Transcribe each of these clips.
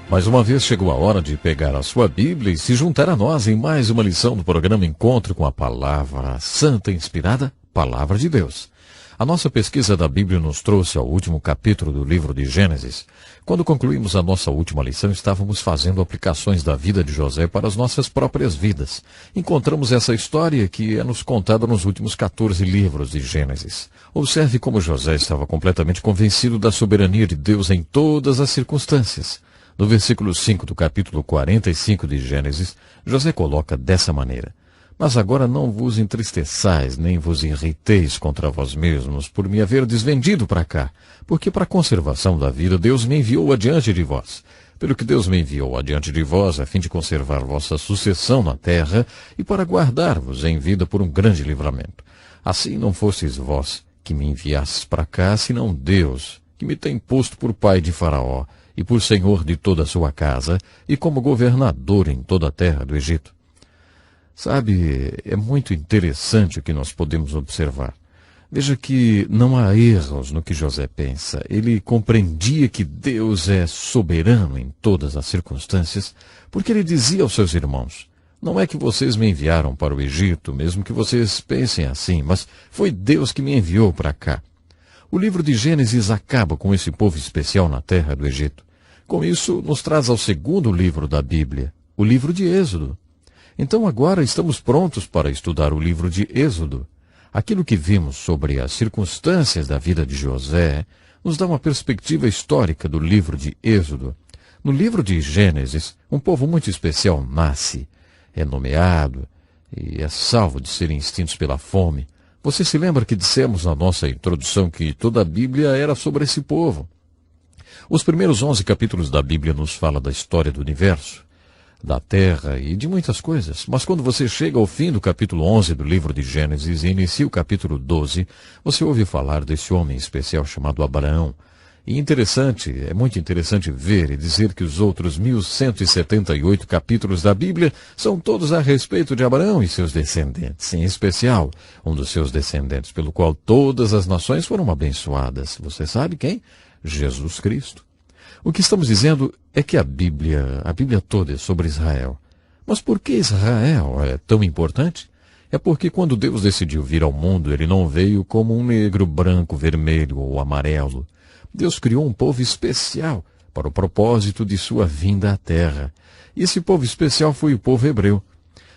Mais uma vez chegou a hora de pegar a sua Bíblia e se juntar a nós em mais uma lição do programa Encontro com a Palavra Santa Inspirada, Palavra de Deus. A nossa pesquisa da Bíblia nos trouxe ao último capítulo do livro de Gênesis. Quando concluímos a nossa última lição, estávamos fazendo aplicações da vida de José para as nossas próprias vidas. Encontramos essa história que é nos contada nos últimos 14 livros de Gênesis. Observe como José estava completamente convencido da soberania de Deus em todas as circunstâncias. No versículo 5 do capítulo 45 de Gênesis, José coloca dessa maneira: Mas agora não vos entristeçais, nem vos irriteis contra vós mesmos, por me haver desvendido para cá, porque para a conservação da vida Deus me enviou adiante de vós. Pelo que Deus me enviou adiante de vós, a fim de conservar vossa sucessão na terra, e para guardar-vos em vida por um grande livramento. Assim não fosseis vós que me enviastes para cá, senão Deus, que me tem posto por pai de Faraó, e por senhor de toda a sua casa, e como governador em toda a terra do Egito. Sabe, é muito interessante o que nós podemos observar. Veja que não há erros no que José pensa. Ele compreendia que Deus é soberano em todas as circunstâncias, porque ele dizia aos seus irmãos: Não é que vocês me enviaram para o Egito, mesmo que vocês pensem assim, mas foi Deus que me enviou para cá. O livro de Gênesis acaba com esse povo especial na terra do Egito. Com isso, nos traz ao segundo livro da Bíblia, o livro de Êxodo. Então agora estamos prontos para estudar o livro de Êxodo. Aquilo que vimos sobre as circunstâncias da vida de José nos dá uma perspectiva histórica do livro de Êxodo. No livro de Gênesis, um povo muito especial nasce, é nomeado e é salvo de serem extintos pela fome. Você se lembra que dissemos na nossa introdução que toda a Bíblia era sobre esse povo? Os primeiros 11 capítulos da Bíblia nos falam da história do universo, da terra e de muitas coisas. Mas quando você chega ao fim do capítulo 11 do livro de Gênesis e inicia o capítulo 12, você ouve falar desse homem especial chamado Abraão. E é muito interessante ver e dizer que os outros 1178 capítulos da Bíblia são todos a respeito de Abraão e seus descendentes, em especial um dos seus descendentes, pelo qual todas as nações foram abençoadas. Você sabe quem? Jesus Cristo. O que estamos dizendo é que a Bíblia toda é sobre Israel. Mas por que Israel é tão importante? É porque quando Deus decidiu vir ao mundo, ele não veio como um negro, branco, vermelho ou amarelo. Deus criou um povo especial para o propósito de sua vinda à terra. E esse povo especial foi o povo hebreu.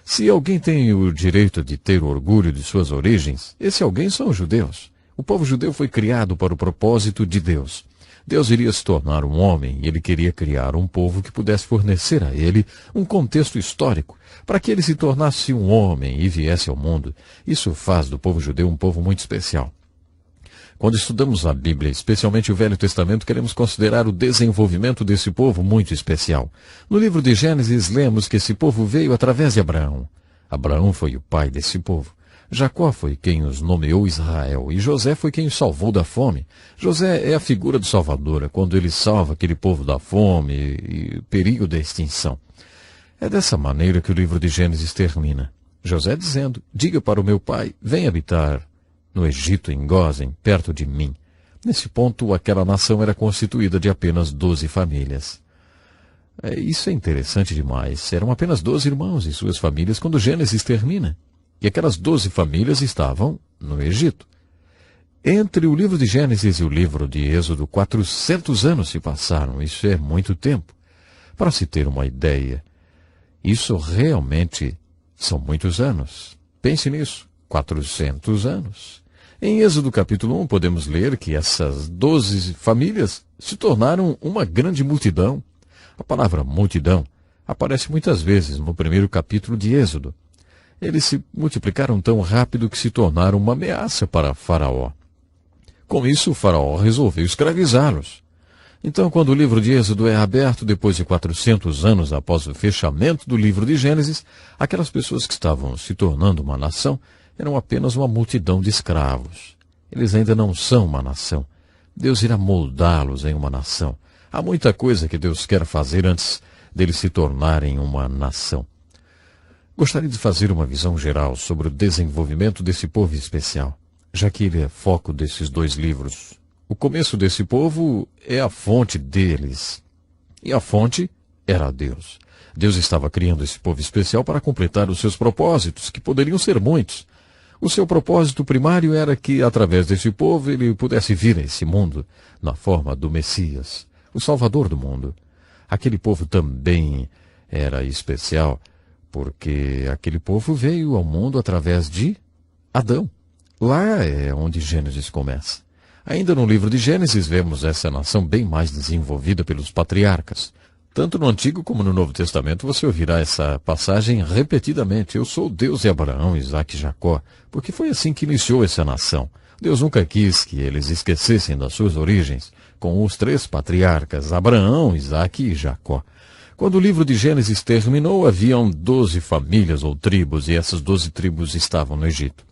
Se alguém tem o direito de ter orgulho de suas origens, esse alguém são os judeus. O povo judeu foi criado para o propósito de Deus. Deus iria se tornar um homem e ele queria criar um povo que pudesse fornecer a ele um contexto histórico, para que ele se tornasse um homem e viesse ao mundo. Isso faz do povo judeu um povo muito especial. Quando estudamos a Bíblia, especialmente o Velho Testamento, queremos considerar o desenvolvimento desse povo muito especial. No livro de Gênesis, lemos que esse povo veio através de Abraão. Abraão foi o pai desse povo. Jacó foi quem os nomeou Israel, e José foi quem os salvou da fome. José é a figura do Salvador, quando ele salva aquele povo da fome e perigo da extinção. É dessa maneira que o livro de Gênesis termina. José dizendo: Diga para o meu pai, vem habitar no Egito, em Gósen, perto de mim. Nesse ponto, aquela nação era constituída de apenas 12 famílias. Isso é interessante demais. Eram apenas 12 irmãos e suas famílias quando Gênesis termina. E aquelas 12 famílias estavam no Egito. Entre o livro de Gênesis e o livro de Êxodo, 400 anos se passaram. Isso é muito tempo. Para se ter uma ideia, isso realmente são muitos anos. Pense nisso, 400 anos. Em Êxodo capítulo 1, podemos ler que essas 12 famílias se tornaram uma grande multidão. A palavra multidão aparece muitas vezes no primeiro capítulo de Êxodo. Eles se multiplicaram tão rápido que se tornaram uma ameaça para Faraó. Com isso, o Faraó resolveu escravizá-los. Então, quando o livro de Êxodo é aberto, depois de 400 anos após o fechamento do livro de Gênesis, aquelas pessoas que estavam se tornando uma nação eram apenas uma multidão de escravos. Eles ainda não são uma nação. Deus irá moldá-los em uma nação. Há muita coisa que Deus quer fazer antes deles se tornarem uma nação. Gostaria de fazer uma visão geral sobre o desenvolvimento desse povo especial, já que ele é foco desses 2 livros. O começo desse povo é a fonte deles. E a fonte era Deus. Deus estava criando esse povo especial para completar os seus propósitos, que poderiam ser muitos. O seu propósito primário era que, através desse povo, ele pudesse vir a esse mundo na forma do Messias, o Salvador do mundo. Aquele povo também era especial, porque aquele povo veio ao mundo através de Adão. Lá é onde Gênesis começa. Ainda no livro de Gênesis vemos essa nação bem mais desenvolvida pelos patriarcas. Tanto no Antigo como no Novo Testamento você ouvirá essa passagem repetidamente. Eu sou o Deus de Abraão, Isaque e Jacó, porque foi assim que iniciou essa nação. Deus nunca quis que eles esquecessem das suas origens, com os 3 patriarcas, Abraão, Isaque e Jacó. Quando o livro de Gênesis terminou, haviam 12 famílias ou tribos, e essas 12 tribos estavam no Egito.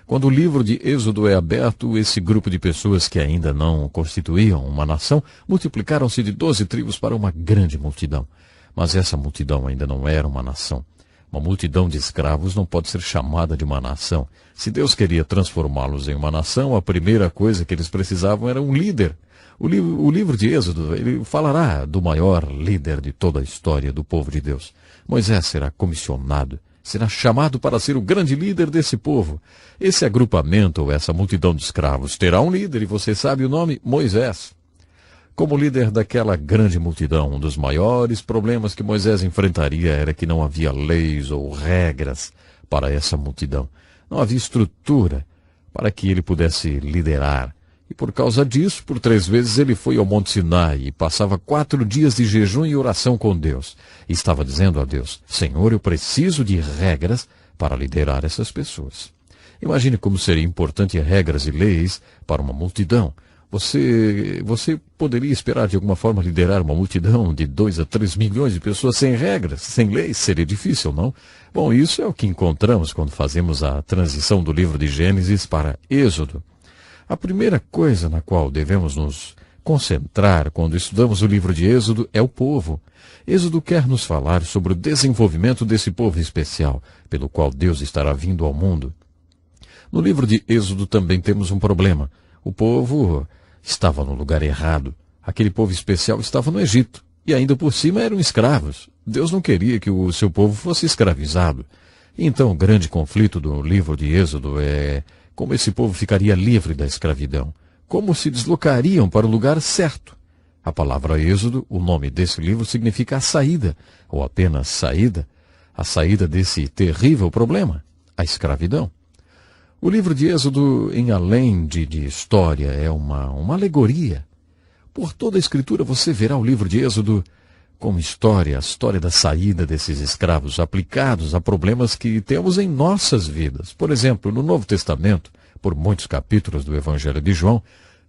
Quando o livro de Êxodo é aberto, esse grupo de pessoas que ainda não constituíam uma nação, multiplicaram-se de 12 tribos para uma grande multidão. Mas essa multidão ainda não era uma nação. Uma multidão de escravos não pode ser chamada de uma nação. Se Deus queria transformá-los em uma nação, a primeira coisa que eles precisavam era um líder. O livro de Êxodo, ele falará do maior líder de toda a história do povo de Deus. Moisés será comissionado, será chamado para ser o grande líder desse povo. Esse agrupamento, ou essa multidão de escravos, terá um líder, e você sabe o nome? Moisés. Como líder daquela grande multidão, um dos maiores problemas que Moisés enfrentaria era que não havia leis ou regras para essa multidão. Não havia estrutura para que ele pudesse liderar. E por causa disso, por 3 vezes ele foi ao Monte Sinai e passava 4 dias de jejum e oração com Deus. E estava dizendo a Deus: Senhor, eu preciso de regras para liderar essas pessoas. Imagine como seria importante regras e leis para uma multidão. Você poderia esperar de alguma forma liderar uma multidão de 2 a 3 milhões de pessoas sem regras, sem leis? Seria difícil, não? Bom, isso é o que encontramos quando fazemos a transição do livro de Gênesis para Êxodo. A primeira coisa na qual devemos nos concentrar quando estudamos o livro de Êxodo é o povo. Êxodo quer nos falar sobre o desenvolvimento desse povo especial, pelo qual Deus estará vindo ao mundo. No livro de Êxodo também temos um problema. O povo estava no lugar errado. Aquele povo especial estava no Egito, e ainda por cima eram escravos. Deus não queria que o seu povo fosse escravizado. Então o grande conflito do livro de Êxodo é como esse povo ficaria livre da escravidão, como se deslocariam para o lugar certo. A palavra Êxodo, o nome desse livro, significa a saída, ou apenas saída, a saída desse terrível problema, a escravidão. O livro de Êxodo, em além de história, é uma alegoria. Por toda a Escritura você verá o livro de Êxodo como história, a história da saída desses escravos aplicados a problemas que temos em nossas vidas. Por exemplo, no Novo Testamento, por muitos capítulos do Evangelho de João,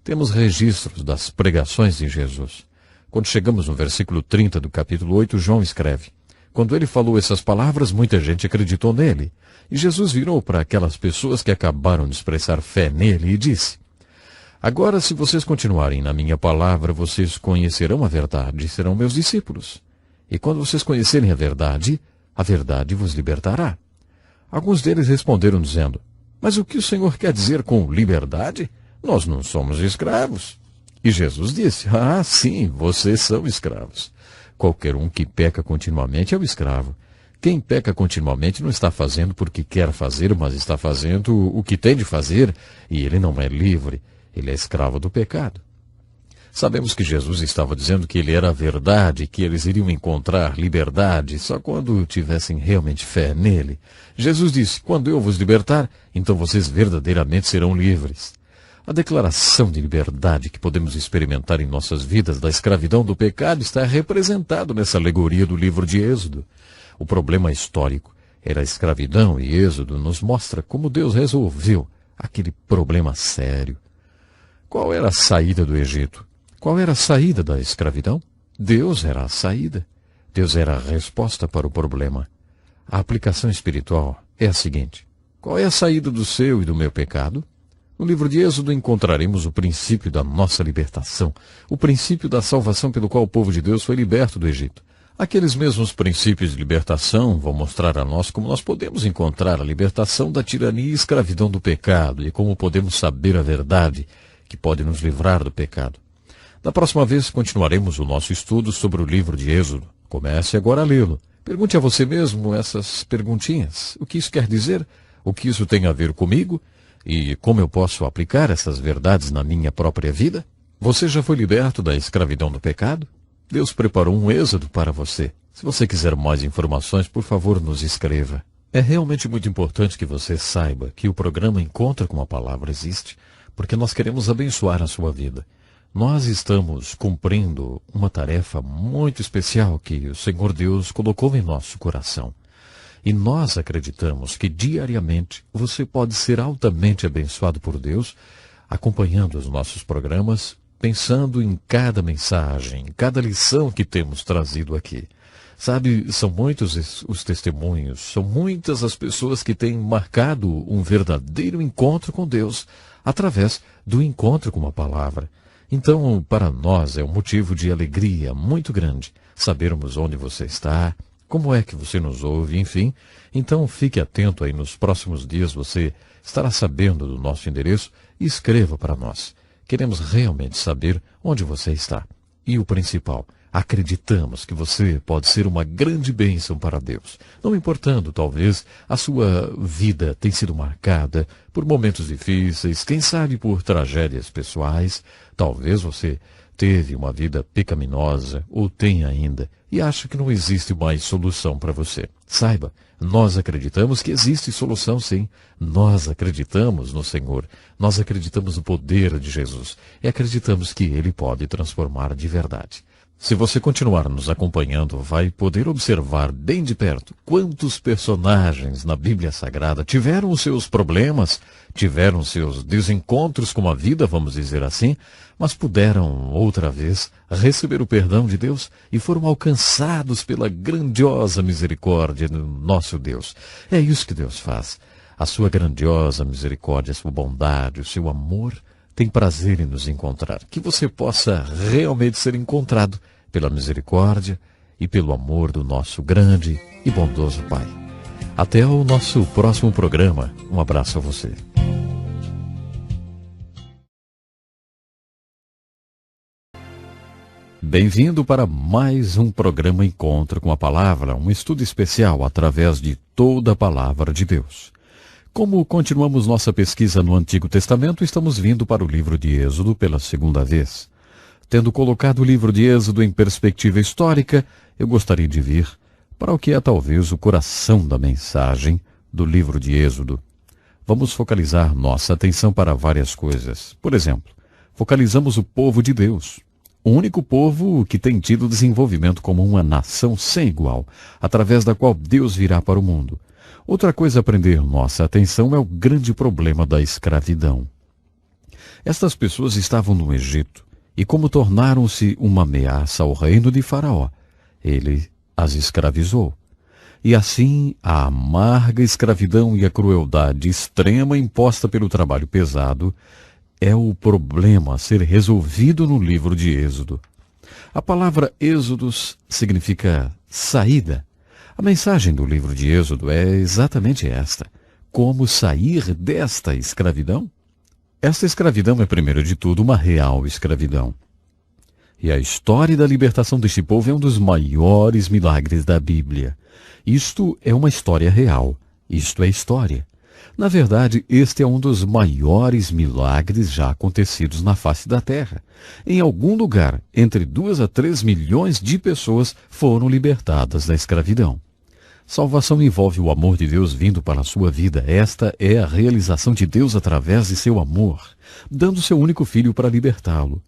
temos registros das pregações de Jesus. Quando chegamos no versículo 30 do capítulo 8, João escreve: Quando ele falou essas palavras, muita gente acreditou nele. E Jesus virou para aquelas pessoas que acabaram de expressar fé nele e disse: Agora, se vocês continuarem na minha palavra, vocês conhecerão a verdade e serão meus discípulos. E quando vocês conhecerem a verdade vos libertará. Alguns deles responderam dizendo: Mas o que o Senhor quer dizer com liberdade? Nós não somos escravos. E Jesus disse: Ah, sim, vocês são escravos. Qualquer um que peca continuamente é o escravo. Quem peca continuamente não está fazendo porque quer fazer, mas está fazendo o que tem de fazer, e ele não é livre. Ele é escravo do pecado. Sabemos que Jesus estava dizendo que ele era a verdade, que eles iriam encontrar liberdade só quando tivessem realmente fé nele. Jesus disse: Quando eu vos libertar, então vocês verdadeiramente serão livres. A declaração de liberdade que podemos experimentar em nossas vidas da escravidão do pecado está representado nessa alegoria do livro de Êxodo. O problema histórico era a escravidão, e Êxodo nos mostra como Deus resolveu aquele problema sério. Qual era a saída do Egito? Qual era a saída da escravidão? Deus era a saída. Deus era a resposta para o problema. A aplicação espiritual é a seguinte: qual é a saída do seu e do meu pecado? No livro de Êxodo encontraremos o princípio da nossa libertação, o princípio da salvação pelo qual o povo de Deus foi liberto do Egito. Aqueles mesmos princípios de libertação vão mostrar a nós como nós podemos encontrar a libertação da tirania e escravidão do pecado e como podemos saber a verdade que pode nos livrar do pecado. Da próxima vez continuaremos o nosso estudo sobre o livro de Êxodo. Comece agora a lê-lo. Pergunte a você mesmo essas perguntinhas. O que isso quer dizer? O que isso tem a ver comigo? E como eu posso aplicar essas verdades na minha própria vida? Você já foi liberto da escravidão do pecado? Deus preparou um êxodo para você. Se você quiser mais informações, por favor, nos escreva. É realmente muito importante que você saiba que o programa Encontra com a Palavra existe, porque nós queremos abençoar a sua vida. Nós estamos cumprindo uma tarefa muito especial que o Senhor Deus colocou em nosso coração. E nós acreditamos que diariamente você pode ser altamente abençoado por Deus, acompanhando os nossos programas, pensando em cada mensagem, em cada lição que temos trazido aqui. Sabe, são muitos os testemunhos, são muitas as pessoas que têm marcado um verdadeiro encontro com Deus através do encontro com a palavra. Então, para nós é um motivo de alegria muito grande sabermos onde você está, como é que você nos ouve, enfim. Então, fique atento aí, nos próximos dias você estará sabendo do nosso endereço e escreva para nós. Queremos realmente saber onde você está. E o principal, acreditamos que você pode ser uma grande bênção para Deus. Não importando, talvez, a sua vida tenha sido marcada por momentos difíceis, quem sabe por tragédias pessoais. Talvez você teve uma vida pecaminosa, ou tem ainda, e acha que não existe mais solução para você. Saiba, nós acreditamos que existe solução sim. Nós acreditamos no Senhor. Nós acreditamos no poder de Jesus. E acreditamos que Ele pode transformar de verdade. Se você continuar nos acompanhando, vai poder observar bem de perto quantos personagens na Bíblia Sagrada tiveram os seus problemas, tiveram seus desencontros com a vida, vamos dizer assim, mas puderam, outra vez, receber o perdão de Deus e foram alcançados pela grandiosa misericórdia do nosso Deus. É isso que Deus faz. A sua grandiosa misericórdia, a sua bondade, o seu amor, tem prazer em nos encontrar. Que você possa realmente ser encontrado pela misericórdia e pelo amor do nosso grande e bondoso Pai. Até o nosso próximo programa. Um abraço a você. Bem-vindo para mais um programa Encontro com a Palavra, um estudo especial através de toda a Palavra de Deus. Como continuamos nossa pesquisa no Antigo Testamento, estamos vindo para o livro de Êxodo pela segunda vez. Tendo colocado o livro de Êxodo em perspectiva histórica, eu gostaria de vir para o que é talvez o coração da mensagem do livro de Êxodo. Vamos focalizar nossa atenção para várias coisas. Por exemplo, focalizamos o povo de Deus, o único povo que tem tido desenvolvimento como uma nação sem igual, através da qual Deus virá para o mundo. Outra coisa a prender nossa atenção é o grande problema da escravidão. Estas pessoas estavam no Egito, e como tornaram-se uma ameaça ao reino de Faraó, ele as escravizou. E assim, a amarga escravidão e a crueldade extrema imposta pelo trabalho pesado é o problema a ser resolvido no livro de Êxodo. A palavra Êxodos significa saída. A mensagem do livro de Êxodo é exatamente esta. Como sair desta escravidão? Esta escravidão é, primeiro de tudo, uma real escravidão. E a história da libertação deste povo é um dos maiores milagres da Bíblia. Isto é uma história real. Isto é história. Na verdade, este é um dos maiores milagres já acontecidos na face da terra. Em algum lugar, entre 2 a 3 milhões de pessoas foram libertadas da escravidão. Salvação envolve o amor de Deus vindo para a sua vida. Esta é a realização de Deus através de seu amor, dando seu único filho para libertá-lo.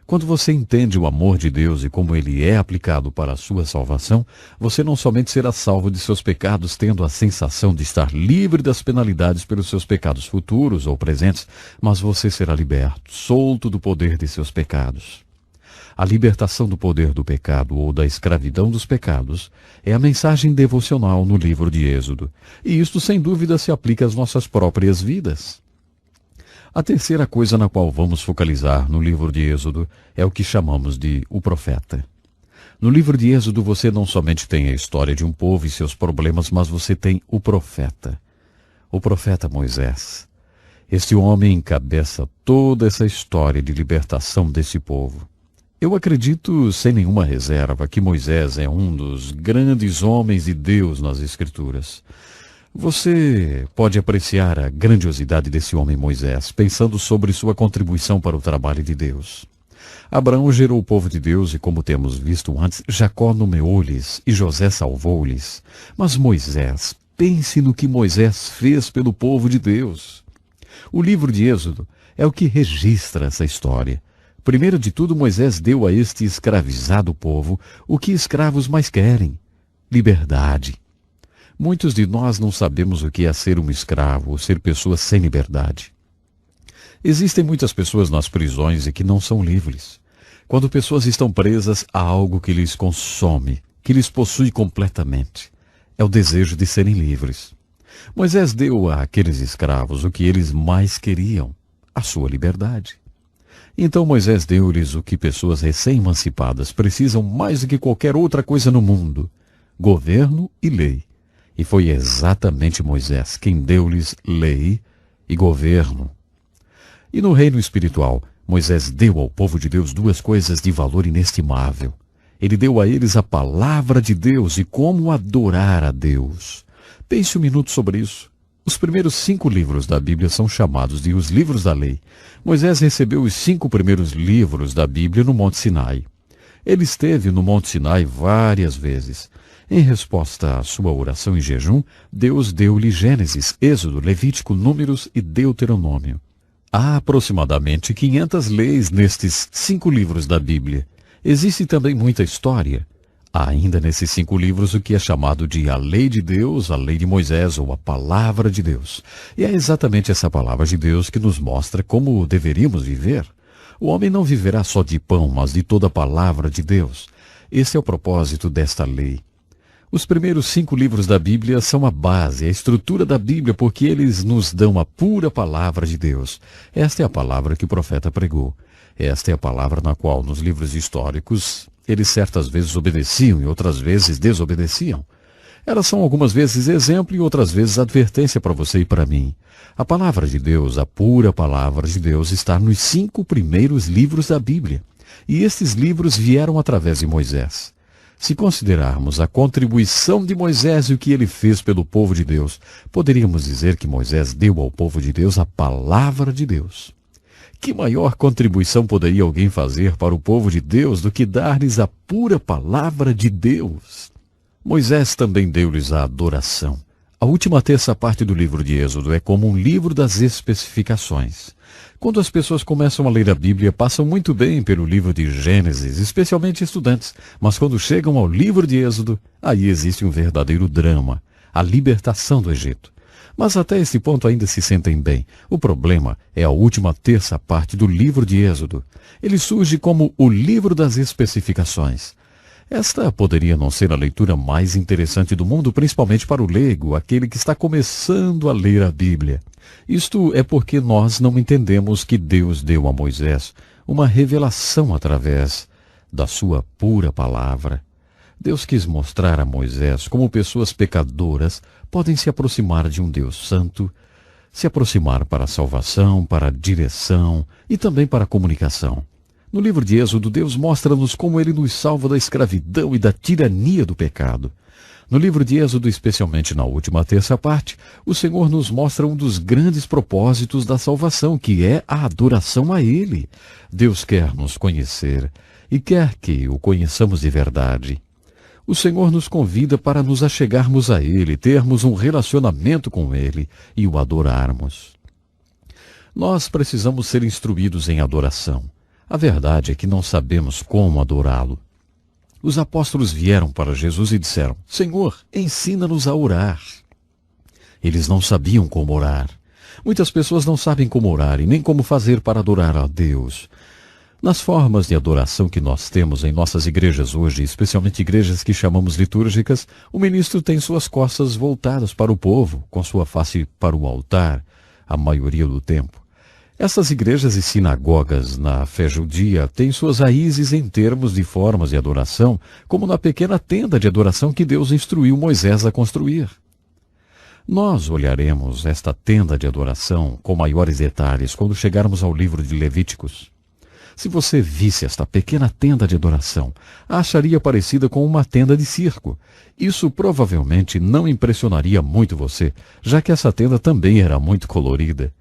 Quando você entende o amor de Deus e como ele é aplicado para a sua salvação, você não somente será salvo de seus pecados, tendo a sensação de estar livre das penalidades pelos seus pecados futuros ou presentes, mas você será liberto, solto do poder de seus pecados. A libertação do poder do pecado ou da escravidão dos pecados é a mensagem devocional no livro de Êxodo, e isto sem dúvida se aplica às nossas próprias vidas. A terceira coisa na qual vamos focalizar no livro de Êxodo é o que chamamos de o profeta. No livro de Êxodo você não somente tem a história de um povo e seus problemas, mas você tem o profeta Moisés. Este homem encabeça toda essa história de libertação desse povo. Eu acredito, sem nenhuma reserva, que Moisés é um dos grandes homens de Deus nas Escrituras. Você pode apreciar a grandiosidade desse homem Moisés, pensando sobre sua contribuição para o trabalho de Deus. Abraão gerou o povo de Deus e, como temos visto antes, Jacó nomeou-lhes e José salvou-lhes. Mas Moisés, pense no que Moisés fez pelo povo de Deus. O livro de Êxodo é o que registra essa história. Primeiro de tudo, Moisés deu a este escravizado povo o que escravos mais querem: liberdade. Muitos de nós não sabemos o que é ser um escravo ou ser pessoas sem liberdade. Existem muitas pessoas nas prisões e que não são livres. Quando pessoas estão presas, há algo que lhes consome, que lhes possui completamente. É o desejo de serem livres. Moisés deu àqueles escravos o que eles mais queriam: a sua liberdade. Então Moisés deu-lhes o que pessoas recém-emancipadas precisam mais do que qualquer outra coisa no mundo: governo e lei. E foi exatamente Moisés quem deu-lhes lei e governo. E no reino espiritual, Moisés deu ao povo de Deus duas coisas de valor inestimável. Ele deu a eles a palavra de Deus e como adorar a Deus. Pense um minuto sobre isso. Os primeiros 5 livros da Bíblia são chamados de os livros da lei. Moisés recebeu os 5 primeiros livros da Bíblia no Monte Sinai. Ele esteve no Monte Sinai várias vezes. Em resposta à sua oração em jejum, Deus deu-lhe Gênesis, Êxodo, Levítico, Números e Deuteronômio. Há aproximadamente 500 leis nestes 5 livros da Bíblia. Existe também muita história. Há ainda nesses 5 livros o que é chamado de a Lei de Deus, a Lei de Moisés ou a Palavra de Deus. E é exatamente essa Palavra de Deus que nos mostra como deveríamos viver. O homem não viverá só de pão, mas de toda a Palavra de Deus. Esse é o propósito desta lei. Os primeiros 5 livros da Bíblia são a base, a estrutura da Bíblia, porque eles nos dão a pura palavra de Deus. Esta é a palavra que o profeta pregou. Esta é a palavra na qual, nos livros históricos, eles certas vezes obedeciam e outras vezes desobedeciam. Elas são algumas vezes exemplo e outras vezes advertência para você e para mim. A palavra de Deus, a pura palavra de Deus, está nos 5 primeiros livros da Bíblia. E estes livros vieram através de Moisés. Se considerarmos a contribuição de Moisés e o que ele fez pelo povo de Deus, poderíamos dizer que Moisés deu ao povo de Deus a palavra de Deus. Que maior contribuição poderia alguém fazer para o povo de Deus do que dar-lhes a pura palavra de Deus? Moisés também deu-lhes a adoração. A última terça parte do livro de Êxodo é como um livro das especificações. Quando as pessoas começam a ler a Bíblia, passam muito bem pelo livro de Gênesis, especialmente estudantes, mas quando chegam ao livro de Êxodo, aí existe um verdadeiro drama, a libertação do Egito. Mas até esse ponto ainda se sentem bem. O problema é a última terça parte do livro de Êxodo. Ele surge como o livro das especificações. Esta poderia não ser a leitura mais interessante do mundo, principalmente para o leigo, aquele que está começando a ler a Bíblia. Isto é porque nós não entendemos que Deus deu a Moisés uma revelação através da sua pura palavra. Deus quis mostrar a Moisés como pessoas pecadoras podem se aproximar de um Deus santo, se aproximar para a salvação, para a direção e também para a comunicação. No livro de Êxodo, Deus mostra-nos como Ele nos salva da escravidão e da tirania do pecado. No livro de Êxodo, especialmente na última terça parte, o Senhor nos mostra um dos grandes propósitos da salvação, que é a adoração a Ele. Deus quer nos conhecer e quer que o conheçamos de verdade. O Senhor nos convida para nos achegarmos a Ele, termos um relacionamento com Ele e o adorarmos. Nós precisamos ser instruídos em adoração. A verdade é que não sabemos como adorá-lo. Os apóstolos vieram para Jesus e disseram: Senhor, ensina-nos a orar. Eles não sabiam como orar. Muitas pessoas não sabem como orar e nem como fazer para adorar a Deus. Nas formas de adoração que nós temos em nossas igrejas hoje, especialmente igrejas que chamamos litúrgicas, o ministro tem suas costas voltadas para o povo, com sua face para o altar, a maioria do tempo. Essas igrejas e sinagogas na fé judia têm suas raízes em termos de formas de adoração, como na pequena tenda de adoração que Deus instruiu Moisés a construir. Nós olharemos esta tenda de adoração com maiores detalhes quando chegarmos ao livro de Levíticos. Se você visse esta pequena tenda de adoração, a acharia parecida com uma tenda de circo. Isso provavelmente não impressionaria muito você, já que essa tenda também era muito colorida.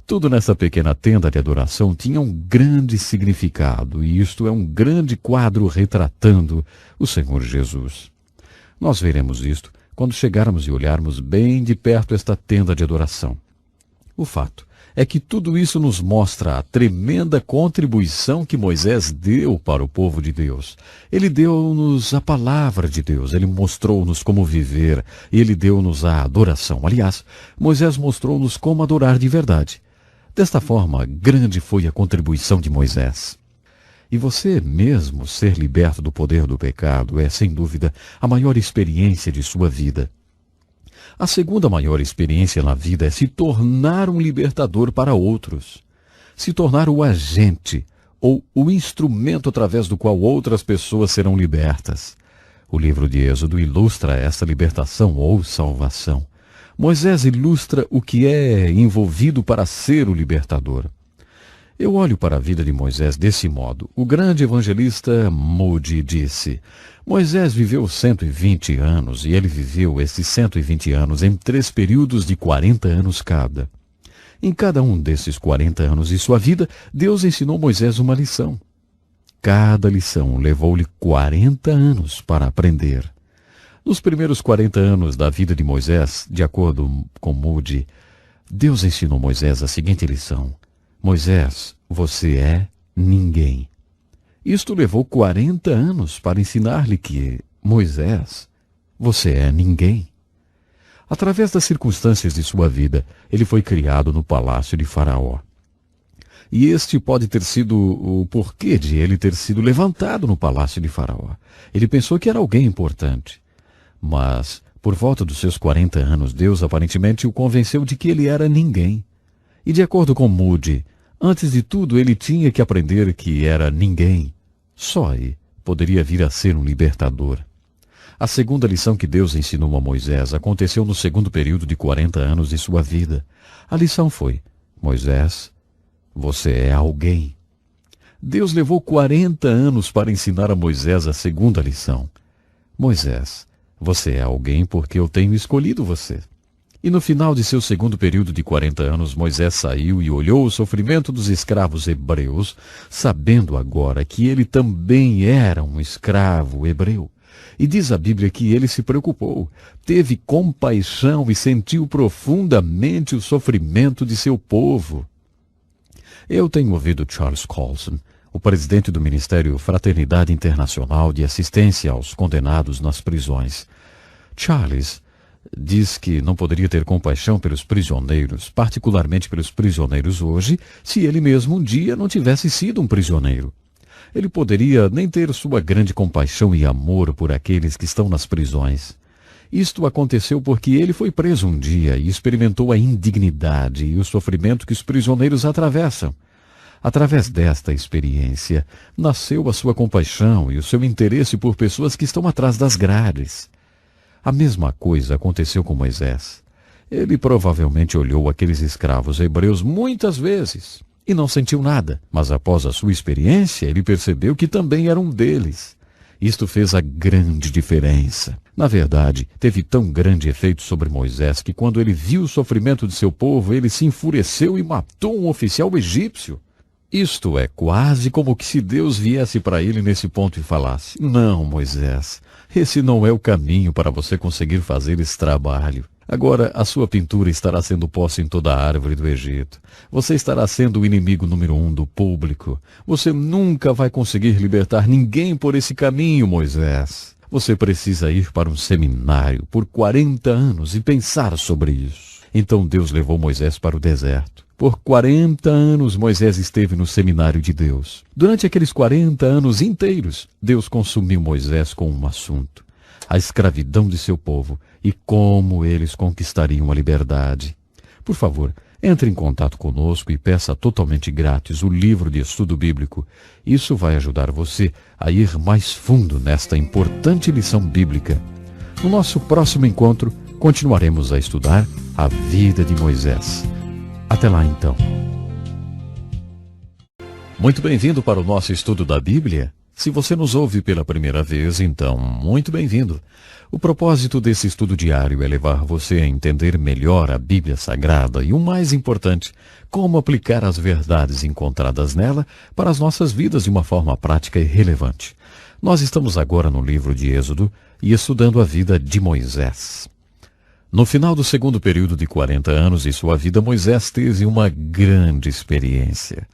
Tudo nessa pequena tenda de adoração tinha um grande significado, e isto é um grande quadro retratando o Senhor Jesus. Nós veremos isto quando chegarmos e olharmos bem de perto esta tenda de adoração. O fato é que tudo isso nos mostra a tremenda contribuição que Moisés deu para o povo de Deus. Ele deu-nos a palavra de Deus, ele mostrou-nos como viver, e ele deu-nos a adoração. Aliás, Moisés mostrou-nos como adorar de verdade. Desta forma, grande foi a contribuição de Moisés. E você mesmo ser liberto do poder do pecado é, sem dúvida, a maior experiência de sua vida. A segunda maior experiência na vida é se tornar um libertador para outros. Se tornar o agente ou o instrumento através do qual outras pessoas serão libertas. O livro de Êxodo ilustra essa libertação ou salvação. Moisés ilustra o que é envolvido para ser o libertador. Eu olho para a vida de Moisés desse modo. O grande evangelista Moody disse: Moisés viveu 120 anos e ele viveu esses 120 anos em 3 períodos de 40 anos cada. Em cada um desses 40 anos de sua vida, Deus ensinou Moisés uma lição. Cada lição levou-lhe 40 anos para aprender. Nos primeiros 40 anos da vida de Moisés, de acordo com Moody, Deus ensinou Moisés a seguinte lição: Moisés, você é ninguém. Isto levou 40 anos para ensinar-lhe que, Moisés, você é ninguém. Através das circunstâncias de sua vida, ele foi criado no palácio de Faraó. E este pode ter sido o porquê de ele ter sido levantado no palácio de Faraó. Ele pensou que era alguém importante. Mas, por volta dos seus 40 anos, Deus aparentemente o convenceu de que ele era ninguém. E de acordo com Moody, antes de tudo ele tinha que aprender que era ninguém. Só aí poderia vir a ser um libertador. A segunda lição que Deus ensinou a Moisés aconteceu no segundo período de 40 anos de sua vida. A lição foi: Moisés, você é alguém. Deus levou 40 anos para ensinar a Moisés a segunda lição. Moisés, você é alguém porque eu tenho escolhido você. E no final de seu segundo período de 40 anos, Moisés saiu e olhou o sofrimento dos escravos hebreus, sabendo agora que ele também era um escravo hebreu. E diz a Bíblia que ele se preocupou, teve compaixão e sentiu profundamente o sofrimento de seu povo. Eu tenho ouvido Charles Colson, o presidente do Ministério Fraternidade Internacional de Assistência aos Condenados nas Prisões. Charles diz que não poderia ter compaixão pelos prisioneiros, particularmente pelos prisioneiros hoje, se ele mesmo um dia não tivesse sido um prisioneiro. Ele poderia nem ter sua grande compaixão e amor por aqueles que estão nas prisões. Isto aconteceu porque ele foi preso um dia e experimentou a indignidade e o sofrimento que os prisioneiros atravessam. Através desta experiência, nasceu a sua compaixão e o seu interesse por pessoas que estão atrás das grades. A mesma coisa aconteceu com Moisés. Ele provavelmente olhou aqueles escravos hebreus muitas vezes e não sentiu nada, mas após a sua experiência, ele percebeu que também era um deles. Isto fez a grande diferença. Na verdade, teve tão grande efeito sobre Moisés que quando ele viu o sofrimento de seu povo, ele se enfureceu e matou um oficial egípcio. Isto é quase como que se Deus viesse para ele nesse ponto e falasse: não, Moisés, esse não é o caminho para você conseguir fazer esse trabalho. Agora a sua pintura estará sendo posta em toda a árvore do Egito. Você estará sendo o inimigo número 1 do público. Você nunca vai conseguir libertar ninguém por esse caminho, Moisés. Você precisa ir para um seminário por 40 anos e pensar sobre isso. Então Deus levou Moisés para o deserto. Por 40 anos Moisés esteve no seminário de Deus. Durante aqueles 40 anos inteiros, Deus consumiu Moisés com um assunto: a escravidão de seu povo e como eles conquistariam a liberdade. Por favor, entre em contato conosco e peça totalmente grátis o livro de estudo bíblico. Isso vai ajudar você a ir mais fundo nesta importante lição bíblica. No nosso próximo encontro, continuaremos a estudar a vida de Moisés. Até lá, então. Muito bem-vindo para o nosso estudo da Bíblia. Se você nos ouve pela primeira vez, então, muito bem-vindo. O propósito desse estudo diário é levar você a entender melhor a Bíblia Sagrada e, o mais importante, como aplicar as verdades encontradas nela para as nossas vidas de uma forma prática e relevante. Nós estamos agora no livro de Êxodo e estudando a vida de Moisés. No final do segundo período de 40 anos de sua vida, Moisés teve uma grande experiência.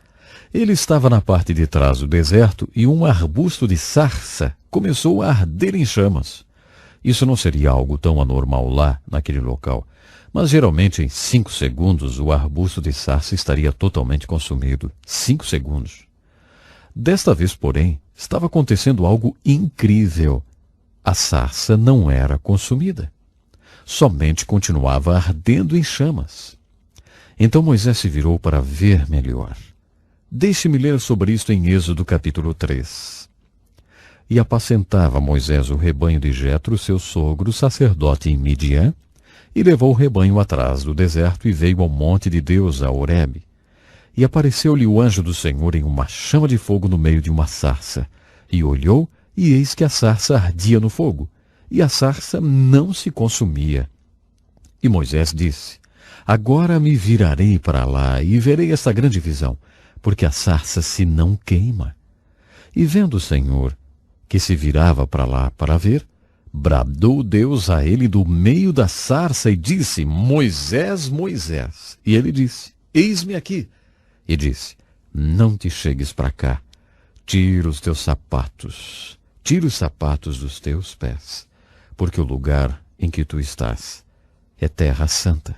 Ele estava na parte de trás do deserto e um arbusto de sarça começou a arder em chamas. Isso não seria algo tão anormal lá, naquele local, mas geralmente em 5 segundos o arbusto de sarça estaria totalmente consumido. 5 segundos. Desta vez, porém, estava acontecendo algo incrível. A sarça não era consumida. Somente continuava ardendo em chamas. Então Moisés se virou para ver melhor. Deixe-me ler sobre isto em Êxodo capítulo 3. E apacentava Moisés o rebanho de Jetro, seu sogro, sacerdote em Midian, e levou o rebanho atrás do deserto e veio ao monte de Deus, a Horebe. E apareceu-lhe o anjo do Senhor em uma chama de fogo no meio de uma sarça. E olhou, e eis que a sarça ardia no fogo, e a sarça não se consumia. E Moisés disse: Agora me virarei para lá e verei esta grande visão, porque a sarça se não queima. E vendo o Senhor que se virava para lá para ver, bradou Deus a ele do meio da sarça e disse: Moisés, Moisés. E ele disse: Eis-me aqui. E disse: Não te chegues para cá. Tira os teus sapatos. Tira os sapatos dos teus pés, porque o lugar em que tu estás é terra santa.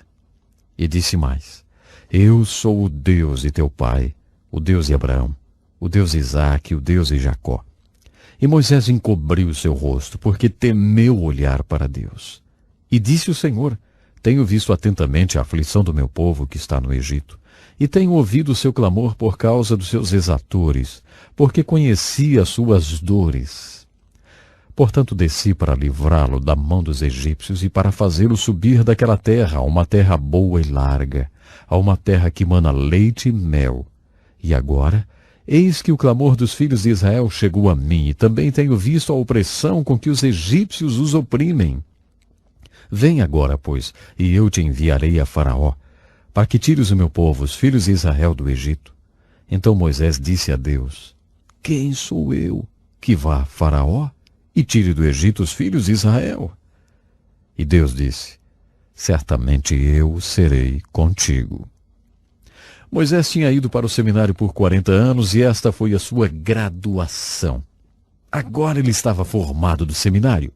E disse mais: Eu sou o Deus de teu pai, o Deus de Abraão, o Deus de Isaque, o Deus de Jacó. E Moisés encobriu o seu rosto, porque temeu olhar para Deus. E disse o Senhor: Tenho visto atentamente a aflição do meu povo que está no Egito, e tenho ouvido o seu clamor por causa dos seus exatores, porque conheci as suas dores. Portanto, desci para livrá-lo da mão dos egípcios e para fazê-lo subir daquela terra a uma terra boa e larga, a uma terra que mana leite e mel. E agora, eis que o clamor dos filhos de Israel chegou a mim, e também tenho visto a opressão com que os egípcios os oprimem. Vem agora, pois, e eu te enviarei a Faraó, para que tires o meu povo, os filhos de Israel, do Egito. Então Moisés disse a Deus: Quem sou eu que vá a Faraó e tire do Egito os filhos de Israel? E Deus disse: Certamente eu serei contigo. Moisés tinha ido para o seminário por 40 anos e esta foi a sua graduação. Agora ele estava formado do seminário.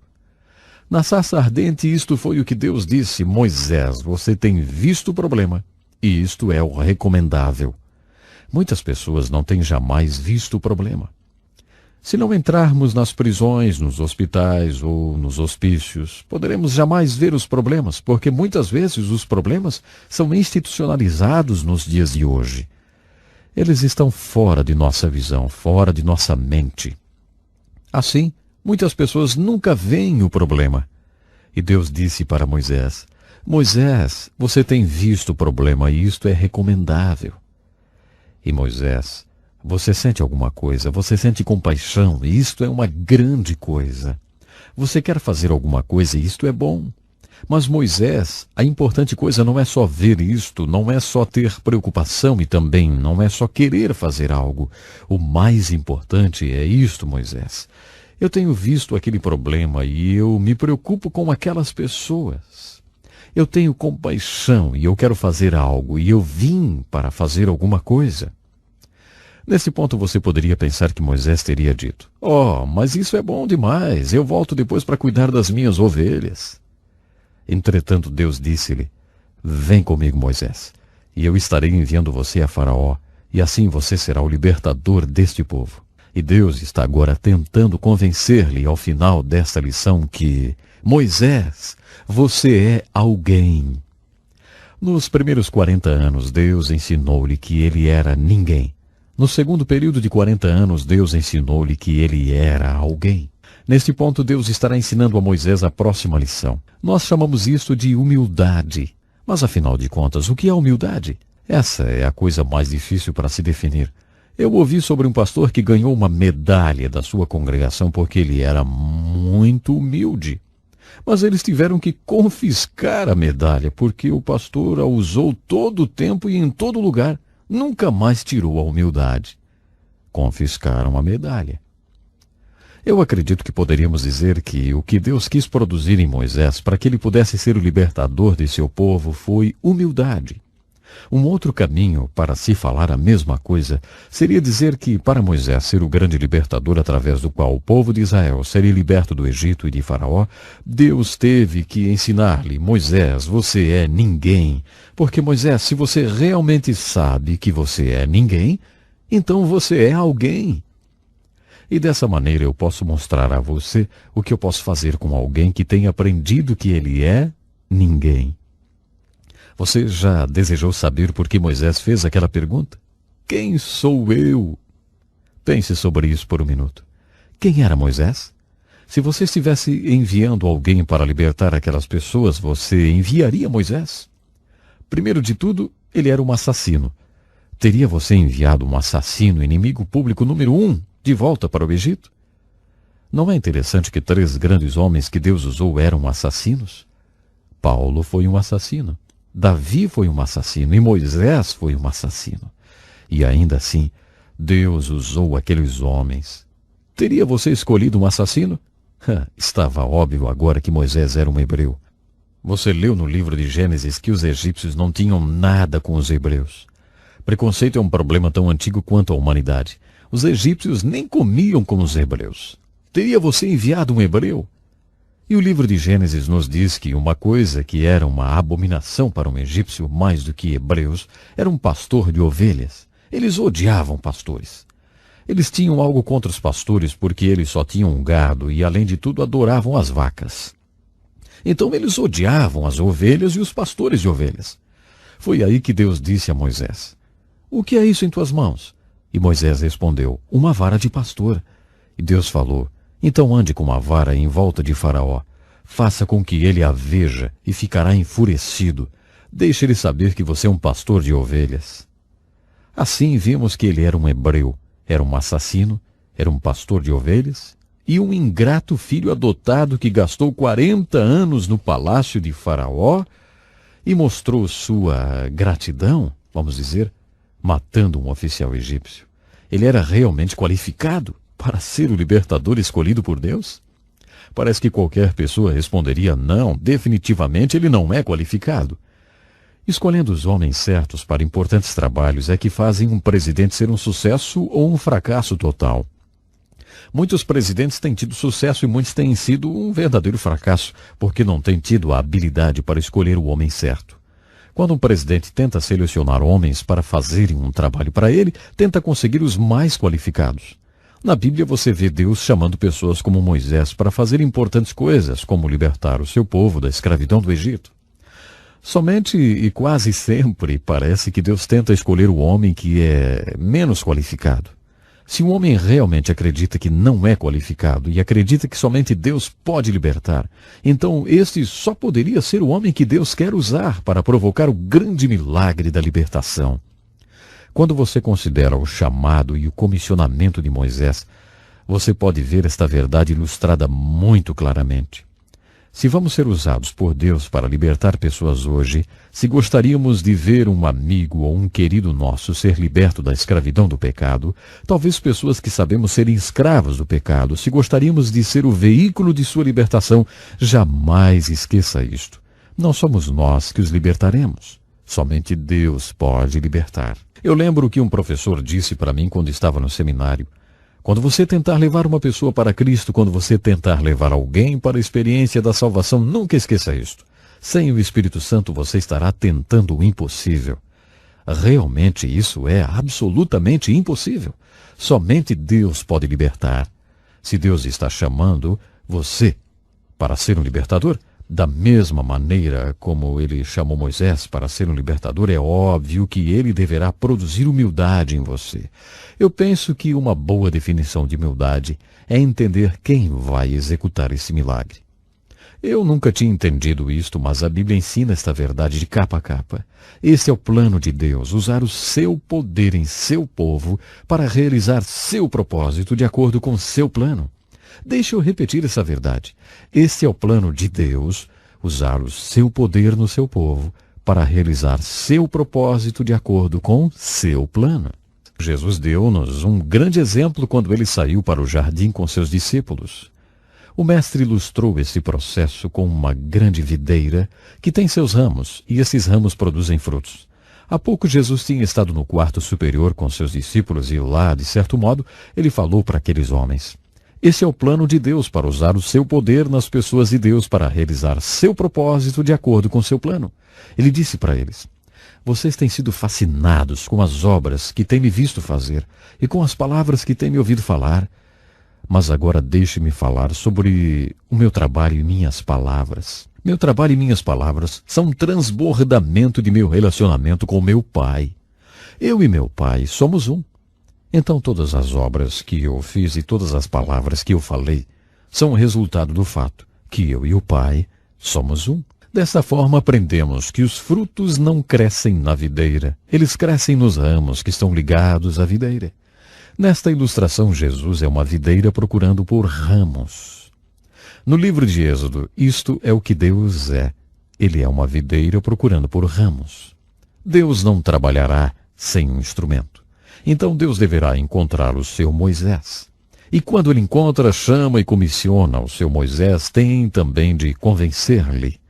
Na sarça ardente, isto foi o que Deus disse: Moisés, você tem visto o problema, e isto é o recomendável. Muitas pessoas não têm jamais visto o problema. Se não entrarmos nas prisões, nos hospitais ou nos hospícios, poderemos jamais ver os problemas, porque muitas vezes os problemas são institucionalizados nos dias de hoje. Eles estão fora de nossa visão, fora de nossa mente. Assim, muitas pessoas nunca veem o problema. E Deus disse para Moisés: Moisés, você tem visto o problema e isto é recomendável. E Moisés: Você sente alguma coisa, você sente compaixão, e isto é uma grande coisa. Você quer fazer alguma coisa, e isto é bom. Mas Moisés, a importante coisa não é só ver isto, não é só ter preocupação e também não é só querer fazer algo. O mais importante é isto, Moisés. Eu tenho visto aquele problema e eu me preocupo com aquelas pessoas. Eu tenho compaixão e eu quero fazer algo, e eu vim para fazer alguma coisa. Nesse ponto você poderia pensar que Moisés teria dito: Oh, mas isso é bom demais, eu volto depois para cuidar das minhas ovelhas. Entretanto, Deus disse-lhe: Vem comigo, Moisés, e eu estarei enviando você a Faraó, e assim você será o libertador deste povo. E Deus está agora tentando convencer-lhe ao final desta lição que, Moisés, você é alguém. Nos primeiros 40 anos, Deus ensinou-lhe que ele era ninguém. No segundo período de 40 anos, Deus ensinou-lhe que ele era alguém. Neste ponto, Deus estará ensinando a Moisés a próxima lição. Nós chamamos isto de humildade. Mas, afinal de contas, o que é humildade? Essa é a coisa mais difícil para se definir. Eu ouvi sobre um pastor que ganhou uma medalha da sua congregação porque ele era muito humilde. Mas eles tiveram que confiscar a medalha porque o pastor a usou todo o tempo e em todo lugar. Nunca mais tirou a humildade. Confiscaram a medalha. Eu acredito que poderíamos dizer que o que Deus quis produzir em Moisés para que ele pudesse ser o libertador de seu povo foi humildade. Um outro caminho para se falar a mesma coisa seria dizer que, para Moisés ser o grande libertador através do qual o povo de Israel seria liberto do Egito e de Faraó, Deus teve que ensinar-lhe: Moisés, você é ninguém. Porque, Moisés, se você realmente sabe que você é ninguém, então você é alguém. E dessa maneira eu posso mostrar a você o que eu posso fazer com alguém que tem aprendido que ele é ninguém. Você já desejou saber por que Moisés fez aquela pergunta? Quem sou eu? Pense sobre isso por um minuto. Quem era Moisés? Se você estivesse enviando alguém para libertar aquelas pessoas, você enviaria Moisés? Primeiro de tudo, ele era um assassino. Teria você enviado um assassino, inimigo público número 1, de volta para o Egito? Não é interessante que 3 grandes homens que Deus usou eram assassinos? Paulo foi um assassino. Davi foi um assassino e Moisés foi um assassino. E ainda assim, Deus usou aqueles homens. Teria você escolhido um assassino? Estava óbvio agora que Moisés era um hebreu. Você leu no livro de Gênesis que os egípcios não tinham nada com os hebreus. Preconceito é um problema tão antigo quanto a humanidade. Os egípcios nem comiam como os hebreus. Teria você enviado um hebreu? E o livro de Gênesis nos diz que uma coisa que era uma abominação para um egípcio mais do que hebreus era um pastor de ovelhas. Eles odiavam pastores. Eles tinham algo contra os pastores porque eles só tinham um gado e, além de tudo, adoravam as vacas. Então eles odiavam as ovelhas e os pastores de ovelhas. Foi aí que Deus disse a Moisés: O que é isso em tuas mãos? E Moisés respondeu: Uma vara de pastor. E Deus falou: Então ande com uma vara em volta de Faraó. Faça com que ele a veja e ficará enfurecido. Deixe ele saber que você é um pastor de ovelhas. Assim vimos que ele era um hebreu, era um assassino, era um pastor de ovelhas e um ingrato filho adotado que gastou 40 anos no palácio de Faraó e mostrou sua gratidão, vamos dizer, matando um oficial egípcio. Ele era realmente qualificado para ser o libertador escolhido por Deus? Parece que qualquer pessoa responderia: não, definitivamente ele não é qualificado. Escolhendo os homens certos para importantes trabalhos é que fazem um presidente ser um sucesso ou um fracasso total. Muitos presidentes têm tido sucesso e muitos têm sido um verdadeiro fracasso, porque não têm tido a habilidade para escolher o homem certo. Quando um presidente tenta selecionar homens para fazerem um trabalho para ele, tenta conseguir os mais qualificados. Na Bíblia você vê Deus chamando pessoas como Moisés para fazer importantes coisas, como libertar o seu povo da escravidão do Egito. Somente e quase sempre parece que Deus tenta escolher o homem que é menos qualificado. Se um homem realmente acredita que não é qualificado e acredita que somente Deus pode libertar, então este só poderia ser o homem que Deus quer usar para provocar o grande milagre da libertação. Quando você considera o chamado e o comissionamento de Moisés, você pode ver esta verdade ilustrada muito claramente. Se vamos ser usados por Deus para libertar pessoas hoje, se gostaríamos de ver um amigo ou um querido nosso ser liberto da escravidão do pecado, talvez pessoas que sabemos serem escravos do pecado, se gostaríamos de ser o veículo de sua libertação, jamais esqueça isto. Não somos nós que os libertaremos. Somente Deus pode libertar. Eu lembro o que um professor disse para mim quando estava no seminário. Quando você tentar levar uma pessoa para Cristo, quando você tentar levar alguém para a experiência da salvação, nunca esqueça isto. Sem o Espírito Santo você estará tentando o impossível. Realmente isso é absolutamente impossível. Somente Deus pode libertar. Se Deus está chamando você para ser um libertador, da mesma maneira como ele chamou Moisés para ser um libertador, é óbvio que ele deverá produzir humildade em você. Eu penso que uma boa definição de humildade é entender quem vai executar esse milagre. Eu nunca tinha entendido isto, mas a Bíblia ensina esta verdade de capa a capa. Este é o plano de Deus, usar o seu poder em seu povo para realizar seu propósito de acordo com seu plano. Deixe eu repetir essa verdade. Este é o plano de Deus, usar o seu poder no seu povo para realizar seu propósito de acordo com seu plano. Jesus deu-nos um grande exemplo quando ele saiu para o jardim com seus discípulos. O mestre ilustrou esse processo com uma grande videira que tem seus ramos, e esses ramos produzem frutos. Há pouco Jesus tinha estado no quarto superior com seus discípulos e lá, de certo modo, ele falou para aqueles homens: esse é o plano de Deus para usar o seu poder nas pessoas de Deus para realizar seu propósito de acordo com seu plano. Ele disse para eles: vocês têm sido fascinados com as obras que têm me visto fazer e com as palavras que têm me ouvido falar. Mas agora deixe-me falar sobre o meu trabalho e minhas palavras. Meu trabalho e minhas palavras são um transbordamento de meu relacionamento com meu Pai. Eu e meu Pai somos um. Então todas as obras que eu fiz e todas as palavras que eu falei são o resultado do fato que eu e o Pai somos um. Desta forma aprendemos que os frutos não crescem na videira, eles crescem nos ramos que estão ligados à videira. Nesta ilustração, Jesus é uma videira procurando por ramos. No livro de Êxodo, isto é o que Deus é. Ele é uma videira procurando por ramos. Deus não trabalhará sem um instrumento. Então Deus deverá encontrar o seu Moisés. E quando ele encontra, chama e comissiona o seu Moisés, tem também de convencer-lhe.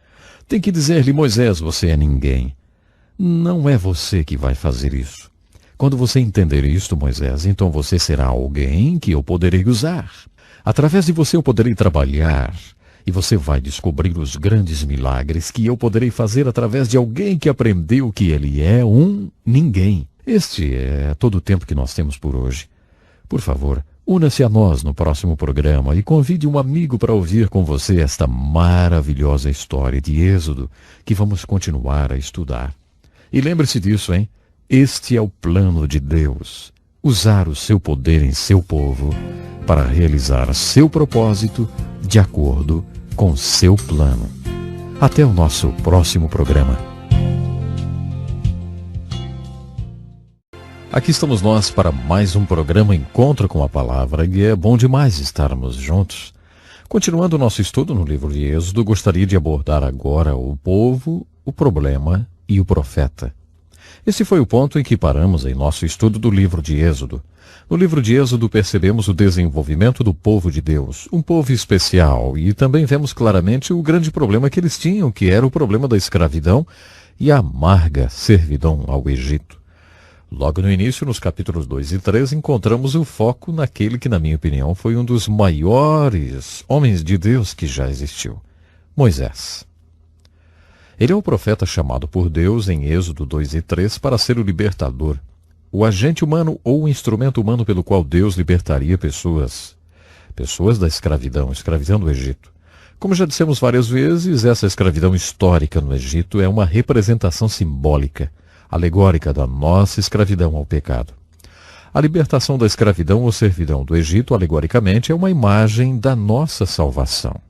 Tem que dizer-lhe: Moisés, você é ninguém. Não é você que vai fazer isso. Quando você entender isto, Moisés, então você será alguém que eu poderei usar. Através de você eu poderei trabalhar, e você vai descobrir os grandes milagres que eu poderei fazer através de alguém que aprendeu que ele é um ninguém. Este é todo o tempo que nós temos por hoje. Por favor, una-se a nós no próximo programa e convide um amigo para ouvir com você esta maravilhosa história de Êxodo que vamos continuar a estudar. E lembre-se disso, hein? Este é o plano de Deus, usar o seu poder em seu povo para realizar seu propósito de acordo com seu plano. Até o nosso próximo programa. Aqui estamos nós para mais um programa Encontro com a Palavra, e é bom demais estarmos juntos. Continuando o nosso estudo no livro de Êxodo, gostaria de abordar agora o povo, o problema e o profeta. Esse foi o ponto em que paramos em nosso estudo do livro de Êxodo. No livro de Êxodo percebemos o desenvolvimento do povo de Deus, um povo especial, e também vemos claramente o grande problema que eles tinham, que era o problema da escravidão e a amarga servidão ao Egito. Logo no início, nos capítulos 2 e 3, encontramos o foco naquele que, na minha opinião, foi um dos maiores homens de Deus que já existiu, Moisés. Ele é o profeta chamado por Deus em Êxodo 2 e 3 para ser o libertador, o agente humano ou o instrumento humano pelo qual Deus libertaria pessoas da escravidão do Egito. Como já dissemos várias vezes, essa escravidão histórica no Egito é uma representação simbólica, alegórica da nossa escravidão ao pecado. A libertação da escravidão ou servidão do Egito, alegoricamente, é uma imagem da nossa salvação.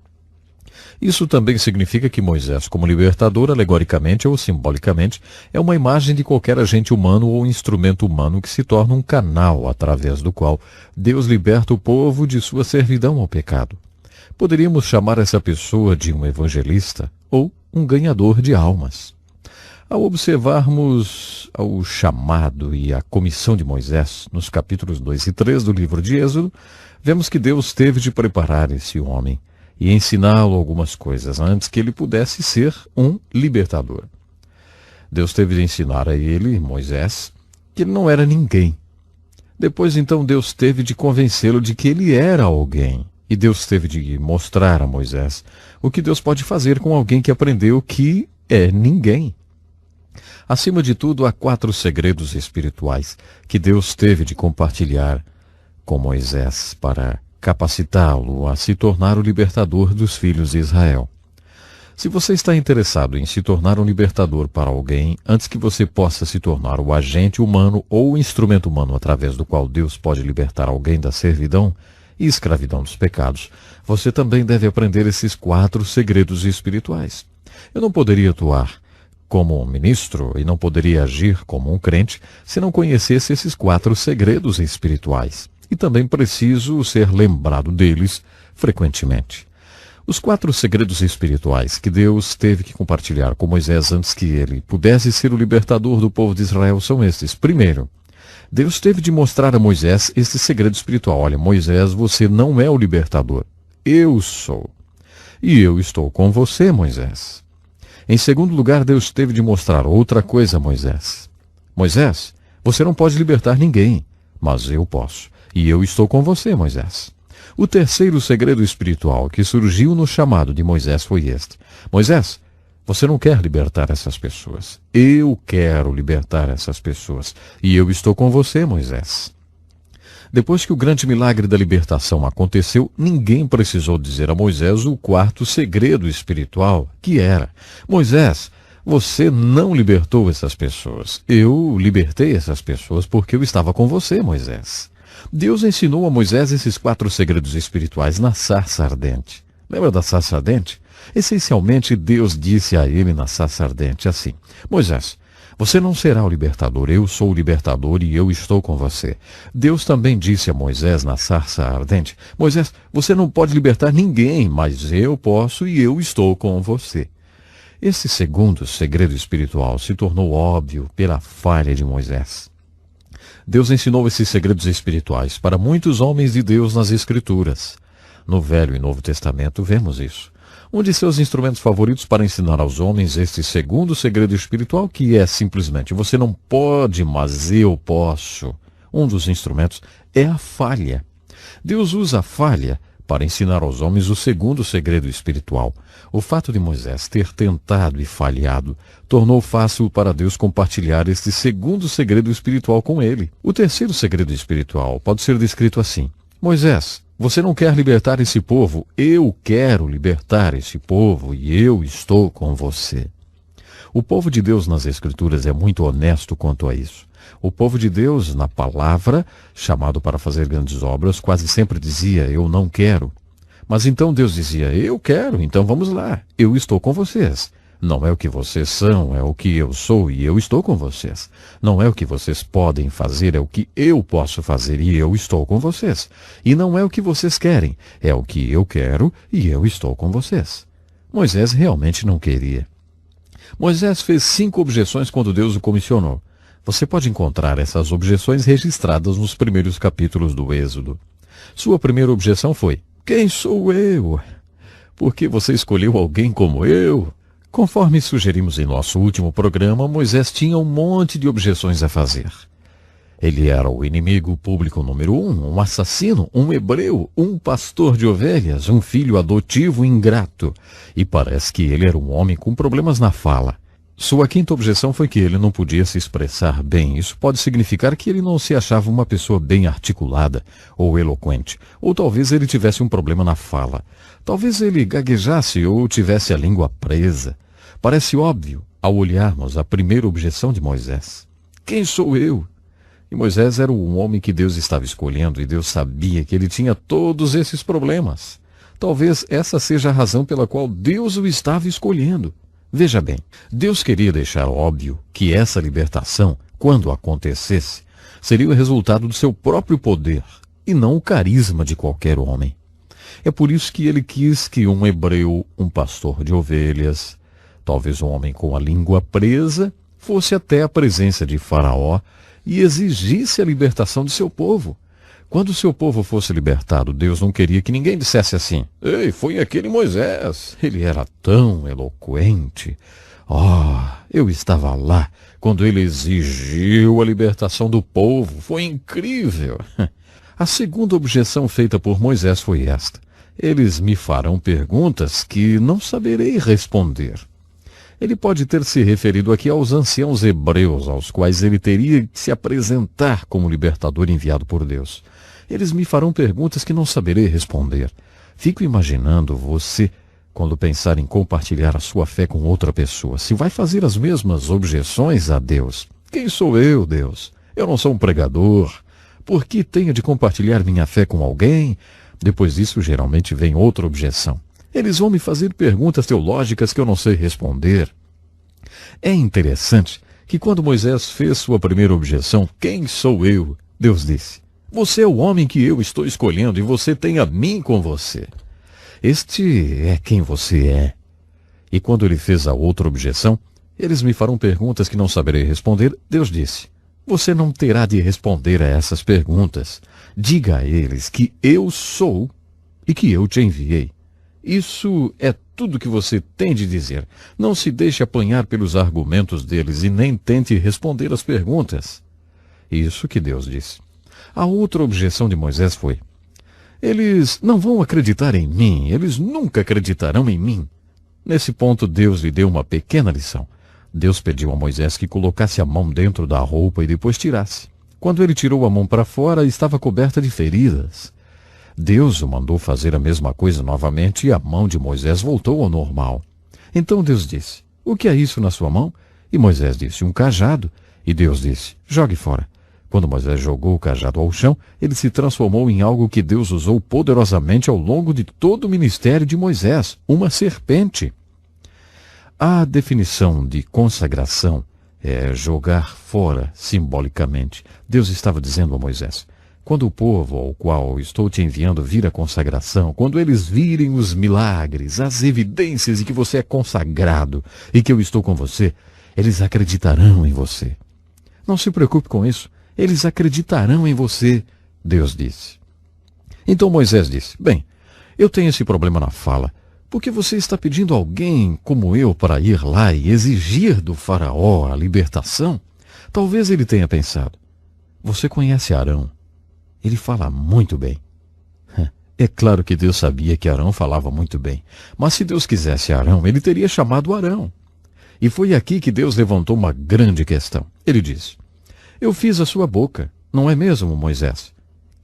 Isso também significa que Moisés, como libertador, alegoricamente ou simbolicamente, é uma imagem de qualquer agente humano ou instrumento humano que se torna um canal através do qual Deus liberta o povo de sua servidão ao pecado. Poderíamos chamar essa pessoa de um evangelista ou um ganhador de almas. Ao observarmos o chamado e a comissão de Moisés, nos capítulos 2 e 3 do livro de Êxodo, vemos que Deus teve de preparar esse homem e ensiná-lo algumas coisas antes que ele pudesse ser um libertador. Deus teve de ensinar a ele, Moisés, que ele não era ninguém. Depois, então, Deus teve de convencê-lo de que ele era alguém. E Deus teve de mostrar a Moisés o que Deus pode fazer com alguém que aprendeu que é ninguém. Acima de tudo, há 4 segredos espirituais que Deus teve de compartilhar com Moisés para capacitá-lo a se tornar o libertador dos filhos de Israel. Se você está interessado em se tornar um libertador para alguém, antes que você possa se tornar o agente humano ou o instrumento humano através do qual Deus pode libertar alguém da servidão, e escravidão dos pecados, você também deve aprender esses 4 segredos espirituais. Eu não poderia atuar como um ministro e não poderia agir como um crente se não conhecesse esses 4 segredos espirituais. E também preciso ser lembrado deles frequentemente. Os 4 segredos espirituais que Deus teve que compartilhar com Moisés antes que ele pudesse ser o libertador do povo de Israel são estes. Primeiro, Deus teve de mostrar a Moisés este segredo espiritual. Olha, Moisés, você não é o libertador. Eu sou. E eu estou com você, Moisés. Em segundo lugar, Deus teve de mostrar outra coisa a Moisés. Moisés, você não pode libertar ninguém, mas eu posso. E eu estou com você, Moisés. O terceiro segredo espiritual que surgiu no chamado de Moisés foi este. Moisés, você não quer libertar essas pessoas. Eu quero libertar essas pessoas. E eu estou com você, Moisés. Depois que o grande milagre da libertação aconteceu, ninguém precisou dizer a Moisés o 4º segredo espiritual, que era: Moisés, você não libertou essas pessoas. Eu libertei essas pessoas porque eu estava com você, Moisés. Deus ensinou a Moisés esses 4 segredos espirituais na sarça ardente. Lembra da sarça ardente? Essencialmente, Deus disse a ele na sarça ardente assim: Moisés, você não será o libertador, eu sou o libertador e eu estou com você. Deus também disse a Moisés na sarça ardente: Moisés, você não pode libertar ninguém, mas eu posso e eu estou com você. Esse segundo segredo espiritual se tornou óbvio pela falha de Moisés. Deus ensinou esses segredos espirituais para muitos homens de Deus nas Escrituras. No Velho e Novo Testamento vemos isso. Um de seus instrumentos favoritos para ensinar aos homens este segundo segredo espiritual, que é simplesmente: você não pode, mas eu posso. Um dos instrumentos é a falha. Deus usa a falha para ensinar aos homens o segundo segredo espiritual. O fato de Moisés ter tentado e falhado tornou fácil para Deus compartilhar este segundo segredo espiritual com ele. O terceiro segredo espiritual pode ser descrito assim: Moisés, você não quer libertar esse povo? Eu quero libertar esse povo e eu estou com você. O povo de Deus nas Escrituras é muito honesto quanto a isso. O povo de Deus, na palavra, chamado para fazer grandes obras, quase sempre dizia: eu não quero. Mas então Deus dizia: eu quero, então vamos lá, eu estou com vocês. Não é o que vocês são, é o que eu sou e eu estou com vocês. Não é o que vocês podem fazer, é o que eu posso fazer e eu estou com vocês. E não é o que vocês querem, é o que eu quero e eu estou com vocês. Moisés realmente não queria. Moisés fez 5 objeções quando Deus o comissionou. Você pode encontrar essas objeções registradas nos primeiros capítulos do Êxodo. Sua primeira objeção foi: quem sou eu? Por que você escolheu alguém como eu? Conforme sugerimos em nosso último programa, Moisés tinha um monte de objeções a fazer. Ele era o inimigo público número 1, um assassino, um hebreu, um pastor de ovelhas, um filho adotivo ingrato. E parece que ele era um homem com problemas na fala. Sua quinta objeção foi que ele não podia se expressar bem. Isso pode significar que ele não se achava uma pessoa bem articulada ou eloquente. Ou talvez ele tivesse um problema na fala. Talvez ele gaguejasse ou tivesse a língua presa. Parece óbvio ao olharmos a primeira objeção de Moisés. Quem sou eu? E Moisés era o homem que Deus estava escolhendo e Deus sabia que ele tinha todos esses problemas. Talvez essa seja a razão pela qual Deus o estava escolhendo. Veja bem, Deus queria deixar óbvio que essa libertação, quando acontecesse, seria o resultado do seu próprio poder e não o carisma de qualquer homem. É por isso que ele quis que um hebreu, um pastor de ovelhas, talvez um homem com a língua presa, fosse até a presença de Faraó e exigisse a libertação de seu povo. Quando seu povo fosse libertado, Deus não queria que ninguém dissesse assim: ei, foi aquele Moisés, ele era tão eloquente. Eu estava lá quando ele exigiu a libertação do povo, foi incrível. A segunda objeção feita por Moisés foi esta: eles me farão perguntas que não saberei responder. Ele pode ter se referido aqui aos anciãos hebreus, aos quais ele teria que se apresentar como libertador enviado por Deus. Eles me farão perguntas que não saberei responder. Fico imaginando você, quando pensar em compartilhar a sua fé com outra pessoa, se vai fazer as mesmas objeções a Deus. Quem sou eu, Deus? Eu não sou um pregador. Por que tenho de compartilhar minha fé com alguém? Depois disso, geralmente vem outra objeção. Eles vão me fazer perguntas teológicas que eu não sei responder. É interessante que quando Moisés fez sua primeira objeção, quem sou eu? Deus disse, você é o homem que eu estou escolhendo e você tem a mim com você. Este é quem você é. E quando ele fez a outra objeção, eles me farão perguntas que não saberei responder. Deus disse, você não terá de responder a essas perguntas. Diga a eles que eu sou e que eu te enviei. Isso é tudo que você tem de dizer. Não se deixe apanhar pelos argumentos deles e nem tente responder as perguntas. Isso que Deus disse. A outra objeção de Moisés foi, eles não vão acreditar em mim, eles nunca acreditarão em mim. Nesse ponto, Deus lhe deu uma pequena lição. Deus pediu a Moisés que colocasse a mão dentro da roupa e depois tirasse. Quando ele tirou a mão para fora, estava coberta de feridas. Deus o mandou fazer a mesma coisa novamente e a mão de Moisés voltou ao normal. Então Deus disse, o que é isso na sua mão? E Moisés disse, um cajado. E Deus disse, jogue fora. Quando Moisés jogou o cajado ao chão, ele se transformou em algo que Deus usou poderosamente ao longo de todo o ministério de Moisés, uma serpente. A definição de consagração é jogar fora simbolicamente. Deus estava dizendo a Moisés, quando o povo ao qual estou te enviando vir a consagração, quando eles virem os milagres, as evidências de que você é consagrado e que eu estou com você, eles acreditarão em você. Não se preocupe com isso. Eles acreditarão em você, Deus disse. Então Moisés disse, bem, eu tenho esse problema na fala, porque você está pedindo alguém como eu para ir lá e exigir do faraó a libertação? Talvez ele tenha pensado, você conhece Arão, ele fala muito bem. É claro que Deus sabia que Arão falava muito bem, mas se Deus quisesse Arão, ele teria chamado Arão. E foi aqui que Deus levantou uma grande questão. Ele disse, eu fiz a sua boca, não é mesmo, Moisés?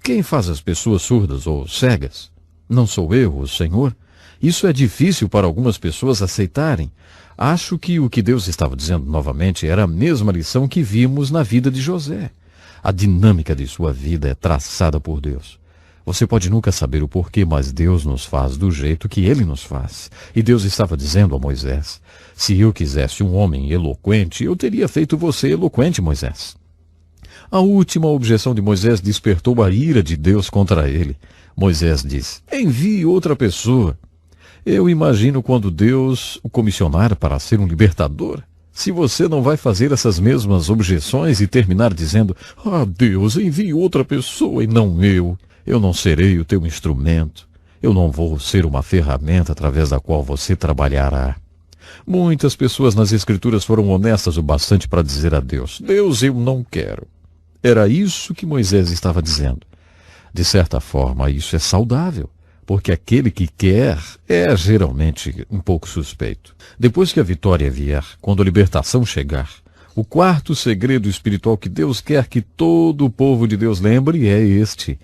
Quem faz as pessoas surdas ou cegas? Não sou eu, o Senhor? Isso é difícil para algumas pessoas aceitarem. Acho que o que Deus estava dizendo novamente era a mesma lição que vimos na vida de José. A dinâmica de sua vida é traçada por Deus. Você pode nunca saber o porquê, mas Deus nos faz do jeito que Ele nos faz. E Deus estava dizendo a Moisés, se eu quisesse um homem eloquente, eu teria feito você eloquente, Moisés. A última objeção de Moisés despertou a ira de Deus contra ele. Moisés disse, envie outra pessoa. Eu imagino quando Deus o comissionar para ser um libertador. Se você não vai fazer essas mesmas objeções e terminar dizendo, Deus, envie outra pessoa e não eu. Eu não serei o teu instrumento. Eu não vou ser uma ferramenta através da qual você trabalhará. Muitas pessoas nas Escrituras foram honestas o bastante para dizer a Deus, Deus, eu não quero. Era isso que Moisés estava dizendo. De certa forma, isso é saudável, porque aquele que quer é geralmente um pouco suspeito. Depois que a vitória vier, quando a libertação chegar, o quarto segredo espiritual que Deus quer que todo o povo de Deus lembre é este.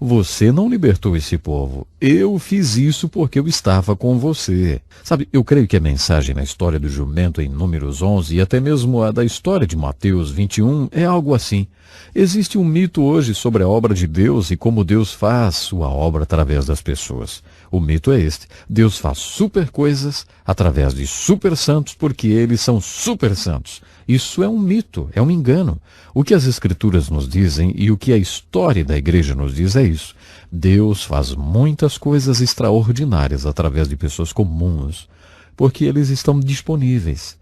Você não libertou esse povo. Eu fiz isso porque eu estava com você. Sabe, eu creio que a mensagem na história do jumento em Números 11 e até mesmo a da história de Mateus 21 é algo assim. Existe um mito hoje sobre a obra de Deus e como Deus faz sua obra através das pessoas. O mito é este. Deus faz super coisas através de super santos porque eles são super santos. Isso é um mito, é um engano. O que as Escrituras nos dizem e o que a história da igreja nos diz é isso. Deus faz muitas coisas extraordinárias através de pessoas comuns, porque eles estão disponíveis.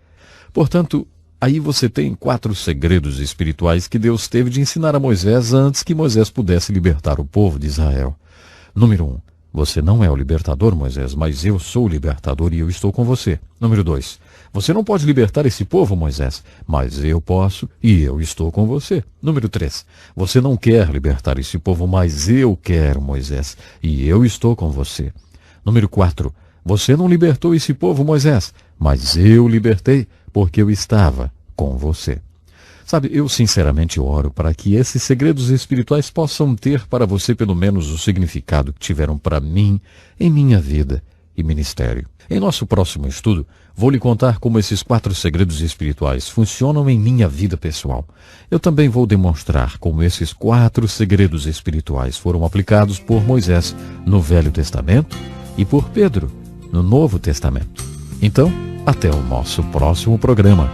Portanto, aí você tem 4 segredos espirituais que Deus teve de ensinar a Moisés antes que Moisés pudesse libertar o povo de Israel. Número 1. Você não é o libertador, Moisés, mas eu sou o libertador e eu estou com você. Número 2. Você não pode libertar esse povo, Moisés, mas eu posso e eu estou com você. Número 3. Você não quer libertar esse povo, mas eu quero, Moisés, e eu estou com você. Número 4. Você não libertou esse povo, Moisés, mas eu libertei porque eu estava com você. Sabe, eu sinceramente oro para que esses segredos espirituais possam ter para você pelo menos o significado que tiveram para mim em minha vida e ministério. Em nosso próximo estudo, vou lhe contar como esses 4 segredos espirituais funcionam em minha vida pessoal. Eu também vou demonstrar como esses 4 segredos espirituais foram aplicados por Moisés no Velho Testamento e por Pedro no Novo Testamento. Então, até o nosso próximo programa.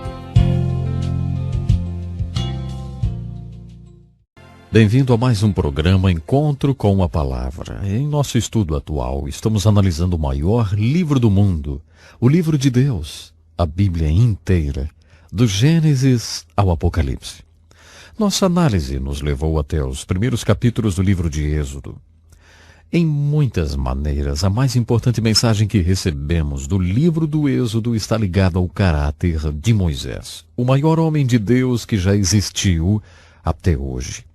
Bem-vindo a mais um programa Encontro com a Palavra. Em nosso estudo atual, estamos analisando o maior livro do mundo, o livro de Deus, a Bíblia inteira, do Gênesis ao Apocalipse. Nossa análise nos levou até os primeiros capítulos do livro de Êxodo. Em muitas maneiras, a mais importante mensagem que recebemos do livro do Êxodo está ligada ao caráter de Moisés, o maior homem de Deus que já existiu até hoje.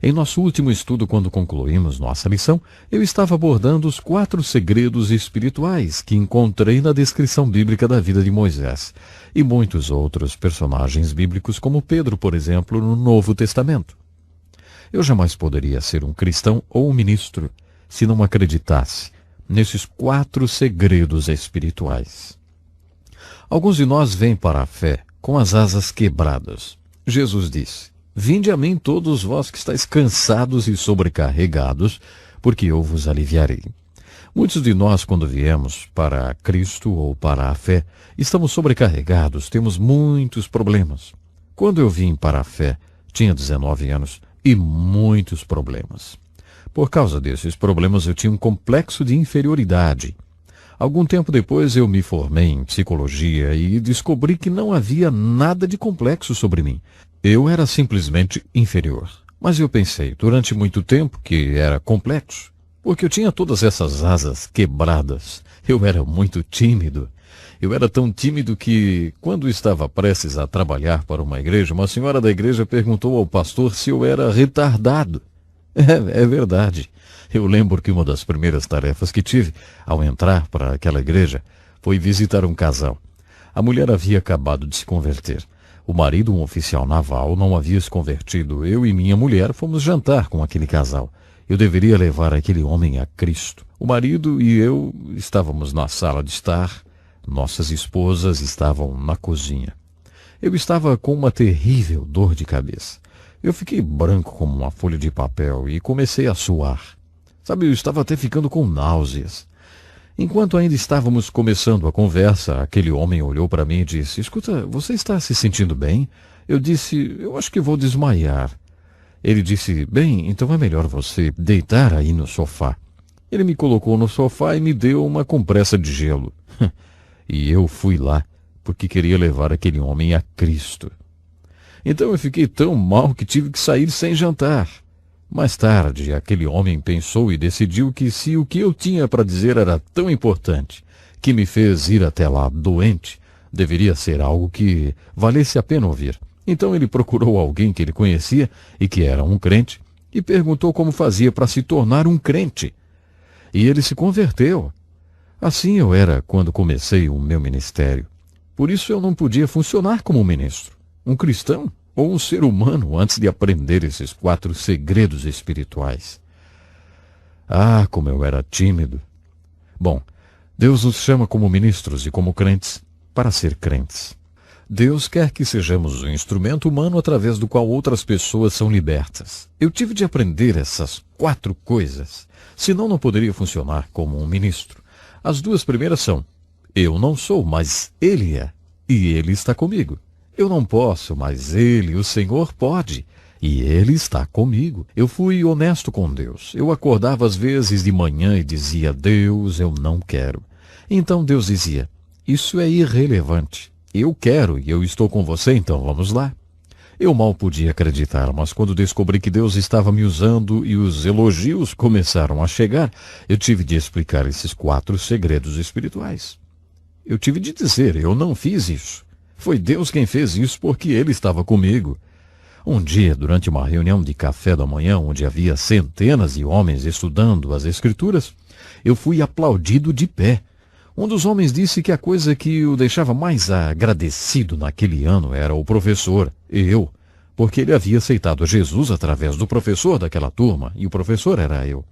Em nosso último estudo, quando concluímos nossa lição, eu estava abordando os 4 segredos espirituais que encontrei na descrição bíblica da vida de Moisés e muitos outros personagens bíblicos, como Pedro, por exemplo, no Novo Testamento. Eu jamais poderia ser um cristão ou um ministro se não acreditasse nesses 4 segredos espirituais. Alguns de nós vêm para a fé com as asas quebradas. Jesus disse: "Vinde a mim todos vós que estáis cansados e sobrecarregados, porque eu vos aliviarei." Muitos de nós, quando viemos para Cristo ou para a fé, estamos sobrecarregados, temos muitos problemas. Quando eu vim para a fé, tinha 19 anos e muitos problemas. Por causa desses problemas, eu tinha um complexo de inferioridade. Algum tempo depois, eu me formei em psicologia e descobri que não havia nada de complexo sobre mim. Eu era simplesmente inferior. Mas eu pensei, durante muito tempo, que era complexo, porque eu tinha todas essas asas quebradas. Eu era muito tímido. Eu era tão tímido que, quando estava prestes a trabalhar para uma igreja, uma senhora da igreja perguntou ao pastor se eu era retardado. É verdade. Eu lembro que uma das primeiras tarefas que tive, ao entrar para aquela igreja, foi visitar um casal. A mulher havia acabado de se converter. O marido, um oficial naval, não havia se convertido. Eu e minha mulher fomos jantar com aquele casal. Eu deveria levar aquele homem a Cristo. O marido e eu estávamos na sala de estar. Nossas esposas estavam na cozinha. Eu estava com uma terrível dor de cabeça. Eu fiquei branco como uma folha de papel e comecei a suar. Sabe, eu estava até ficando com náuseas. Enquanto ainda estávamos começando a conversa, aquele homem olhou para mim e disse: "Escuta, você está se sentindo bem?" Eu disse: "Eu acho que vou desmaiar." Ele disse: "Bem, então é melhor você deitar aí no sofá." Ele me colocou no sofá e me deu uma compressa de gelo. E eu fui lá, porque queria levar aquele homem a Cristo. Então eu fiquei tão mal que tive que sair sem jantar. Mais tarde, aquele homem pensou e decidiu que se o que eu tinha para dizer era tão importante, que me fez ir até lá doente, deveria ser algo que valesse a pena ouvir. Então ele procurou alguém que ele conhecia e que era um crente e perguntou como fazia para se tornar um crente. E ele se converteu. Assim eu era quando comecei o meu ministério. Por isso eu não podia funcionar como ministro, um cristão ou um ser humano antes de aprender esses 4 segredos espirituais. Ah, como eu era tímido. Bom, Deus nos chama como ministros e como crentes para ser crentes. Deus quer que sejamos um instrumento humano através do qual outras pessoas são libertas. Eu tive de aprender essas 4 coisas, senão não poderia funcionar como um ministro. As 2 primeiras são: eu não sou, mas Ele é, e Ele está comigo. Eu não posso, mas Ele, o Senhor, pode, e Ele está comigo. Eu fui honesto com Deus. Eu acordava às vezes de manhã e dizia: "Deus, eu não quero." Então Deus dizia: "Isso é irrelevante. Eu quero e eu estou com você, então vamos lá." Eu mal podia acreditar, mas quando descobri que Deus estava me usando e os elogios começaram a chegar, eu tive de explicar esses 4 segredos espirituais. Eu tive de dizer: eu não fiz isso. Foi Deus quem fez isso porque Ele estava comigo. Um dia, durante uma reunião de café da manhã, onde havia centenas de homens estudando as Escrituras, eu fui aplaudido de pé. Um dos homens disse que a coisa que o deixava mais agradecido naquele ano era o professor, eu, porque ele havia aceitado Jesus através do professor daquela turma, e o professor era eu.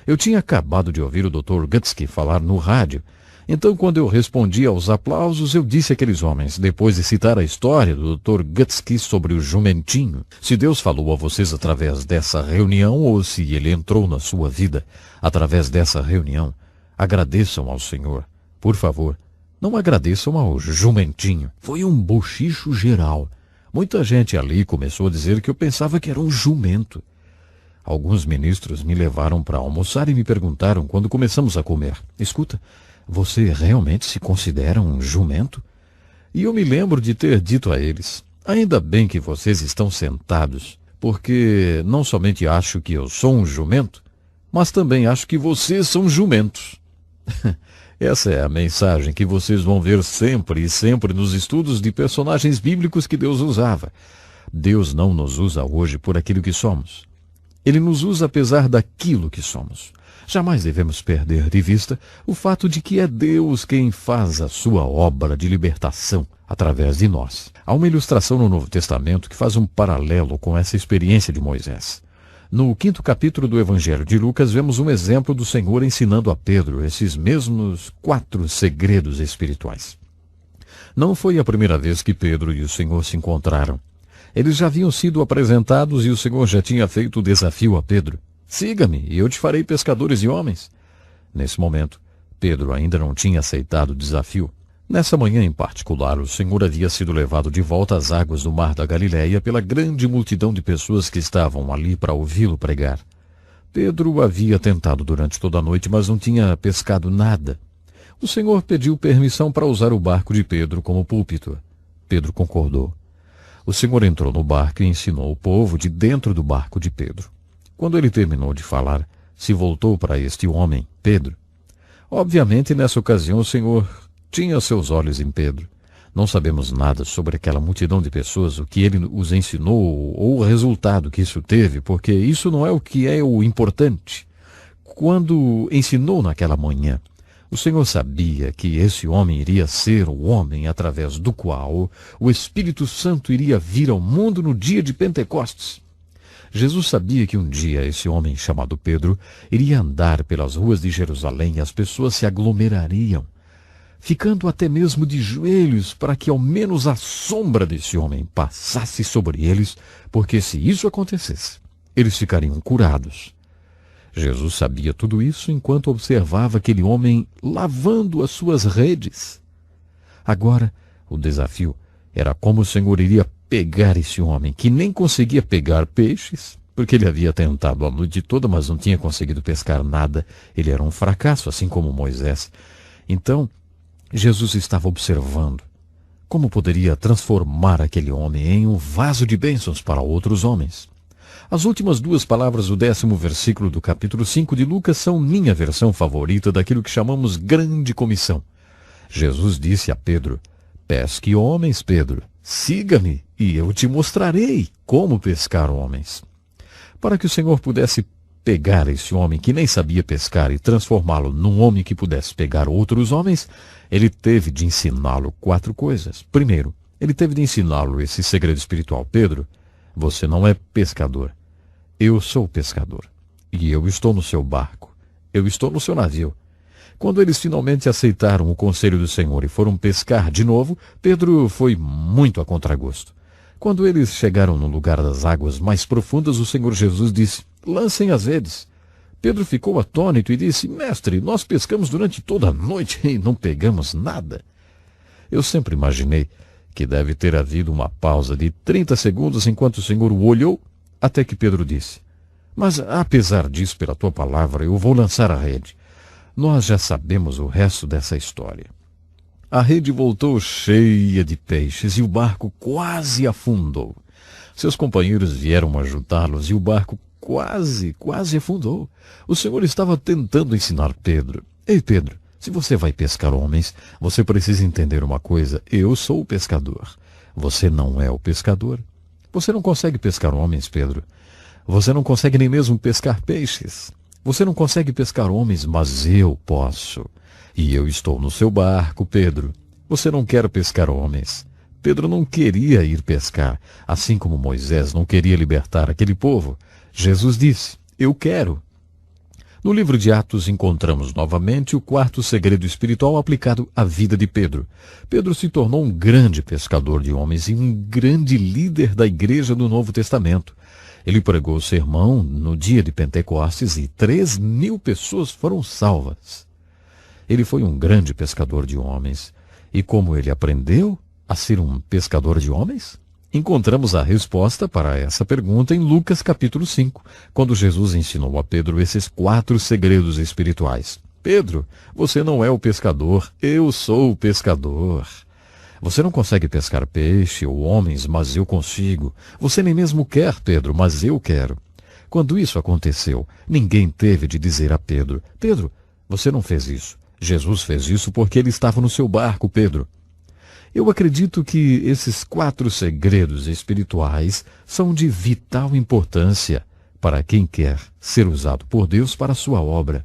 Eu tinha acabado de ouvir o Dr. Gutsky falar no rádio, Então, quando eu respondi aos aplausos, eu disse àqueles homens, depois de citar a história do Dr. Gutsky sobre o jumentinho, se Deus falou a vocês através dessa reunião ou se ele entrou na sua vida através dessa reunião, agradeçam ao Senhor. Por favor, não agradeçam ao jumentinho. Foi um bochicho geral. Muita gente ali começou a dizer que eu pensava que era um jumento. Alguns ministros me levaram para almoçar e me perguntaram quando começamos a comer: escuta, você realmente se considera um jumento? E eu me lembro de ter dito a eles: ainda bem que vocês estão sentados, porque não somente acho que eu sou um jumento, mas também acho que vocês são jumentos. Essa é a mensagem que vocês vão ver sempre e sempre nos estudos de personagens bíblicos que Deus usava. Deus não nos usa hoje por aquilo que somos. Ele nos usa apesar daquilo que somos. Jamais devemos perder de vista o fato de que é Deus quem faz a sua obra de libertação através de nós. Há uma ilustração no Novo Testamento que faz um paralelo com essa experiência de Moisés. No 5º capítulo do Evangelho de Lucas, vemos um exemplo do Senhor ensinando a Pedro esses mesmos 4 segredos espirituais. Não foi a primeira vez que Pedro e o Senhor se encontraram. Eles já haviam sido apresentados e o Senhor já tinha feito o desafio a Pedro: siga-me e eu te farei pescadores de homens. Nesse momento, Pedro ainda não tinha aceitado o desafio. Nessa manhã em particular, o Senhor havia sido levado de volta às águas do mar da Galileia pela grande multidão de pessoas que estavam ali para ouvi-lo pregar. Pedro havia tentado durante toda a noite, mas não tinha pescado nada. O Senhor pediu permissão para usar o barco de Pedro como púlpito. Pedro concordou. O Senhor entrou no barco e ensinou o povo de dentro do barco de Pedro. Quando ele terminou de falar, se voltou para este homem, Pedro. Obviamente, nessa ocasião, o Senhor tinha seus olhos em Pedro. Não sabemos nada sobre aquela multidão de pessoas, o que ele os ensinou ou o resultado que isso teve, porque isso não é o que é o importante. Quando ensinou naquela manhã, o Senhor sabia que esse homem iria ser o homem através do qual o Espírito Santo iria vir ao mundo no dia de Pentecostes. Jesus sabia que um dia esse homem chamado Pedro iria andar pelas ruas de Jerusalém e as pessoas se aglomerariam, ficando até mesmo de joelhos para que ao menos a sombra desse homem passasse sobre eles, porque se isso acontecesse, eles ficariam curados. Jesus sabia tudo isso enquanto observava aquele homem lavando as suas redes. Agora, o desafio era como o Senhor iria pegar esse homem, que nem conseguia pegar peixes, porque ele havia tentado a noite toda, mas não tinha conseguido pescar nada. Ele era um fracasso, assim como Moisés. Então, Jesus estava observando como poderia transformar aquele homem em um vaso de bênçãos para outros homens. As últimas 2 palavras do 10º versículo do capítulo 5 de Lucas são minha versão favorita daquilo que chamamos grande comissão. Jesus disse a Pedro: pesque homens, Pedro, siga-me e eu te mostrarei como pescar homens. Para que o Senhor pudesse pegar esse homem que nem sabia pescar e transformá-lo num homem que pudesse pegar outros homens, ele teve de ensiná-lo 4 coisas. Primeiro, ele teve de ensiná-lo esse segredo espiritual: Pedro, você não é pescador. Eu sou pescador. E eu estou no seu barco. Eu estou no seu navio. Quando eles finalmente aceitaram o conselho do Senhor e foram pescar de novo, Pedro foi muito a contragosto. Quando eles chegaram no lugar das águas mais profundas, o Senhor Jesus disse: lancem as redes. Pedro ficou atônito e disse: mestre, nós pescamos durante toda a noite e não pegamos nada. Eu sempre imaginei que deve ter havido uma pausa de 30 segundos enquanto o Senhor o olhou, até que Pedro disse: mas apesar disso, pela tua palavra, eu vou lançar a rede. Nós já sabemos o resto dessa história. A rede voltou cheia de peixes e o barco quase afundou. Seus companheiros vieram ajudá-los e o barco quase afundou. O Senhor estava tentando ensinar Pedro: ei, Pedro, se você vai pescar homens, você precisa entender uma coisa: eu sou o pescador. Você não é o pescador. Você não consegue pescar homens, Pedro. Você não consegue nem mesmo pescar peixes. Você não consegue pescar homens, mas eu posso. E eu estou no seu barco, Pedro. Você não quer pescar homens. Pedro não queria ir pescar, assim como Moisés não queria libertar aquele povo. Jesus disse: eu quero. No livro de Atos encontramos novamente o quarto segredo espiritual aplicado à vida de Pedro. Pedro se tornou um grande pescador de homens e um grande líder da igreja do Novo Testamento. Ele pregou o sermão no dia de Pentecostes e 3.000 pessoas foram salvas. Ele foi um grande pescador de homens. E como ele aprendeu a ser um pescador de homens? Encontramos a resposta para essa pergunta em Lucas capítulo 5, quando Jesus ensinou a Pedro esses 4 segredos espirituais. Pedro, você não é o pescador, eu sou o pescador. Você não consegue pescar peixe ou homens, mas eu consigo. Você nem mesmo quer, Pedro, mas eu quero. Quando isso aconteceu, ninguém teve de dizer a Pedro, Pedro, você não fez isso. Jesus fez isso porque ele estava no seu barco, Pedro. Eu acredito que esses 4 segredos espirituais são de vital importância para quem quer ser usado por Deus para a sua obra.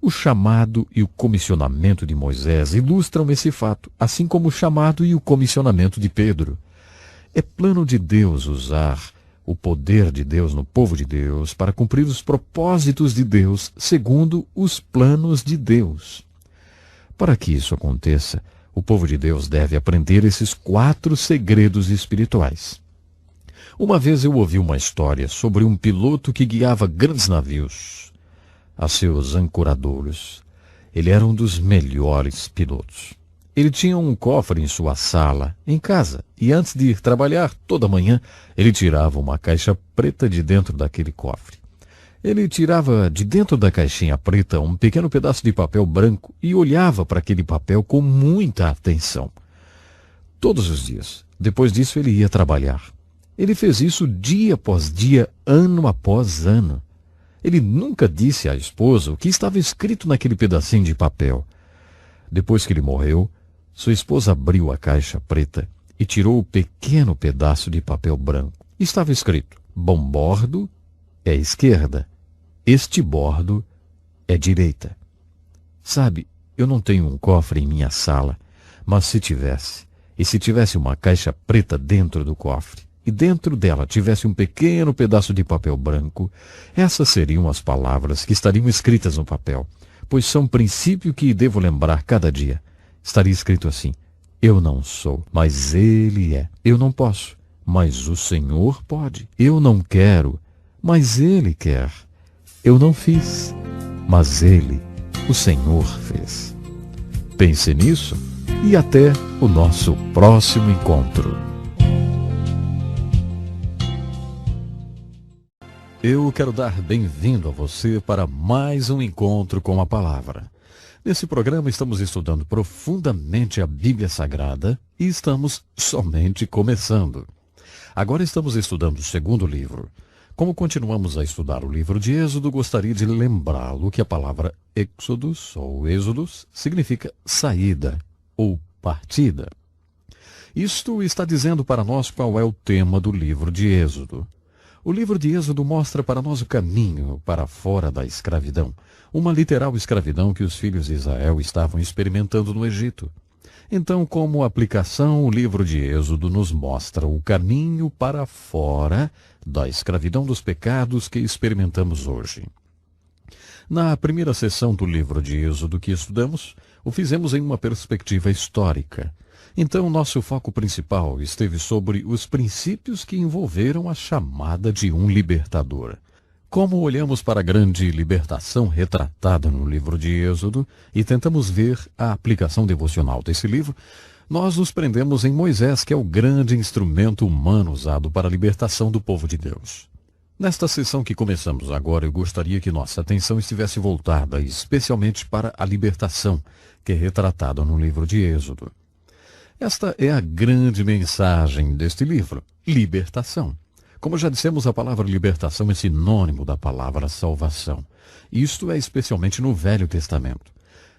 O chamado e o comissionamento de Moisés ilustram esse fato, assim como o chamado e o comissionamento de Pedro. É plano de Deus usar o poder de Deus no povo de Deus para cumprir os propósitos de Deus segundo os planos de Deus. Para que isso aconteça, o povo de Deus deve aprender esses 4 segredos espirituais. Uma vez eu ouvi uma história sobre um piloto que guiava grandes navios a seus ancoradouros. Ele era um dos melhores pilotos. Ele tinha um cofre em sua sala, em casa, e antes de ir trabalhar toda manhã, ele tirava uma caixa preta de dentro daquele cofre. Ele tirava de dentro da caixinha preta um pequeno pedaço de papel branco e olhava para aquele papel com muita atenção. Todos os dias. Depois disso, ele ia trabalhar. Ele fez isso dia após dia, ano após ano. Ele nunca disse à esposa o que estava escrito naquele pedacinho de papel. Depois que ele morreu, sua esposa abriu a caixa preta e tirou o pequeno pedaço de papel branco. Estava escrito: bombordo é esquerda, estibordo é direita. Sabe, eu não tenho um cofre em minha sala, mas se tivesse, e se tivesse uma caixa preta dentro do cofre, e dentro dela tivesse um pequeno pedaço de papel branco, essas seriam as palavras que estariam escritas no papel, pois são princípio que devo lembrar cada dia. Estaria escrito assim: eu não sou, mas Ele é. Eu não posso, mas o Senhor pode. Eu não quero, mas Ele quer. Eu não fiz, mas Ele, o Senhor, fez. Pense nisso e até o nosso próximo encontro. Eu quero dar bem-vindo a você para mais um encontro com a palavra. Nesse programa estamos estudando profundamente a Bíblia Sagrada e estamos somente começando. Agora estamos estudando o segundo livro. Como continuamos a estudar o livro de Êxodo, gostaria de lembrá-lo que a palavra Êxodos ou Êxodos significa saída ou partida. Isto está dizendo para nós qual é o tema do livro de Êxodo. O livro de Êxodo mostra para nós o caminho para fora da escravidão, uma literal escravidão que os filhos de Israel estavam experimentando no Egito. Então, como aplicação, o livro de Êxodo nos mostra o caminho para fora da escravidão dos pecados que experimentamos hoje. Na primeira sessão do livro de Êxodo que estudamos, o fizemos em uma perspectiva histórica. Então, nosso foco principal esteve sobre os princípios que envolveram a chamada de um libertador. Como olhamos para a grande libertação retratada no livro de Êxodo e tentamos ver a aplicação devocional desse livro, nós nos prendemos em Moisés, que é o grande instrumento humano usado para a libertação do povo de Deus. Nesta sessão que começamos agora, eu gostaria que nossa atenção estivesse voltada especialmente para a libertação, que é retratada no livro de Êxodo. Esta é a grande mensagem deste livro, libertação. Como já dissemos, a palavra libertação é sinônimo da palavra salvação. Isto é especialmente no Velho Testamento.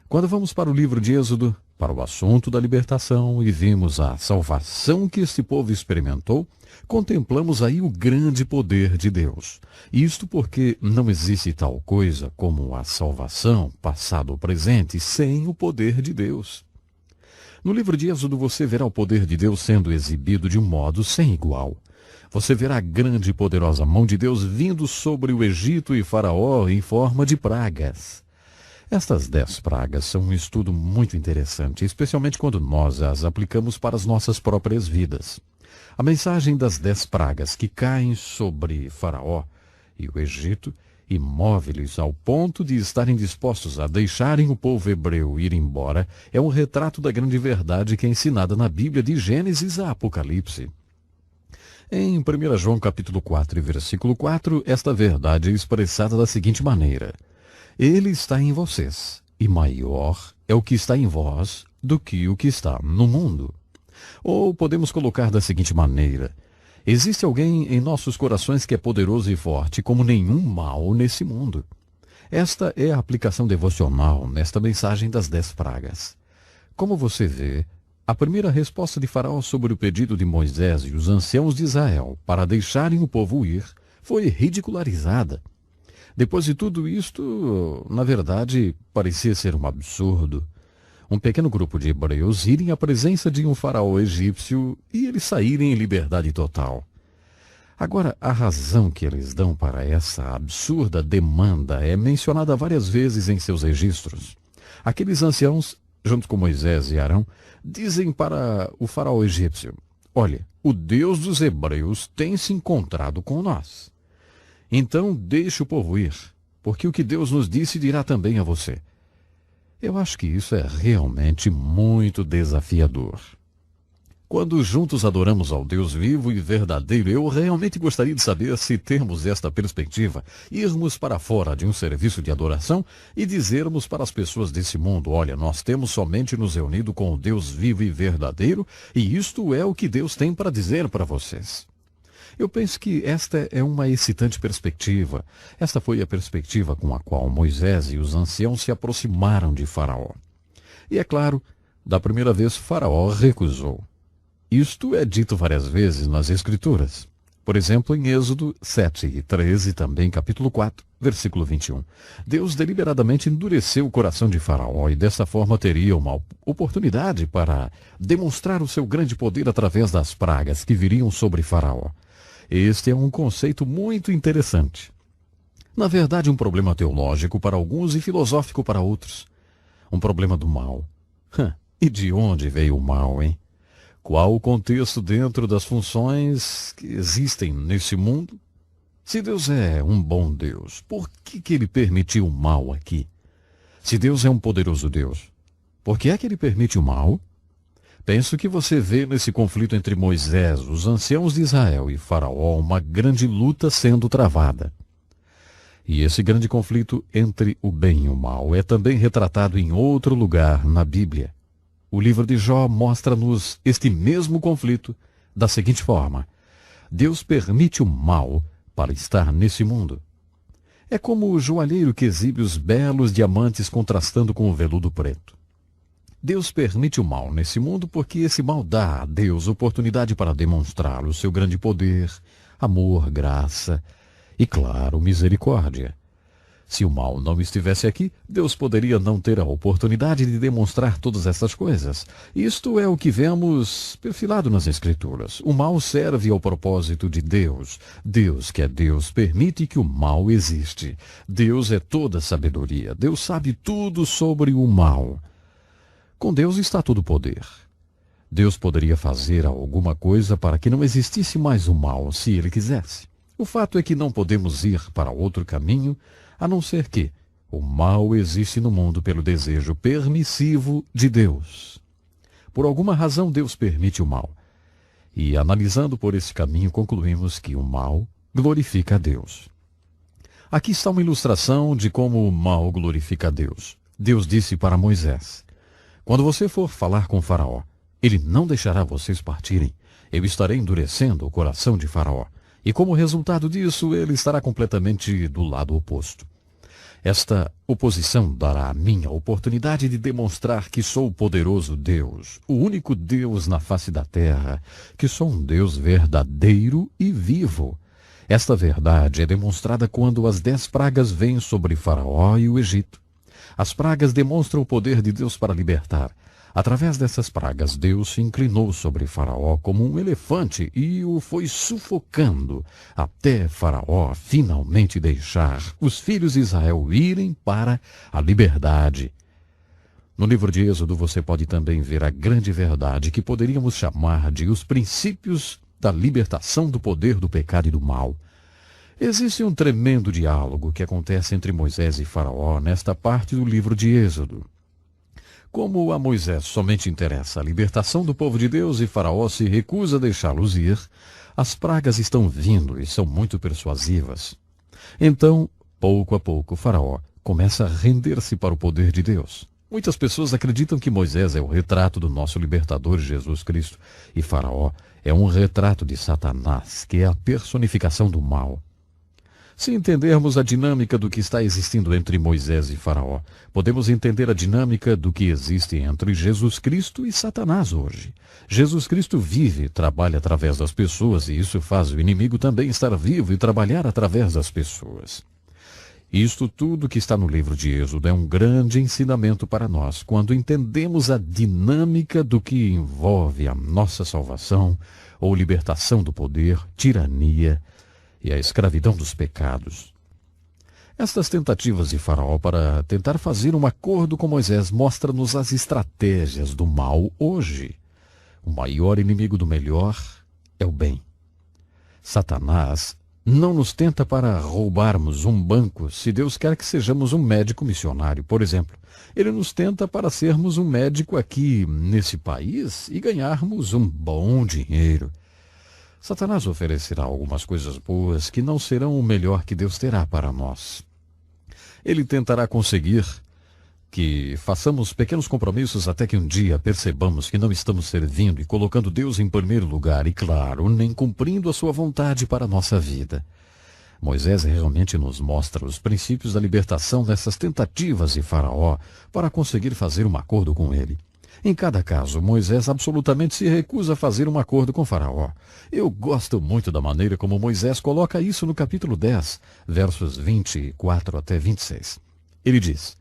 Quando vamos para o livro de Êxodo, para o assunto da libertação, e vimos a salvação que este povo experimentou, contemplamos aí o grande poder de Deus. Isto porque não existe tal coisa como a salvação, passado ou presente, sem o poder de Deus. No livro de Êxodo você verá o poder de Deus sendo exibido de um modo sem igual. Você verá a grande e poderosa mão de Deus vindo sobre o Egito e Faraó em forma de pragas. Estas 10 pragas são um estudo muito interessante, especialmente quando nós as aplicamos para as nossas próprias vidas. A mensagem das 10 pragas que caem sobre Faraó e o Egito e move-lhes ao ponto de estarem dispostos a deixarem o povo hebreu ir embora é um retrato da grande verdade que é ensinada na Bíblia de Gênesis a Apocalipse. Em 1 João capítulo 4 e versículo 4, esta verdade é expressada da seguinte maneira: Ele está em vocês, e maior é o que está em vós do que o que está no mundo. Ou podemos colocar da seguinte maneira: existe alguém em nossos corações que é poderoso e forte como nenhum mal nesse mundo. Esta é a aplicação devocional nesta mensagem das 10 pragas. Como você vê, a primeira resposta de Faraó sobre o pedido de Moisés e os anciãos de Israel para deixarem o povo ir foi ridicularizada. Depois de tudo isto, na verdade, parecia ser um absurdo. Um pequeno grupo de hebreus irem à presença de um faraó egípcio e eles saírem em liberdade total. Agora, a razão que eles dão para essa absurda demanda é mencionada várias vezes em seus registros. Aqueles anciãos, junto com Moisés e Arão, dizem para o faraó egípcio: olha, o Deus dos hebreus tem se encontrado com nós. Então deixe o povo ir, porque o que Deus nos disse dirá também a você. Eu acho que isso é realmente muito desafiador. Quando juntos adoramos ao Deus vivo e verdadeiro, eu realmente gostaria de saber se temos esta perspectiva, irmos para fora de um serviço de adoração e dizermos para as pessoas desse mundo: olha, nós temos somente nos reunido com o Deus vivo e verdadeiro, e isto é o que Deus tem para dizer para vocês. Eu penso que esta é uma excitante perspectiva. Esta foi a perspectiva com a qual Moisés e os anciãos se aproximaram de Faraó. E é claro, da primeira vez Faraó recusou. Isto é dito várias vezes nas Escrituras. Por exemplo, em Êxodo 7 e 13, também capítulo 4, versículo 21. Deus deliberadamente endureceu o coração de Faraó e dessa forma teria uma oportunidade para demonstrar o seu grande poder através das pragas que viriam sobre Faraó. Este é um conceito muito interessante. Na verdade, um problema teológico para alguns e filosófico para outros. Um problema do mal. E de onde veio o mal, hein? Qual o contexto dentro das funções que existem nesse mundo? Se Deus é um bom Deus, por que ele permitiu o mal aqui? Se Deus é um poderoso Deus, por que é que ele permite o mal? Penso que você vê nesse conflito entre Moisés, os anciãos de Israel e Faraó uma grande luta sendo travada. E esse grande conflito entre o bem e o mal é também retratado em outro lugar na Bíblia. O livro de Jó mostra-nos este mesmo conflito da seguinte forma: Deus permite o mal para estar nesse mundo. É como o joalheiro que exibe os belos diamantes contrastando com o veludo preto. Deus permite o mal nesse mundo porque esse mal dá a Deus oportunidade para demonstrar o seu grande poder, amor, graça e, claro, misericórdia. Se o mal não estivesse aqui, Deus poderia não ter a oportunidade de demonstrar todas essas coisas. Isto é o que vemos perfilado nas Escrituras. O mal serve ao propósito de Deus. Deus, que é Deus, permite que o mal existe. Deus é toda sabedoria. Deus sabe tudo sobre o mal. Com Deus está todo o poder. Deus poderia fazer alguma coisa para que não existisse mais o mal, se ele quisesse. O fato é que não podemos ir para outro caminho, a não ser que o mal existe no mundo pelo desejo permissivo de Deus. Por alguma razão, Deus permite o mal. E, analisando por esse caminho, concluímos que o mal glorifica a Deus. Aqui está uma ilustração de como o mal glorifica a Deus. Deus disse para Moisés: quando você for falar com Faraó, ele não deixará vocês partirem. Eu estarei endurecendo o coração de Faraó. E como resultado disso, ele estará completamente do lado oposto. Esta oposição dará a mim a oportunidade de demonstrar que sou o poderoso Deus, o único Deus na face da terra, que sou um Deus verdadeiro e vivo. Esta verdade é demonstrada quando as 10 pragas vêm sobre Faraó e o Egito. As pragas demonstram o poder de Deus para libertar. Através dessas pragas, Deus se inclinou sobre Faraó como um elefante e o foi sufocando, até Faraó finalmente deixar os filhos de Israel irem para a liberdade. No livro de Êxodo você pode também ver a grande verdade que poderíamos chamar de os princípios da libertação do poder do pecado e do mal. Existe um tremendo diálogo que acontece entre Moisés e Faraó nesta parte do livro de Êxodo. Como a Moisés somente interessa a libertação do povo de Deus e Faraó se recusa a deixá-los ir, as pragas estão vindo e são muito persuasivas. Então, pouco a pouco, Faraó começa a render-se para o poder de Deus. Muitas pessoas acreditam que Moisés é o retrato do nosso libertador Jesus Cristo e Faraó é um retrato de Satanás, que é a personificação do mal. Se entendermos a dinâmica do que está existindo entre Moisés e Faraó, podemos entender a dinâmica do que existe entre Jesus Cristo e Satanás hoje. Jesus Cristo vive e trabalha através das pessoas, e isso faz o inimigo também estar vivo e trabalhar através das pessoas. Isto tudo que está no livro de Êxodo é um grande ensinamento para nós, quando entendemos a dinâmica do que envolve a nossa salvação ou libertação do poder, tirania e a escravidão dos pecados. Estas tentativas de Faraó para tentar fazer um acordo com Moisés mostram-nos as estratégias do mal hoje. O maior inimigo do melhor é o bem. Satanás não nos tenta para roubarmos um banco se Deus quer que sejamos um médico missionário, por exemplo. Ele nos tenta para sermos um médico aqui nesse país e ganharmos um bom dinheiro. Satanás oferecerá algumas coisas boas que não serão o melhor que Deus terá para nós. Ele tentará conseguir que façamos pequenos compromissos até que um dia percebamos que não estamos servindo e colocando Deus em primeiro lugar e, claro, nem cumprindo a sua vontade para a nossa vida. Moisés realmente nos mostra os princípios da libertação dessas tentativas de Faraó para conseguir fazer um acordo com ele. Em cada caso, Moisés absolutamente se recusa a fazer um acordo com Faraó. Eu gosto muito da maneira como Moisés coloca isso no capítulo 10, versos 24 até 26. Ele diz: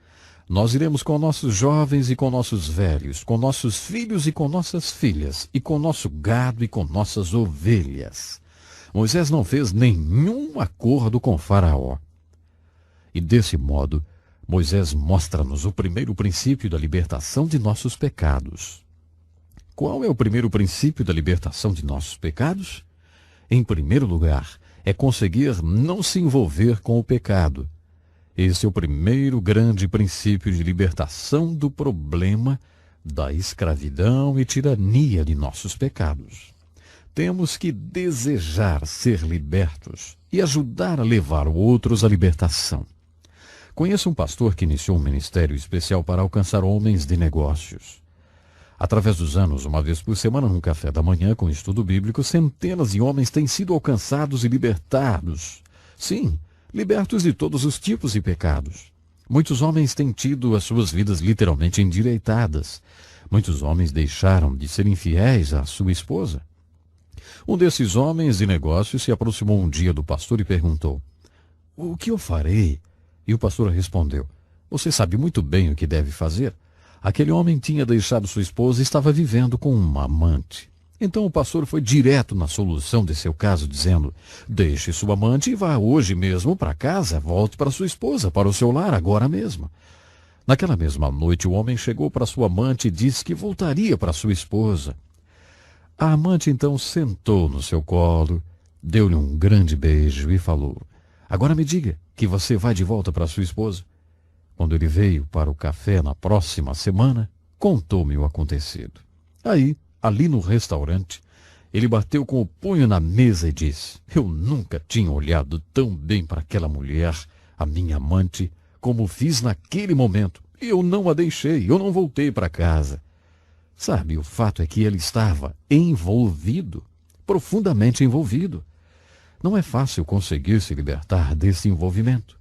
nós iremos com nossos jovens e com nossos velhos, com nossos filhos e com nossas filhas, e com nosso gado e com nossas ovelhas. Moisés não fez nenhum acordo com Faraó. E desse modo, Moisés mostra-nos o primeiro princípio da libertação de nossos pecados. Qual é o primeiro princípio da libertação de nossos pecados? Em primeiro lugar, é conseguir não se envolver com o pecado. Esse é o primeiro grande princípio de libertação do problema da escravidão e tirania de nossos pecados. Temos que desejar ser libertos e ajudar a levar outros à libertação. Conheço um pastor que iniciou um ministério especial para alcançar homens de negócios. Através dos anos, uma vez por semana, num café da manhã com estudo bíblico, centenas de homens têm sido alcançados e libertados. Sim, libertos de todos os tipos de pecados. Muitos homens têm tido as suas vidas literalmente endireitadas. Muitos homens deixaram de ser infiéis à sua esposa. Um desses homens de negócios se aproximou um dia do pastor e perguntou: "O que eu farei?" E o pastor respondeu: "Você sabe muito bem o que deve fazer." Aquele homem tinha deixado sua esposa e estava vivendo com uma amante. Então o pastor foi direto na solução de seu caso, dizendo: "Deixe sua amante e vá hoje mesmo para casa, volte para sua esposa, para o seu lar agora mesmo." Naquela mesma noite o homem chegou para sua amante e disse que voltaria para sua esposa. A amante então sentou no seu colo, deu-lhe um grande beijo e falou: "Agora me diga que você vai de volta para sua esposa." Quando ele veio para o café na próxima semana, contou-me o acontecido. Aí, ali no restaurante, ele bateu com o punho na mesa e disse: "Eu nunca tinha olhado tão bem para aquela mulher, a minha amante, como fiz naquele momento. Eu não a deixei, eu não voltei para casa." Sabe, o fato é que ele estava envolvido, profundamente envolvido. Não é fácil conseguir se libertar desse envolvimento.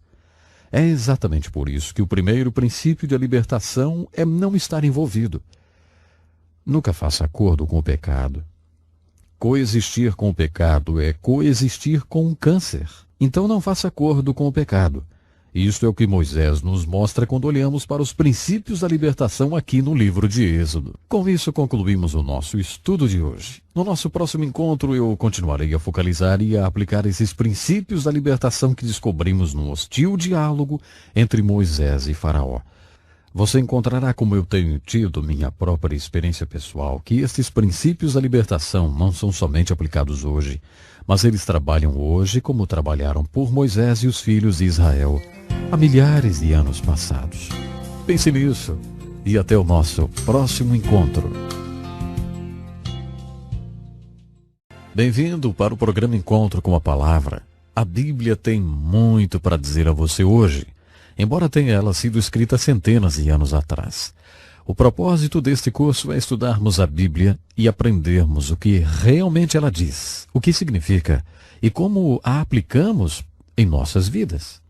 É exatamente por isso que o primeiro princípio da libertação é não estar envolvido. Nunca faça acordo com o pecado. Coexistir com o pecado é coexistir com um câncer. Então não faça acordo com o pecado. Isto é o que Moisés nos mostra quando olhamos para os princípios da libertação aqui no livro de Êxodo. Com isso, concluímos o nosso estudo de hoje. No nosso próximo encontro, eu continuarei a focalizar e a aplicar esses princípios da libertação que descobrimos no hostil diálogo entre Moisés e Faraó. Você encontrará, como eu tenho tido minha própria experiência pessoal, que estes princípios da libertação não são somente aplicados hoje, mas eles trabalham hoje como trabalharam por Moisés e os filhos de Israel há milhares de anos passados. Pense nisso e até o nosso próximo encontro. Bem-vindo para o programa Encontro com a Palavra. A Bíblia tem muito para dizer a você hoje, embora tenha ela sido escrita centenas de anos atrás. O propósito deste curso é estudarmos a Bíblia e aprendermos o que realmente ela diz, o que significa e como a aplicamos em nossas vidas.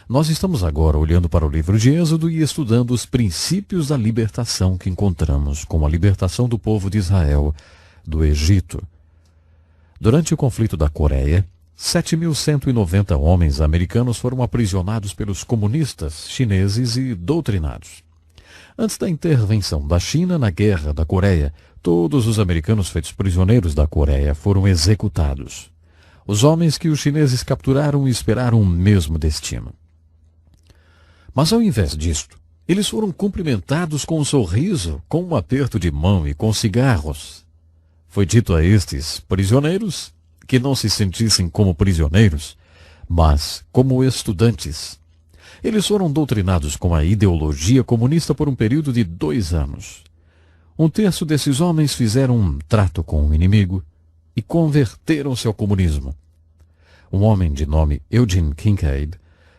Nós estamos agora olhando para o livro de Êxodo e estudando os princípios da libertação que encontramos com a libertação do povo de Israel do Egito. Durante o conflito da Coreia, 7.190 homens americanos foram aprisionados pelos comunistas chineses e doutrinados. Antes da intervenção da China na Guerra da Coreia, todos os americanos feitos prisioneiros da Coreia foram executados. Os homens que os chineses capturaram esperaram o mesmo destino. Mas ao invés disto, eles foram cumprimentados com um sorriso, com um aperto de mão e com cigarros. Foi dito a estes prisioneiros que não se sentissem como prisioneiros, mas como estudantes. Eles foram doutrinados com a ideologia comunista por um período de 2 anos. Um terço desses homens fizeram um trato com o inimigo e converteram-se ao comunismo. Um homem de nome Eugene Kincaid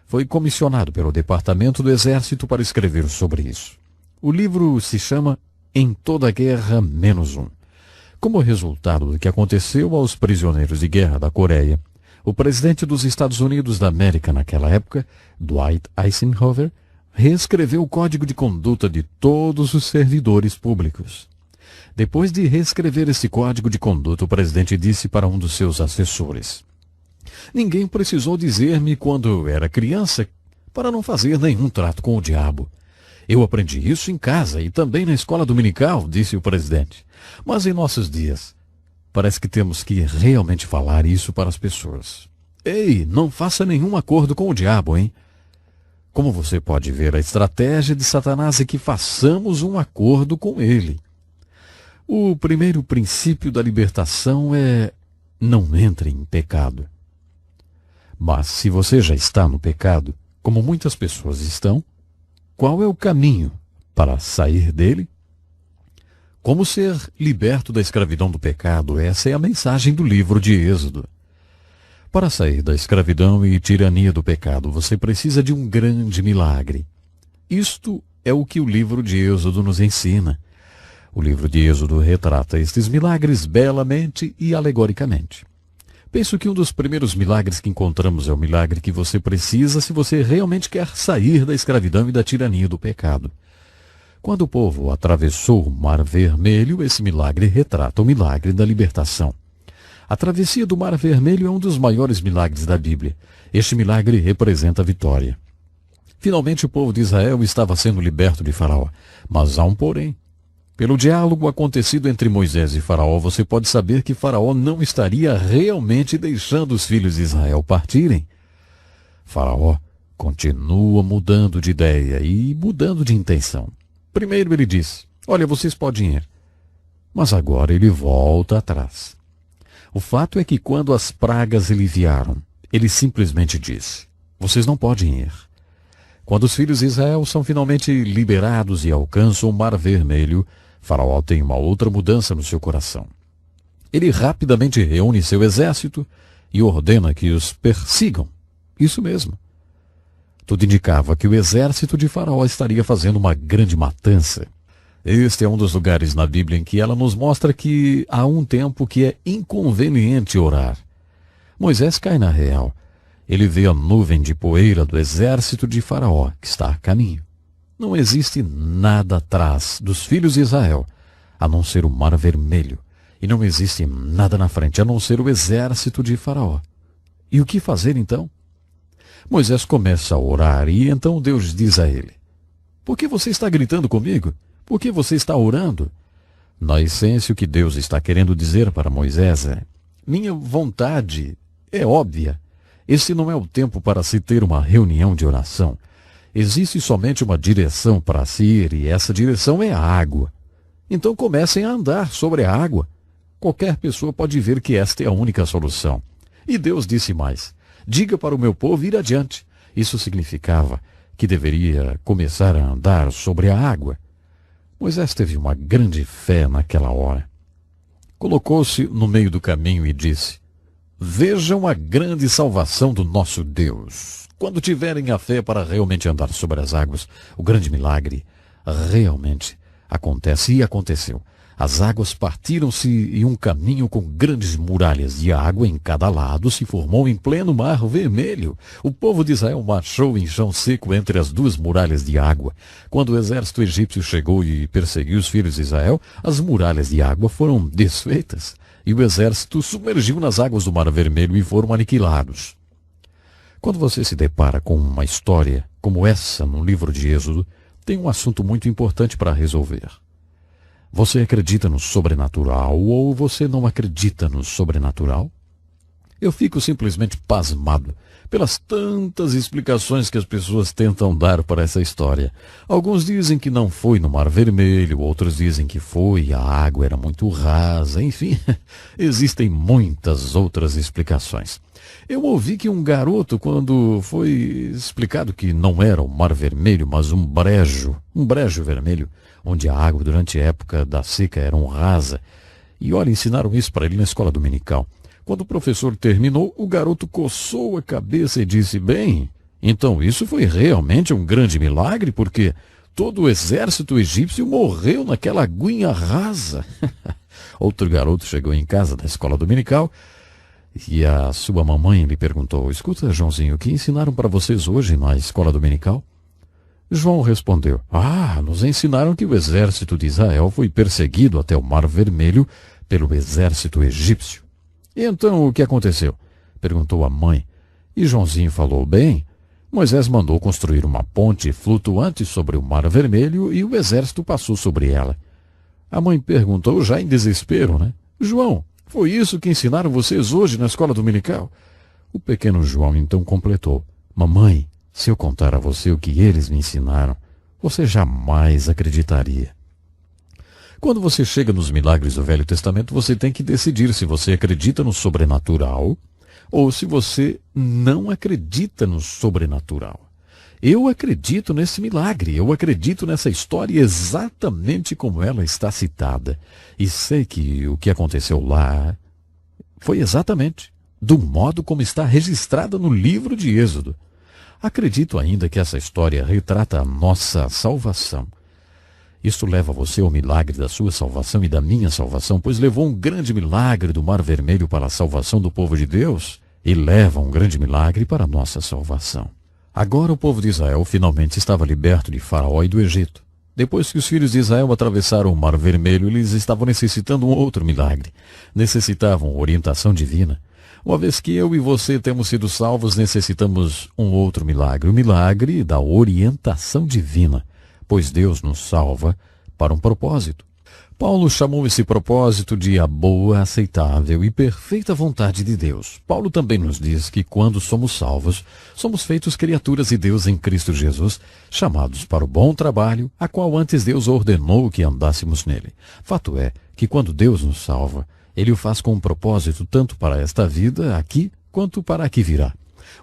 foi comissionado pelo Departamento do Exército para escrever sobre isso. O livro se chama Em Toda Guerra Menos Um. Como resultado do que aconteceu aos prisioneiros de guerra da Coreia, o presidente dos Estados Unidos da América naquela época, Dwight Eisenhower, reescreveu o Código de Conduta de todos os servidores públicos. Depois de reescrever esse Código de Conduta, o presidente disse para um dos seus assessores: "Ninguém precisou dizer-me quando era criança para não fazer nenhum trato com o diabo. Eu aprendi isso em casa e também na escola dominical", disse o presidente. Mas em nossos dias, parece que temos que realmente falar isso para as pessoas. Ei, não faça nenhum acordo com o diabo, hein? Como você pode ver, a estratégia de Satanás é que façamos um acordo com ele. O primeiro princípio da libertação é: não entre em pecado. Mas se você já está no pecado, como muitas pessoas estão, qual é o caminho para sair dele? Como ser liberto da escravidão do pecado? Essa é a mensagem do livro de Êxodo. Para sair da escravidão e tirania do pecado, você precisa de um grande milagre. Isto é o que o livro de Êxodo nos ensina. O livro de Êxodo retrata estes milagres belamente e alegoricamente. Penso que um dos primeiros milagres que encontramos é o milagre que você precisa se você realmente quer sair da escravidão e da tirania do pecado. Quando o povo atravessou o Mar Vermelho, esse milagre retrata o milagre da libertação. A travessia do Mar Vermelho é um dos maiores milagres da Bíblia. Este milagre representa a vitória. Finalmente o povo de Israel estava sendo liberto de Faraó. Mas há um porém. Pelo diálogo acontecido entre Moisés e Faraó, você pode saber que Faraó não estaria realmente deixando os filhos de Israel partirem. Faraó continua mudando de ideia e mudando de intenção. Primeiro ele disse: "Olha, vocês podem ir." Mas agora ele volta atrás. O fato é que quando as pragas lhe vieram, ele simplesmente disse: "Vocês não podem ir." Quando os filhos de Israel são finalmente liberados e alcançam o Mar Vermelho, Faraó tem uma outra mudança no seu coração. Ele rapidamente reúne seu exército e ordena que os persigam. Isso mesmo. Tudo indicava que o exército de Faraó estaria fazendo uma grande matança. Este é um dos lugares na Bíblia em que ela nos mostra que há um tempo que é inconveniente orar. Moisés cai na real. Ele vê a nuvem de poeira do exército de Faraó, que está a caminho. Não existe nada atrás dos filhos de Israel, a não ser o Mar Vermelho. E não existe nada na frente, a não ser o exército de Faraó. E o que fazer então? Moisés começa a orar e então Deus diz a ele: por que você está gritando comigo? Por que você está orando? Na essência, o que Deus está querendo dizer para Moisés é: minha vontade é óbvia. Esse não é o tempo para se ter uma reunião de oração. Existe somente uma direção para se ir e essa direção é a água. Então comecem a andar sobre a água. Qualquer pessoa pode ver que esta é a única solução. E Deus disse mais: diga para o meu povo ir adiante. Isso significava que deveria começar a andar sobre a água. Moisés teve uma grande fé naquela hora. Colocou-se no meio do caminho e disse: vejam a grande salvação do nosso Deus. Quando tiverem a fé para realmente andar sobre as águas, o grande milagre realmente acontece e aconteceu. As águas partiram-se e um caminho com grandes muralhas de água em cada lado se formou em pleno mar vermelho. O povo de Israel marchou em chão seco entre as duas muralhas de água. Quando o exército egípcio chegou e perseguiu os filhos de Israel, as muralhas de água foram desfeitas e o exército submergiu nas águas do mar vermelho e foram aniquilados. Quando você se depara com uma história como essa no livro de Êxodo, tem um assunto muito importante para resolver. Você acredita no sobrenatural ou você não acredita no sobrenatural? Eu fico simplesmente pasmado pelas tantas explicações que as pessoas tentam dar para essa história. Alguns dizem que não foi no Mar Vermelho, outros dizem que foi, a água era muito rasa, enfim, existem muitas outras explicações. Eu ouvi que um garoto, quando foi explicado que não era o Mar Vermelho, mas um brejo vermelho, onde a água durante a época da seca era rasa. E olha, ensinaram isso para ele na escola dominical. Quando o professor terminou, o garoto coçou a cabeça e disse: bem, então isso foi realmente um grande milagre, porque todo o exército egípcio morreu naquela aguinha rasa. Outro garoto chegou em casa da escola dominical e a sua mamãe lhe perguntou: escuta, Joãozinho, o que ensinaram para vocês hoje na escola dominical? João respondeu: nos ensinaram que o exército de Israel foi perseguido até o Mar Vermelho pelo exército egípcio. E então o que aconteceu? Perguntou a mãe. E Joãozinho falou: bem, Moisés mandou construir uma ponte flutuante sobre o Mar Vermelho e o exército passou sobre ela. A mãe perguntou, já em desespero, né? João, foi isso que ensinaram vocês hoje na escola dominical? O pequeno João então completou: mamãe, se eu contar a você o que eles me ensinaram, você jamais acreditaria. Quando você chega nos milagres do Velho Testamento, você tem que decidir se você acredita no sobrenatural ou se você não acredita no sobrenatural. Eu acredito nesse milagre, eu acredito nessa história exatamente como ela está citada. E sei que o que aconteceu lá foi exatamente do modo como está registrada no livro de Êxodo. Acredito ainda que essa história retrata a nossa salvação. Isto leva você ao milagre da sua salvação e da minha salvação, pois levou um grande milagre do Mar Vermelho para a salvação do povo de Deus e leva um grande milagre para a nossa salvação. Agora o povo de Israel finalmente estava liberto de Faraó e do Egito. Depois que os filhos de Israel atravessaram o Mar Vermelho, eles estavam necessitando um outro milagre. Necessitavam orientação divina. Uma vez que eu e você temos sido salvos, necessitamos um outro milagre, o milagre da orientação divina, pois Deus nos salva para um propósito. Paulo chamou esse propósito de a boa, aceitável e perfeita vontade de Deus. Paulo também nos diz que quando somos salvos, somos feitos criaturas de Deus em Cristo Jesus, chamados para o bom trabalho, a qual antes Deus ordenou que andássemos nele. Fato é que quando Deus nos salva, Ele o faz com um propósito tanto para esta vida aqui, quanto para a que virá.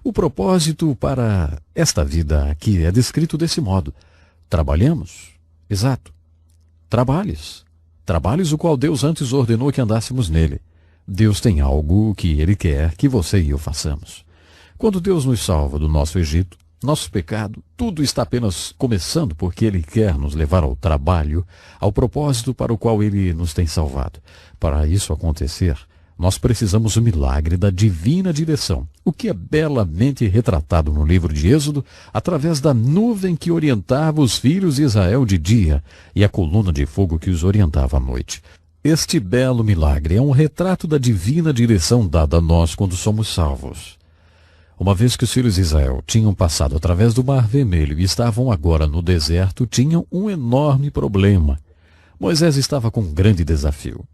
O propósito para esta vida aqui é descrito desse modo: trabalhamos? Exato. Trabalhes. Trabalhes o qual Deus antes ordenou que andássemos nele. Deus tem algo que Ele quer que você e eu façamos. Quando Deus nos salva do nosso Egito, nosso pecado, tudo está apenas começando porque Ele quer nos levar ao trabalho, ao propósito para o qual Ele nos tem salvado. Para isso acontecer, nós precisamos do milagre da divina direção, o que é belamente retratado no livro de Êxodo, através da nuvem que orientava os filhos de Israel de dia e a coluna de fogo que os orientava à noite. Este belo milagre é um retrato da divina direção dada a nós quando somos salvos. Uma vez que os filhos de Israel tinham passado através do Mar Vermelho e estavam agora no deserto, tinham um enorme problema. Moisés estava com um grande desafio.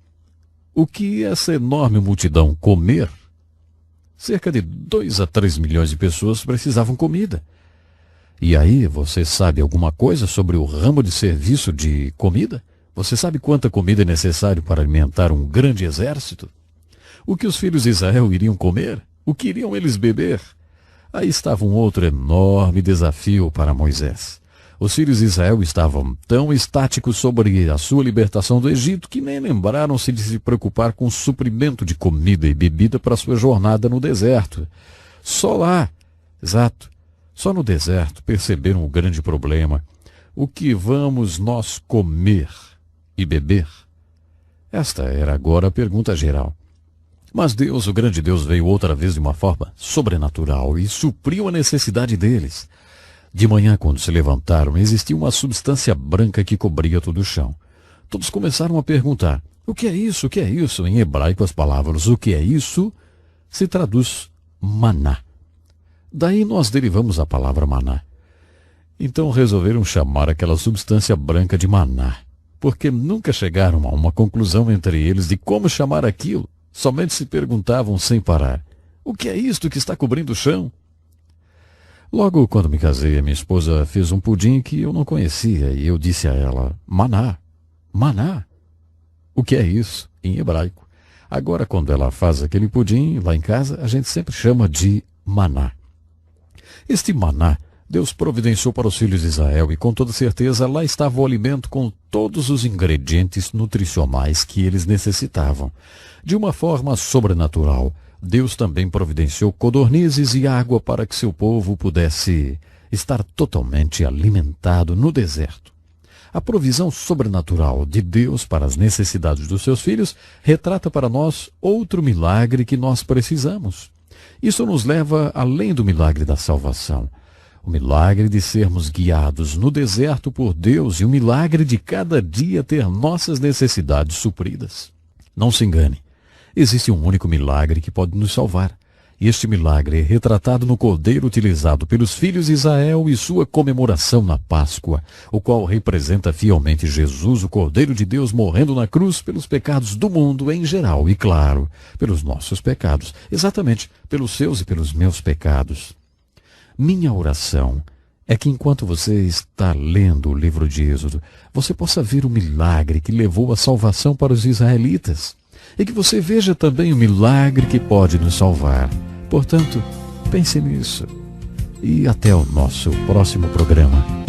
O que essa enorme multidão comer? Cerca de 2 a 3 milhões de pessoas precisavam comida. E aí, você sabe alguma coisa sobre o ramo de serviço de comida? Você sabe quanta comida é necessário para alimentar um grande exército? O que os filhos de Israel iriam comer? O que iriam eles beber? Aí estava um outro enorme desafio para Moisés. Os filhos de Israel estavam tão estáticos sobre a sua libertação do Egito que nem lembraram-se de se preocupar com o suprimento de comida e bebida para sua jornada no deserto. Só lá, exato, só no deserto perceberam o grande problema. O que vamos nós comer e beber? Esta era agora a pergunta geral. Mas Deus, o grande Deus, veio outra vez de uma forma sobrenatural e supriu a necessidade deles. De manhã, quando se levantaram, existia uma substância branca que cobria todo o chão. Todos começaram a perguntar, o que é isso? O que é isso? Em hebraico, as palavras o que é isso se traduz maná. Daí nós derivamos a palavra maná. Então resolveram chamar aquela substância branca de maná, porque nunca chegaram a uma conclusão entre eles de como chamar aquilo. Somente se perguntavam sem parar, o que é isto que está cobrindo o chão? Logo, quando me casei, a minha esposa fez um pudim que eu não conhecia e eu disse a ela, maná, maná. O que é isso? Em hebraico. Agora, quando ela faz aquele pudim lá em casa, a gente sempre chama de maná. Este maná, Deus providenciou para os filhos de Israel e com toda certeza lá estava o alimento com todos os ingredientes nutricionais que eles necessitavam. De uma forma sobrenatural, Deus também providenciou codornizes e água para que seu povo pudesse estar totalmente alimentado no deserto. A provisão sobrenatural de Deus para as necessidades dos seus filhos retrata para nós outro milagre que nós precisamos. Isso nos leva além do milagre da salvação. O milagre de sermos guiados no deserto por Deus e o milagre de cada dia ter nossas necessidades supridas. Não se engane, existe um único milagre que pode nos salvar. E este milagre é retratado no cordeiro utilizado pelos filhos de Israel e sua comemoração na Páscoa, o qual representa fielmente Jesus, o Cordeiro de Deus, morrendo na cruz pelos pecados do mundo em geral e, claro, pelos nossos pecados, exatamente pelos seus e pelos meus pecados. Minha oração é que enquanto você está lendo o livro de Êxodo, você possa ver o milagre que levou a salvação para os israelitas e que você veja também o milagre que pode nos salvar. Portanto, pense nisso e até o nosso próximo programa.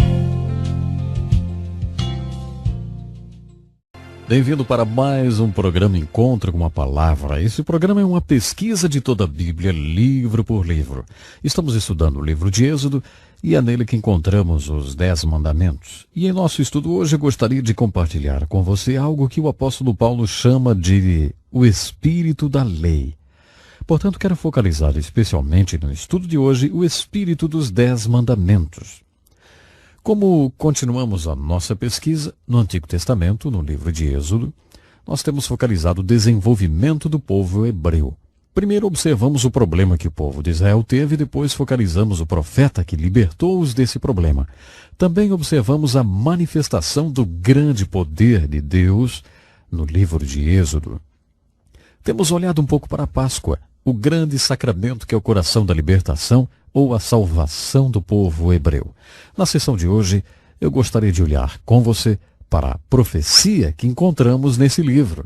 Bem-vindo para mais um programa Encontro com a Palavra. Esse programa é uma pesquisa de toda a Bíblia, livro por livro. Estamos estudando o livro de Êxodo e é nele que encontramos os 10 mandamentos. E em nosso estudo hoje eu gostaria de compartilhar com você algo que o apóstolo Paulo chama de o espírito da lei. Portanto, quero focalizar especialmente no estudo de hoje o espírito dos 10 mandamentos. Como continuamos a nossa pesquisa no Antigo Testamento, no livro de Êxodo, nós temos focalizado o desenvolvimento do povo hebreu. Primeiro observamos o problema que o povo de Israel teve e depois focalizamos o profeta que libertou-os desse problema. Também observamos a manifestação do grande poder de Deus no livro de Êxodo. Temos olhado um pouco para a Páscoa, o grande sacramento que é o coração da libertação ou a salvação do povo hebreu. Na sessão de hoje, eu gostaria de olhar com você para a profecia que encontramos nesse livro.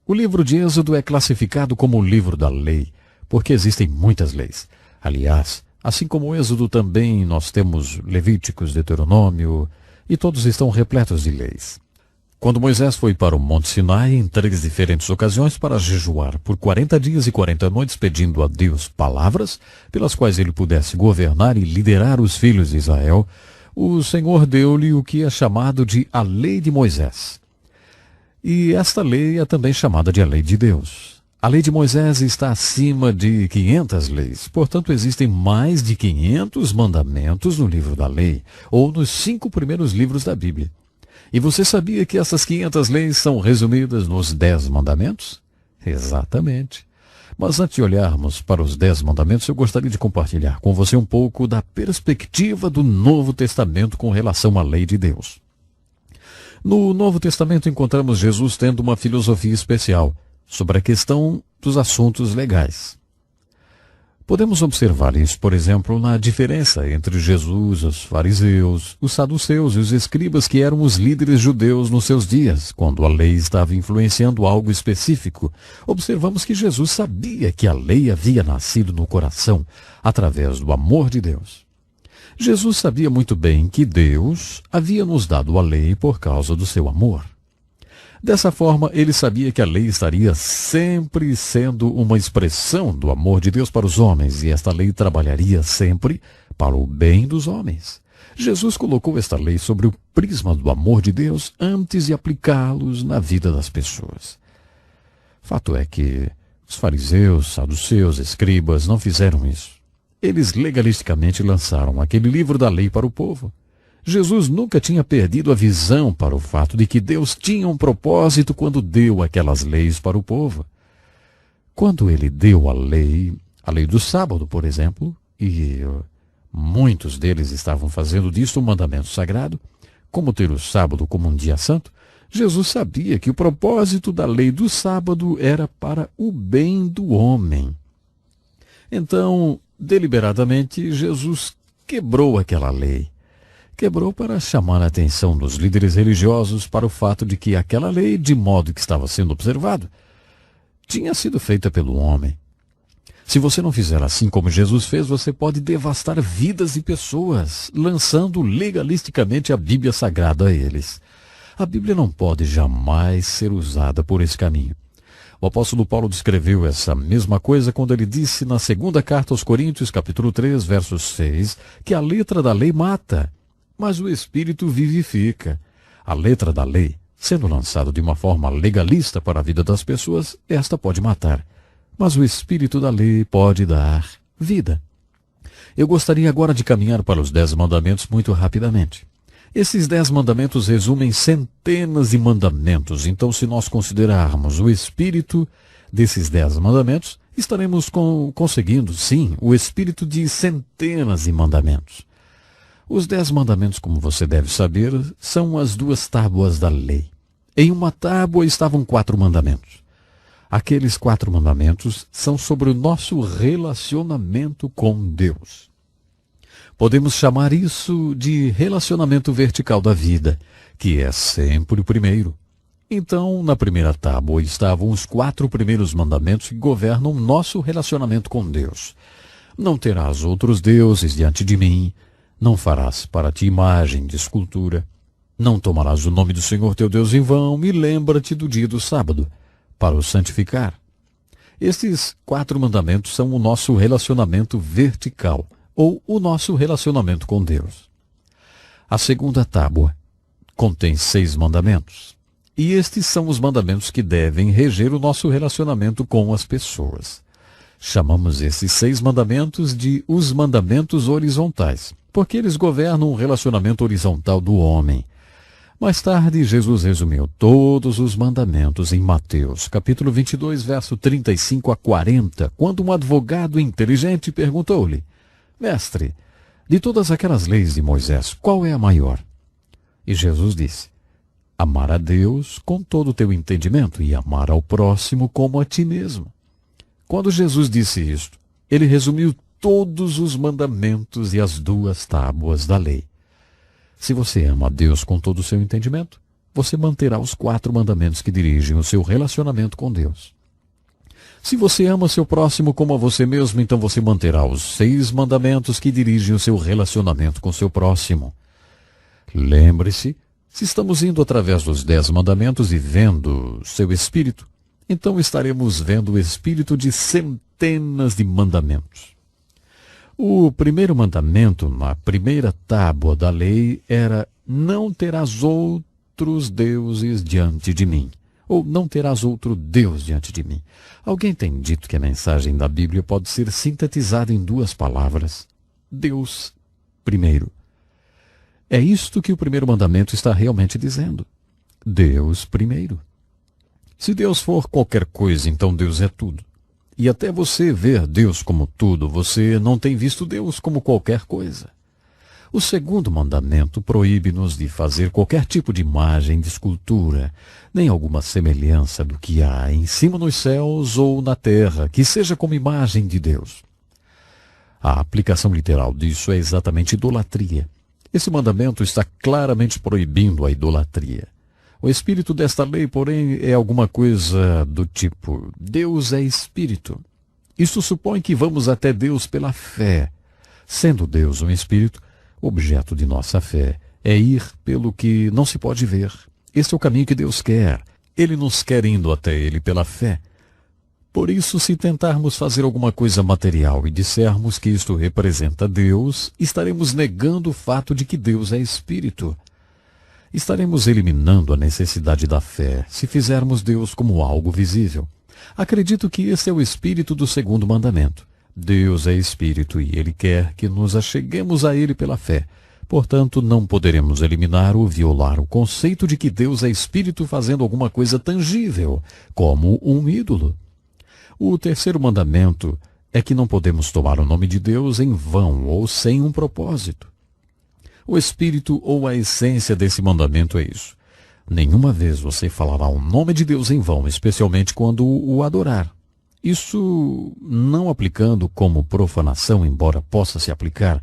O livro de Êxodo é classificado como o livro da lei, porque existem muitas leis. Aliás, assim como o Êxodo também nós temos Levíticos, Deuteronômio, e todos estão repletos de leis. Quando Moisés foi para o Monte Sinai em 3 diferentes ocasiões para jejuar por 40 dias e 40 noites pedindo a Deus palavras pelas quais ele pudesse governar e liderar os filhos de Israel, o Senhor deu-lhe o que é chamado de a lei de Moisés. E esta lei é também chamada de a lei de Deus. A lei de Moisés está acima de 500 leis, portanto existem mais de 500 mandamentos no livro da lei, ou nos 5 primeiros livros da Bíblia. E você sabia que essas 500 leis são resumidas nos 10 mandamentos? Exatamente. Mas antes de olharmos para os 10 mandamentos, eu gostaria de compartilhar com você um pouco da perspectiva do Novo Testamento com relação à lei de Deus. No Novo Testamento encontramos Jesus tendo uma filosofia especial sobre a questão dos assuntos legais. Podemos observar isso, por exemplo, na diferença entre Jesus, os fariseus, os saduceus e os escribas, que eram os líderes judeus nos seus dias, quando a lei estava influenciando algo específico. Observamos que Jesus sabia que a lei havia nascido no coração através do amor de Deus. Jesus sabia muito bem que Deus havia nos dado a lei por causa do seu amor. Dessa forma, ele sabia que a lei estaria sempre sendo uma expressão do amor de Deus para os homens, e esta lei trabalharia sempre para o bem dos homens. Jesus colocou esta lei sobre o prisma do amor de Deus antes de aplicá-los na vida das pessoas. Fato é que os fariseus, saduceus, escribas não fizeram isso. Eles legalisticamente lançaram aquele livro da lei para o povo. Jesus nunca tinha perdido a visão para o fato de que Deus tinha um propósito quando deu aquelas leis para o povo. Quando ele deu a lei do sábado, por exemplo, e muitos deles estavam fazendo disto um mandamento sagrado, como ter o sábado como um dia santo, Jesus sabia que o propósito da lei do sábado era para o bem do homem. Então, deliberadamente, Jesus quebrou aquela lei. Quebrou para chamar a atenção dos líderes religiosos para o fato de que aquela lei, de modo que estava sendo observado, tinha sido feita pelo homem. Se você não fizer assim como Jesus fez, você pode devastar vidas de pessoas, lançando legalisticamente a Bíblia Sagrada a eles. A Bíblia não pode jamais ser usada por esse caminho. O apóstolo Paulo descreveu essa mesma coisa quando ele disse na segunda carta aos Coríntios, capítulo 3, verso 6, que a letra da lei mata, mas o Espírito vivifica. A letra da lei, sendo lançada de uma forma legalista para a vida das pessoas, esta pode matar. Mas o Espírito da lei pode dar vida. Eu gostaria agora de caminhar para os 10 mandamentos muito rapidamente. Esses 10 mandamentos resumem centenas de mandamentos. Então, se nós considerarmos o espírito desses 10 mandamentos, estaremos conseguindo, sim, o espírito de centenas de mandamentos. Os 10 mandamentos, como você deve saber, são as 2 tábuas da lei. Em uma tábua estavam 4 mandamentos. Aqueles 4 mandamentos são sobre o nosso relacionamento com Deus. Podemos chamar isso de relacionamento vertical da vida, que é sempre o primeiro. Então, na primeira tábua estavam os 4 primeiros mandamentos que governam nosso relacionamento com Deus. Não terás outros deuses diante de mim. Não farás para ti imagem de escultura. Não tomarás o nome do Senhor teu Deus em vão, e lembra-te do dia do sábado, para o santificar. Estes 4 mandamentos são o nosso relacionamento vertical, ou o nosso relacionamento com Deus. A segunda tábua contém 6 mandamentos, e estes são os mandamentos que devem reger o nosso relacionamento com as pessoas. Chamamos esses 6 mandamentos de os mandamentos horizontais, porque eles governam o relacionamento horizontal do homem. Mais tarde, Jesus resumiu todos os mandamentos em Mateus, capítulo 22, verso 35 a 40, quando um advogado inteligente perguntou-lhe: Mestre, de todas aquelas leis de Moisés, qual é a maior? E Jesus disse: Amar a Deus com todo o teu entendimento e amar ao próximo como a ti mesmo. Quando Jesus disse isto, ele resumiu todos os mandamentos e as 2 tábuas da lei. Se você ama a Deus com todo o seu entendimento, você manterá os 4 mandamentos que dirigem o seu relacionamento com Deus. Se você ama seu próximo como a você mesmo, então você manterá os 6 mandamentos que dirigem o seu relacionamento com seu próximo. Lembre-se, se estamos indo através dos 10 mandamentos e vendo seu espírito, então estaremos vendo o espírito de centenas de mandamentos. O primeiro mandamento, na primeira tábua da lei, era: não terás outros deuses diante de mim. Ou não terás outro Deus diante de mim. Alguém tem dito que a mensagem da Bíblia pode ser sintetizada em 2 palavras: Deus primeiro. É isto que o primeiro mandamento está realmente dizendo. Deus primeiro. Se Deus for qualquer coisa, então Deus é tudo. E até você ver Deus como tudo, você não tem visto Deus como qualquer coisa. O segundo mandamento proíbe-nos de fazer qualquer tipo de imagem de escultura, nem alguma semelhança do que há em cima nos céus ou na terra, que seja como imagem de Deus. A aplicação literal disso é exatamente idolatria. Esse mandamento está claramente proibindo a idolatria. O espírito desta lei, porém, é alguma coisa do tipo: Deus é espírito. Isto supõe que vamos até Deus pela fé. Sendo Deus um espírito, o objeto de nossa fé é ir pelo que não se pode ver. Este é o caminho que Deus quer. Ele nos quer indo até Ele pela fé. Por isso, se tentarmos fazer alguma coisa material e dissermos que isto representa Deus, estaremos negando o fato de que Deus é espírito. Estaremos eliminando a necessidade da fé se fizermos Deus como algo visível. Acredito que esse é o espírito do segundo mandamento. Deus é espírito e Ele quer que nos acheguemos a Ele pela fé. Portanto, não poderemos eliminar ou violar o conceito de que Deus é espírito fazendo alguma coisa tangível, como um ídolo. O terceiro mandamento é que não podemos tomar o nome de Deus em vão ou sem um propósito. O espírito ou a essência desse mandamento é isso. Nenhuma vez você falará o nome de Deus em vão, especialmente quando o adorar. Isso não aplicando como profanação, embora possa se aplicar.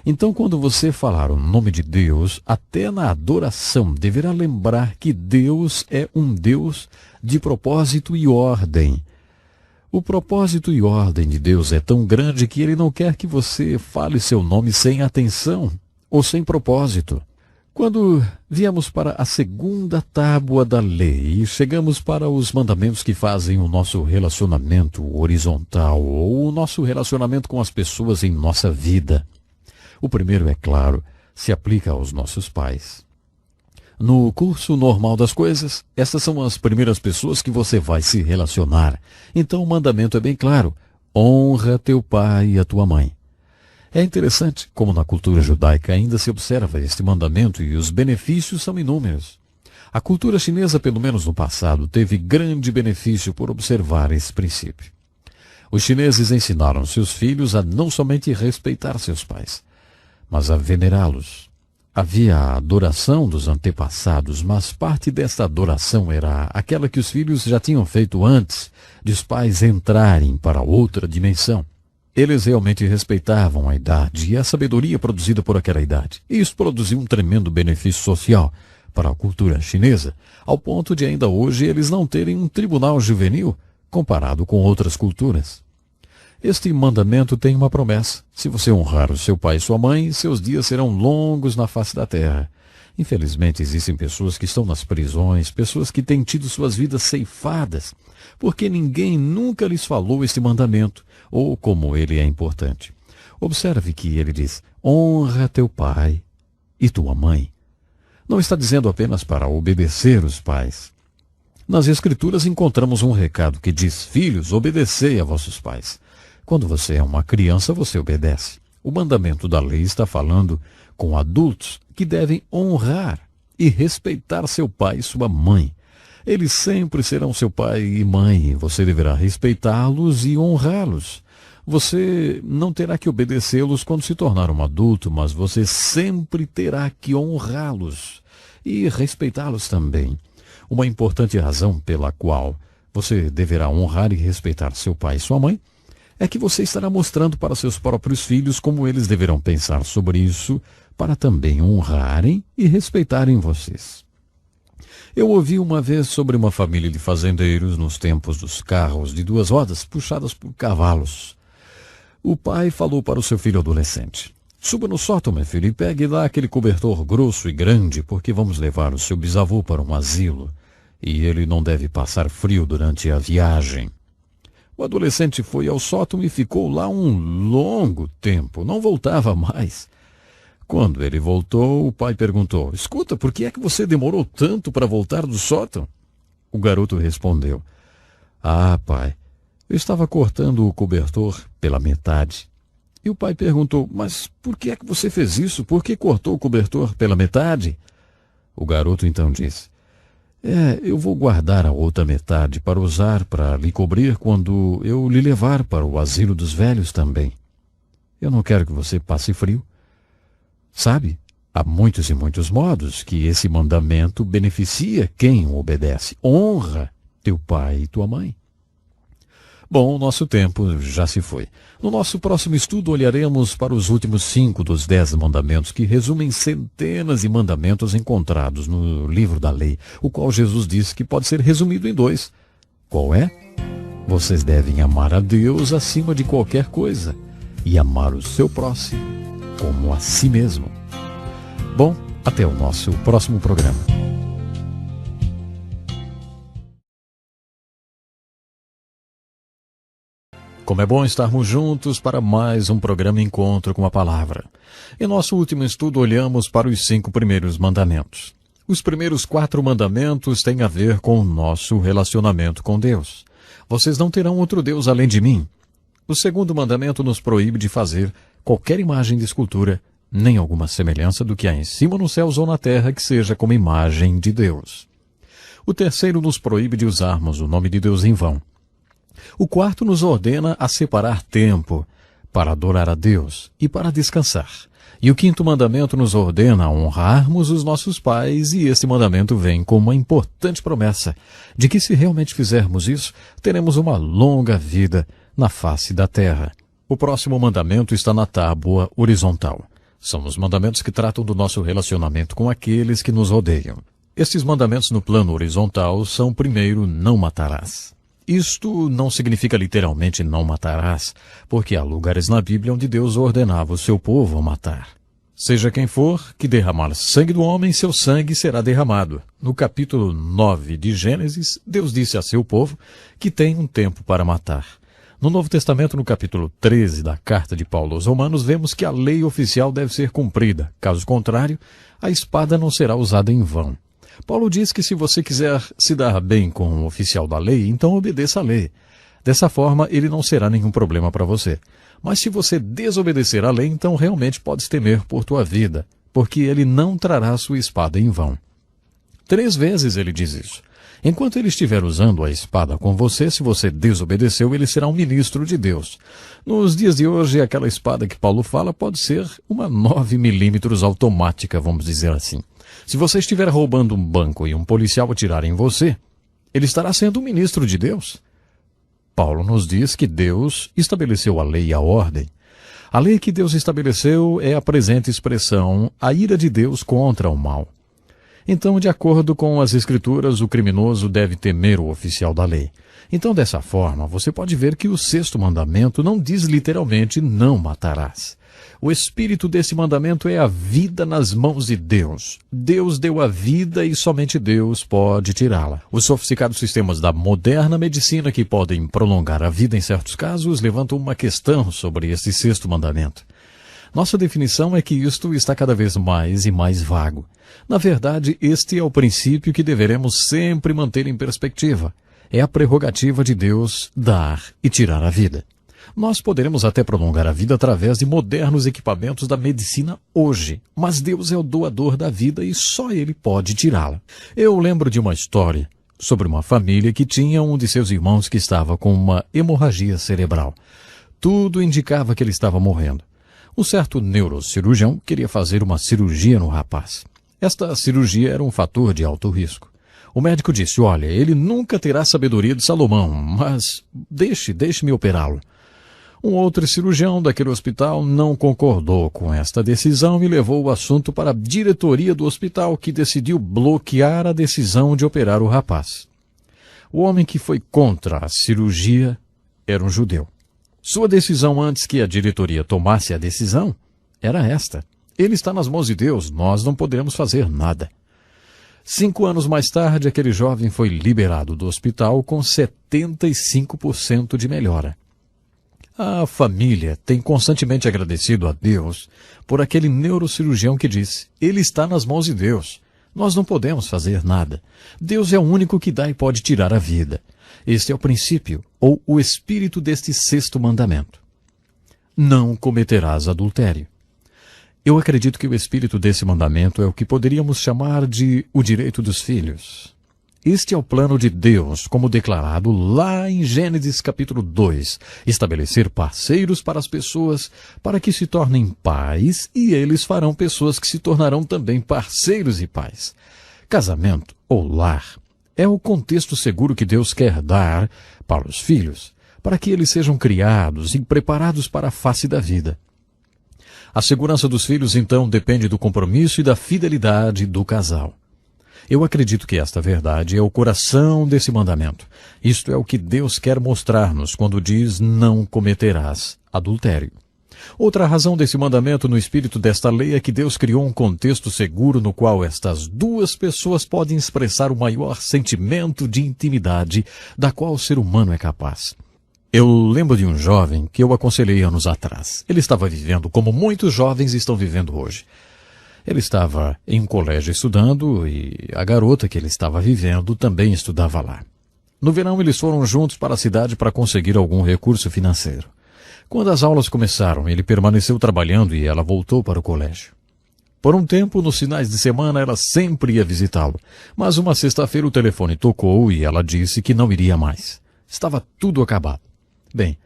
Então, quando você falar o nome de Deus, até na adoração, deverá lembrar que Deus é um Deus de propósito e ordem. O propósito e ordem de Deus é tão grande que Ele não quer que você fale seu nome sem atenção ou sem propósito. Quando viemos para a segunda tábua da lei e chegamos para os mandamentos que fazem o nosso relacionamento horizontal ou o nosso relacionamento com as pessoas em nossa vida, o primeiro, é claro, se aplica aos nossos pais. No curso normal das coisas, essas são as primeiras pessoas que você vai se relacionar. Então o mandamento é bem claro: honra teu pai e a tua mãe. É interessante como na cultura judaica ainda se observa este mandamento e os benefícios são inúmeros. A cultura chinesa, pelo menos no passado, teve grande benefício por observar esse princípio. Os chineses ensinaram seus filhos a não somente respeitar seus pais, mas a venerá-los. Havia a adoração dos antepassados, mas parte desta adoração era aquela que os filhos já tinham feito antes de os pais entrarem para outra dimensão. Eles realmente respeitavam a idade e a sabedoria produzida por aquela idade. E isso produziu um tremendo benefício social para a cultura chinesa, ao ponto de ainda hoje eles não terem um tribunal juvenil comparado com outras culturas. Este mandamento tem uma promessa: se você honrar o seu pai e sua mãe, seus dias serão longos na face da terra. Infelizmente, existem pessoas que estão nas prisões, pessoas que têm tido suas vidas ceifadas, porque ninguém nunca lhes falou este mandamento, ou como ele é importante. Observe que ele diz: honra teu pai e tua mãe. Não está dizendo apenas para obedecer os pais. Nas Escrituras encontramos um recado que diz: filhos, obedecei a vossos pais. Quando você é uma criança, você obedece. O mandamento da lei está falando com adultos que devem honrar e respeitar seu pai e sua mãe. Eles sempre serão seu pai e mãe. Você deverá respeitá-los e honrá-los. Você não terá que obedecê-los quando se tornar um adulto, mas você sempre terá que honrá-los e respeitá-los também. Uma importante razão pela qual você deverá honrar e respeitar seu pai e sua mãe é que você estará mostrando para seus próprios filhos como eles deverão pensar sobre isso, para também honrarem e respeitarem vocês. Eu ouvi uma vez sobre uma família de fazendeiros nos tempos dos carros de duas rodas puxadas por cavalos. O pai falou para o seu filho adolescente: suba no sótão, meu filho, e pegue lá aquele cobertor grosso e grande, porque vamos levar o seu bisavô para um asilo, e ele não deve passar frio durante a viagem. O adolescente foi ao sótão e ficou lá um longo tempo, não voltava mais. Quando ele voltou, o pai perguntou: escuta, por que é que você demorou tanto para voltar do sótão? O garoto respondeu: ah, pai, eu estava cortando o cobertor pela metade. E o pai perguntou: mas por que é que você fez isso? Por que cortou o cobertor pela metade? O garoto então disse: Eu vou guardar a outra metade para usar para lhe cobrir quando eu lhe levar para o asilo dos velhos também. Eu não quero que você passe frio. Sabe, há muitos e muitos modos que esse mandamento beneficia quem o obedece. Honra teu pai e tua mãe. Bom, o nosso tempo já se foi. No nosso próximo estudo olharemos para os últimos 5 dos 10 mandamentos que resumem centenas de mandamentos encontrados no livro da lei, o qual Jesus disse que pode ser resumido em 2. Qual é? Vocês devem amar a Deus acima de qualquer coisa e amar o seu próximo como a si mesmo. Bom, até o nosso próximo programa. Como é bom estarmos juntos para mais um programa Encontro com a Palavra. Em nosso último estudo, olhamos para os 5 primeiros mandamentos. Os primeiros 4 mandamentos têm a ver com o nosso relacionamento com Deus. Vocês não terão outro Deus além de mim. O segundo mandamento nos proíbe de fazer qualquer imagem de escultura, nem alguma semelhança do que há em cima nos céus ou na terra que seja como imagem de Deus. O terceiro nos proíbe de usarmos o nome de Deus em vão. O quarto nos ordena a separar tempo para adorar a Deus e para descansar. E o quinto mandamento nos ordena a honrarmos os nossos pais, e esse mandamento vem com uma importante promessa de que, se realmente fizermos isso, teremos uma longa vida na face da terra. O próximo mandamento está na tábua horizontal. São os mandamentos que tratam do nosso relacionamento com aqueles que nos rodeiam. Estes mandamentos no plano horizontal são, primeiro, não matarás. Isto não significa literalmente não matarás, porque há lugares na Bíblia onde Deus ordenava o seu povo a matar. Seja quem for que derramar sangue do homem, seu sangue será derramado. No capítulo 9 de Gênesis, Deus disse a seu povo que tem um tempo para matar. No Novo Testamento, no capítulo 13 da carta de Paulo aos Romanos, vemos que a lei oficial deve ser cumprida. Caso contrário, a espada não será usada em vão. Paulo diz que se você quiser se dar bem com o oficial da lei, então obedeça a lei. Dessa forma, ele não será nenhum problema para você. Mas se você desobedecer à lei, então realmente podes temer por tua vida, porque ele não trará sua espada em vão. 3 vezes ele diz isso. Enquanto ele estiver usando a espada com você, se você desobedeceu, ele será um ministro de Deus. Nos dias de hoje, aquela espada que Paulo fala pode ser uma 9 milímetros automática, vamos dizer assim. Se você estiver roubando um banco e um policial atirar em você, ele estará sendo um ministro de Deus. Paulo nos diz que Deus estabeleceu a lei e a ordem. A lei que Deus estabeleceu é a presente expressão, a ira de Deus contra o mal. Então, de acordo com as Escrituras, o criminoso deve temer o oficial da lei. Então, dessa forma, você pode ver que o 6º mandamento não diz literalmente não matarás. O espírito desse mandamento é a vida nas mãos de Deus. Deus deu a vida e somente Deus pode tirá-la. Os sofisticados sistemas da moderna medicina, que podem prolongar a vida em certos casos, levantam uma questão sobre esse 6º mandamento. Nossa definição é que isto está cada vez mais e mais vago. Na verdade, este é o princípio que deveremos sempre manter em perspectiva. É a prerrogativa de Deus dar e tirar a vida. Nós poderemos até prolongar a vida através de modernos equipamentos da medicina hoje, mas Deus é o doador da vida e só Ele pode tirá-la. Eu lembro de uma história sobre uma família que tinha um de seus irmãos que estava com uma hemorragia cerebral. Tudo indicava que ele estava morrendo. Um certo neurocirurgião queria fazer uma cirurgia no rapaz. Esta cirurgia era um fator de alto risco. O médico disse, olha, ele nunca terá sabedoria de Salomão, mas deixe-me operá-lo. Um outro cirurgião daquele hospital não concordou com esta decisão e levou o assunto para a diretoria do hospital, que decidiu bloquear a decisão de operar o rapaz. O homem que foi contra a cirurgia era um judeu. Sua decisão antes que a diretoria tomasse a decisão era esta. Ele está nas mãos de Deus, nós não poderemos fazer nada. 5 anos mais tarde, aquele jovem foi liberado do hospital com 75% de melhora. A família tem constantemente agradecido a Deus por aquele neurocirurgião que disse, ele está nas mãos de Deus, nós não podemos fazer nada. Deus é o único que dá e pode tirar a vida. Este é o princípio, ou o espírito deste 6º mandamento. Não cometerás adultério. Eu acredito que o espírito desse mandamento é o que poderíamos chamar de o direito dos filhos. Este é o plano de Deus, como declarado lá em Gênesis capítulo 2. Estabelecer parceiros para as pessoas, para que se tornem pais, e eles farão pessoas que se tornarão também parceiros e pais. Casamento, ou lar, é o contexto seguro que Deus quer dar para os filhos, para que eles sejam criados e preparados para a face da vida. A segurança dos filhos, então, depende do compromisso e da fidelidade do casal. Eu acredito que esta verdade é o coração desse mandamento. Isto é o que Deus quer mostrar-nos quando diz: não cometerás adultério. Outra razão desse mandamento no espírito desta lei é que Deus criou um contexto seguro no qual estas duas pessoas podem expressar o maior sentimento de intimidade da qual o ser humano é capaz. Eu lembro de um jovem que eu aconselhei anos atrás. Ele estava vivendo como muitos jovens estão vivendo hoje. Ele estava em um colégio estudando e a garota que ele estava vivendo também estudava lá. No verão eles foram juntos para a cidade para conseguir algum recurso financeiro. Quando as aulas começaram, ele permaneceu trabalhando e ela voltou para o colégio. Por um tempo, nos finais de semana, ela sempre ia visitá-lo. Mas uma sexta-feira o telefone tocou e ela disse que não iria mais. Estava tudo acabado. Bem,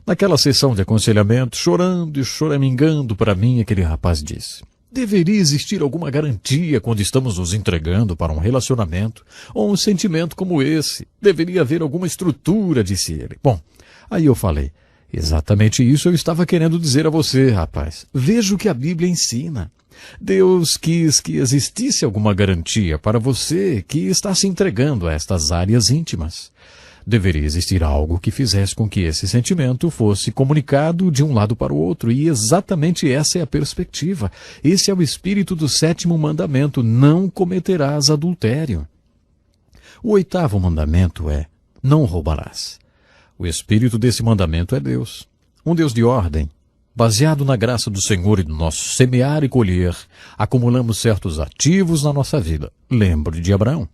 naquela sessão de aconselhamento, chorando e choramingando para mim, aquele rapaz disse: deveria existir alguma garantia quando estamos nos entregando para um relacionamento ou um sentimento como esse. Deveria haver alguma estrutura, disse ele. Bom, aí eu falei: exatamente isso eu estava querendo dizer a você, rapaz. Veja o que a Bíblia ensina. Deus quis que existisse alguma garantia para você que está se entregando a estas áreas íntimas. Deveria existir algo que fizesse com que esse sentimento fosse comunicado de um lado para o outro, e exatamente essa é a perspectiva. Esse é o espírito do 7º mandamento: não cometerás adultério. O 8º mandamento é: não roubarás. O espírito desse mandamento é Deus, um Deus de ordem. Baseado na graça do Senhor e no nosso semear e colher, acumulamos certos ativos na nossa vida. Lembre de Abraão.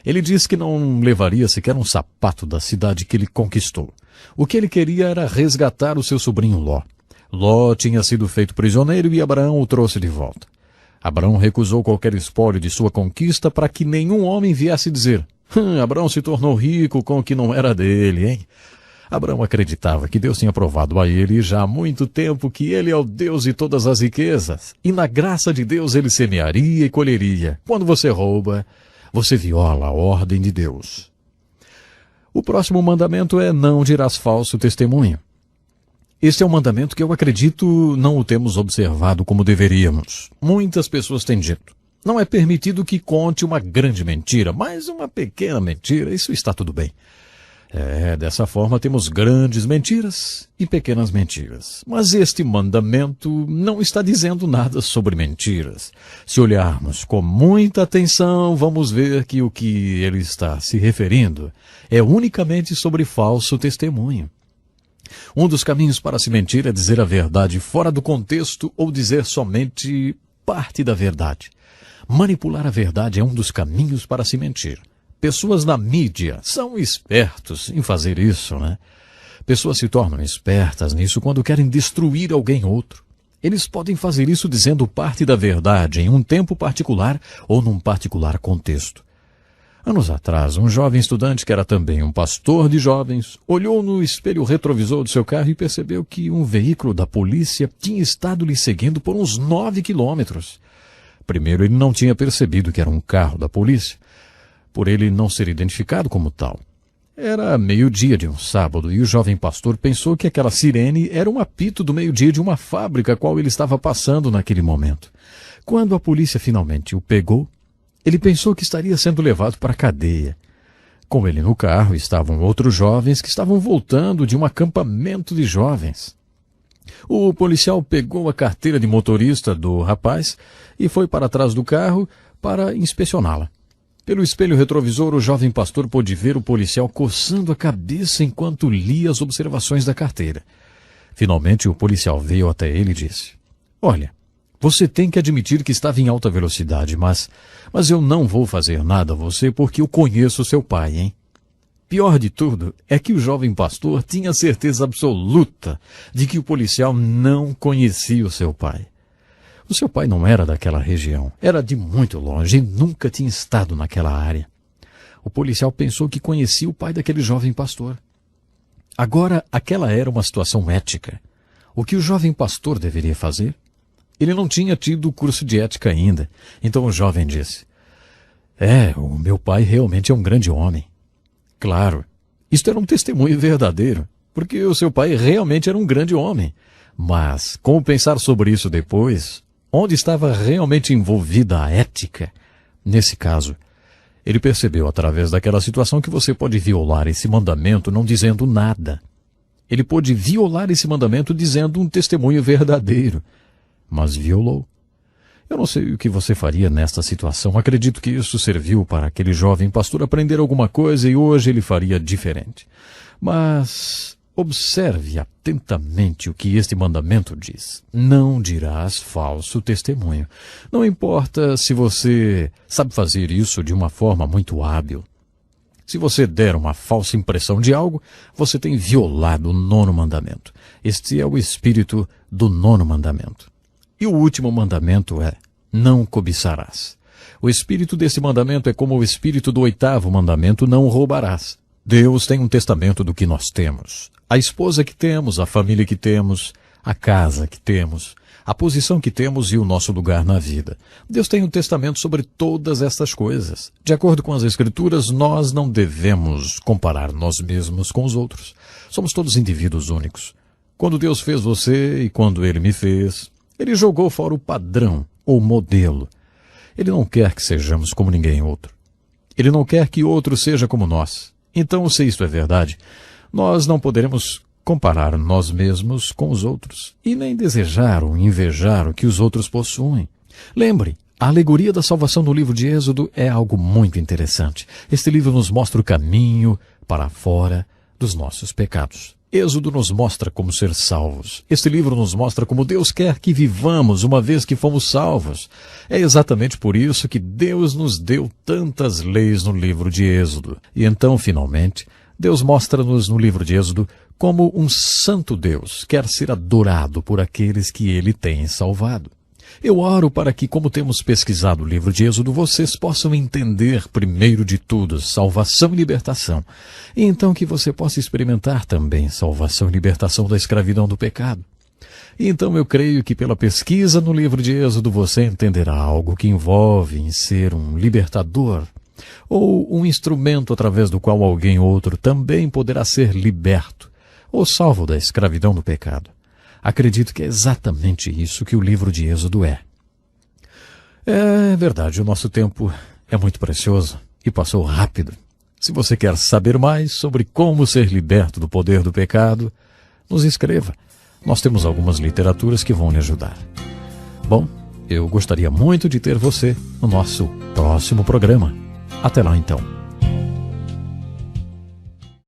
Ele disse que não levaria sequer um sapato da cidade que ele conquistou. O que ele queria era resgatar o seu sobrinho Ló. Ló tinha sido feito prisioneiro e Abraão o trouxe de volta. Abraão recusou qualquer espólio de sua conquista para que nenhum homem viesse dizer: Abraão se tornou rico com o que não era dele, hein? Abraão acreditava que Deus tinha provado a ele já há muito tempo que ele é o Deus de todas as riquezas, e na graça de Deus ele semearia e colheria. Quando você rouba, você viola a ordem de Deus. O próximo mandamento é: não dirás falso testemunho. Este é um mandamento que eu acredito não o temos observado como deveríamos. Muitas pessoas têm dito: não é permitido que conte uma grande mentira, mas uma pequena mentira, isso está tudo bem. Dessa forma temos grandes mentiras e pequenas mentiras. Mas este mandamento não está dizendo nada sobre mentiras. Se olharmos com muita atenção, vamos ver que o que ele está se referindo é unicamente sobre falso testemunho. Um dos caminhos para se mentir é dizer a verdade fora do contexto ou dizer somente parte da verdade. Manipular a verdade é um dos caminhos para se mentir. Pessoas na mídia são espertos em fazer isso, né? Pessoas se tornam espertas nisso quando querem destruir alguém outro. Eles podem fazer isso dizendo parte da verdade em um tempo particular ou num particular contexto. Anos atrás, um jovem estudante que era também um pastor de jovens olhou no espelho retrovisor do seu carro e percebeu que um veículo da polícia tinha estado lhe seguindo por uns 9 quilômetros. Primeiro, ele não tinha percebido que era um carro da polícia, por ele não ser identificado como tal. Era meio-dia de um sábado e o jovem pastor pensou que aquela sirene era um apito do meio-dia de uma fábrica a qual ele estava passando naquele momento. Quando a polícia finalmente o pegou, ele pensou que estaria sendo levado para a cadeia. Com ele no carro estavam outros jovens que estavam voltando de um acampamento de jovens. O policial pegou a carteira de motorista do rapaz e foi para trás do carro para inspecioná-la. Pelo espelho retrovisor, o jovem pastor pôde ver o policial coçando a cabeça enquanto lia as observações da carteira. Finalmente, o policial veio até ele e disse: Olha, você tem que admitir que estava em alta velocidade, mas eu não vou fazer nada a você porque eu conheço seu pai, hein? Pior de tudo é que o jovem pastor tinha certeza absoluta de que o policial não conhecia o seu pai. O seu pai não era daquela região, era de muito longe e nunca tinha estado naquela área. O policial pensou que conhecia o pai daquele jovem pastor. Agora, aquela era uma situação ética. O que o jovem pastor deveria fazer? Ele não tinha tido o curso de ética ainda. Então o jovem disse: o meu pai realmente é um grande homem. Claro, isto era um testemunho verdadeiro, porque o seu pai realmente era um grande homem. Mas, como pensar sobre isso depois? Onde estava realmente envolvida a ética? Nesse caso, ele percebeu através daquela situação que você pode violar esse mandamento não dizendo nada. Ele pôde violar esse mandamento dizendo um testemunho verdadeiro, mas violou. Eu não sei o que você faria nesta situação. Acredito que isso serviu para aquele jovem pastor aprender alguma coisa e hoje ele faria diferente. Mas observe atentamente o que este mandamento diz. Não dirás falso testemunho. Não importa se você sabe fazer isso de uma forma muito hábil. Se você der uma falsa impressão de algo, você tem violado o 9º mandamento. Este é o espírito do 9º mandamento. E o último mandamento é: não cobiçarás. O espírito desse mandamento é como o espírito do 8º mandamento: não roubarás. Deus tem um testamento do que nós temos. A esposa que temos, a família que temos, a casa que temos, a posição que temos e o nosso lugar na vida. Deus tem um testamento sobre todas estas coisas. De acordo com as Escrituras, nós não devemos comparar nós mesmos com os outros. Somos todos indivíduos únicos. Quando Deus fez você e quando Ele me fez, Ele jogou fora o padrão ou modelo. Ele não quer que sejamos como ninguém outro. Ele não quer que outro seja como nós. Então, se isto é verdade, nós não poderemos comparar nós mesmos com os outros e nem desejar ou invejar o que os outros possuem. Lembre, a alegoria da salvação no livro de Êxodo é algo muito interessante. Este livro nos mostra o caminho para fora dos nossos pecados. Êxodo nos mostra como ser salvos. Este livro nos mostra como Deus quer que vivamos uma vez que fomos salvos. É exatamente por isso que Deus nos deu tantas leis no livro de Êxodo. E então, finalmente, Deus mostra-nos no livro de Êxodo como um santo Deus quer ser adorado por aqueles que Ele tem salvado. Eu oro para que, como temos pesquisado o livro de Êxodo, vocês possam entender, primeiro de tudo, salvação e libertação. E então que você possa experimentar também salvação e libertação da escravidão do pecado. E então eu creio que pela pesquisa no livro de Êxodo você entenderá algo que envolve em ser um libertador, ou um instrumento através do qual alguém outro também poderá ser liberto, ou salvo da escravidão do pecado. Acredito que é exatamente isso que o livro de Êxodo é. É verdade, o nosso tempo é muito precioso e passou rápido. Se você quer saber mais sobre como ser liberto do poder do pecado, nos escreva. Nós temos algumas literaturas que vão lhe ajudar. Bom, eu gostaria muito de ter você no nosso próximo programa. Até lá então.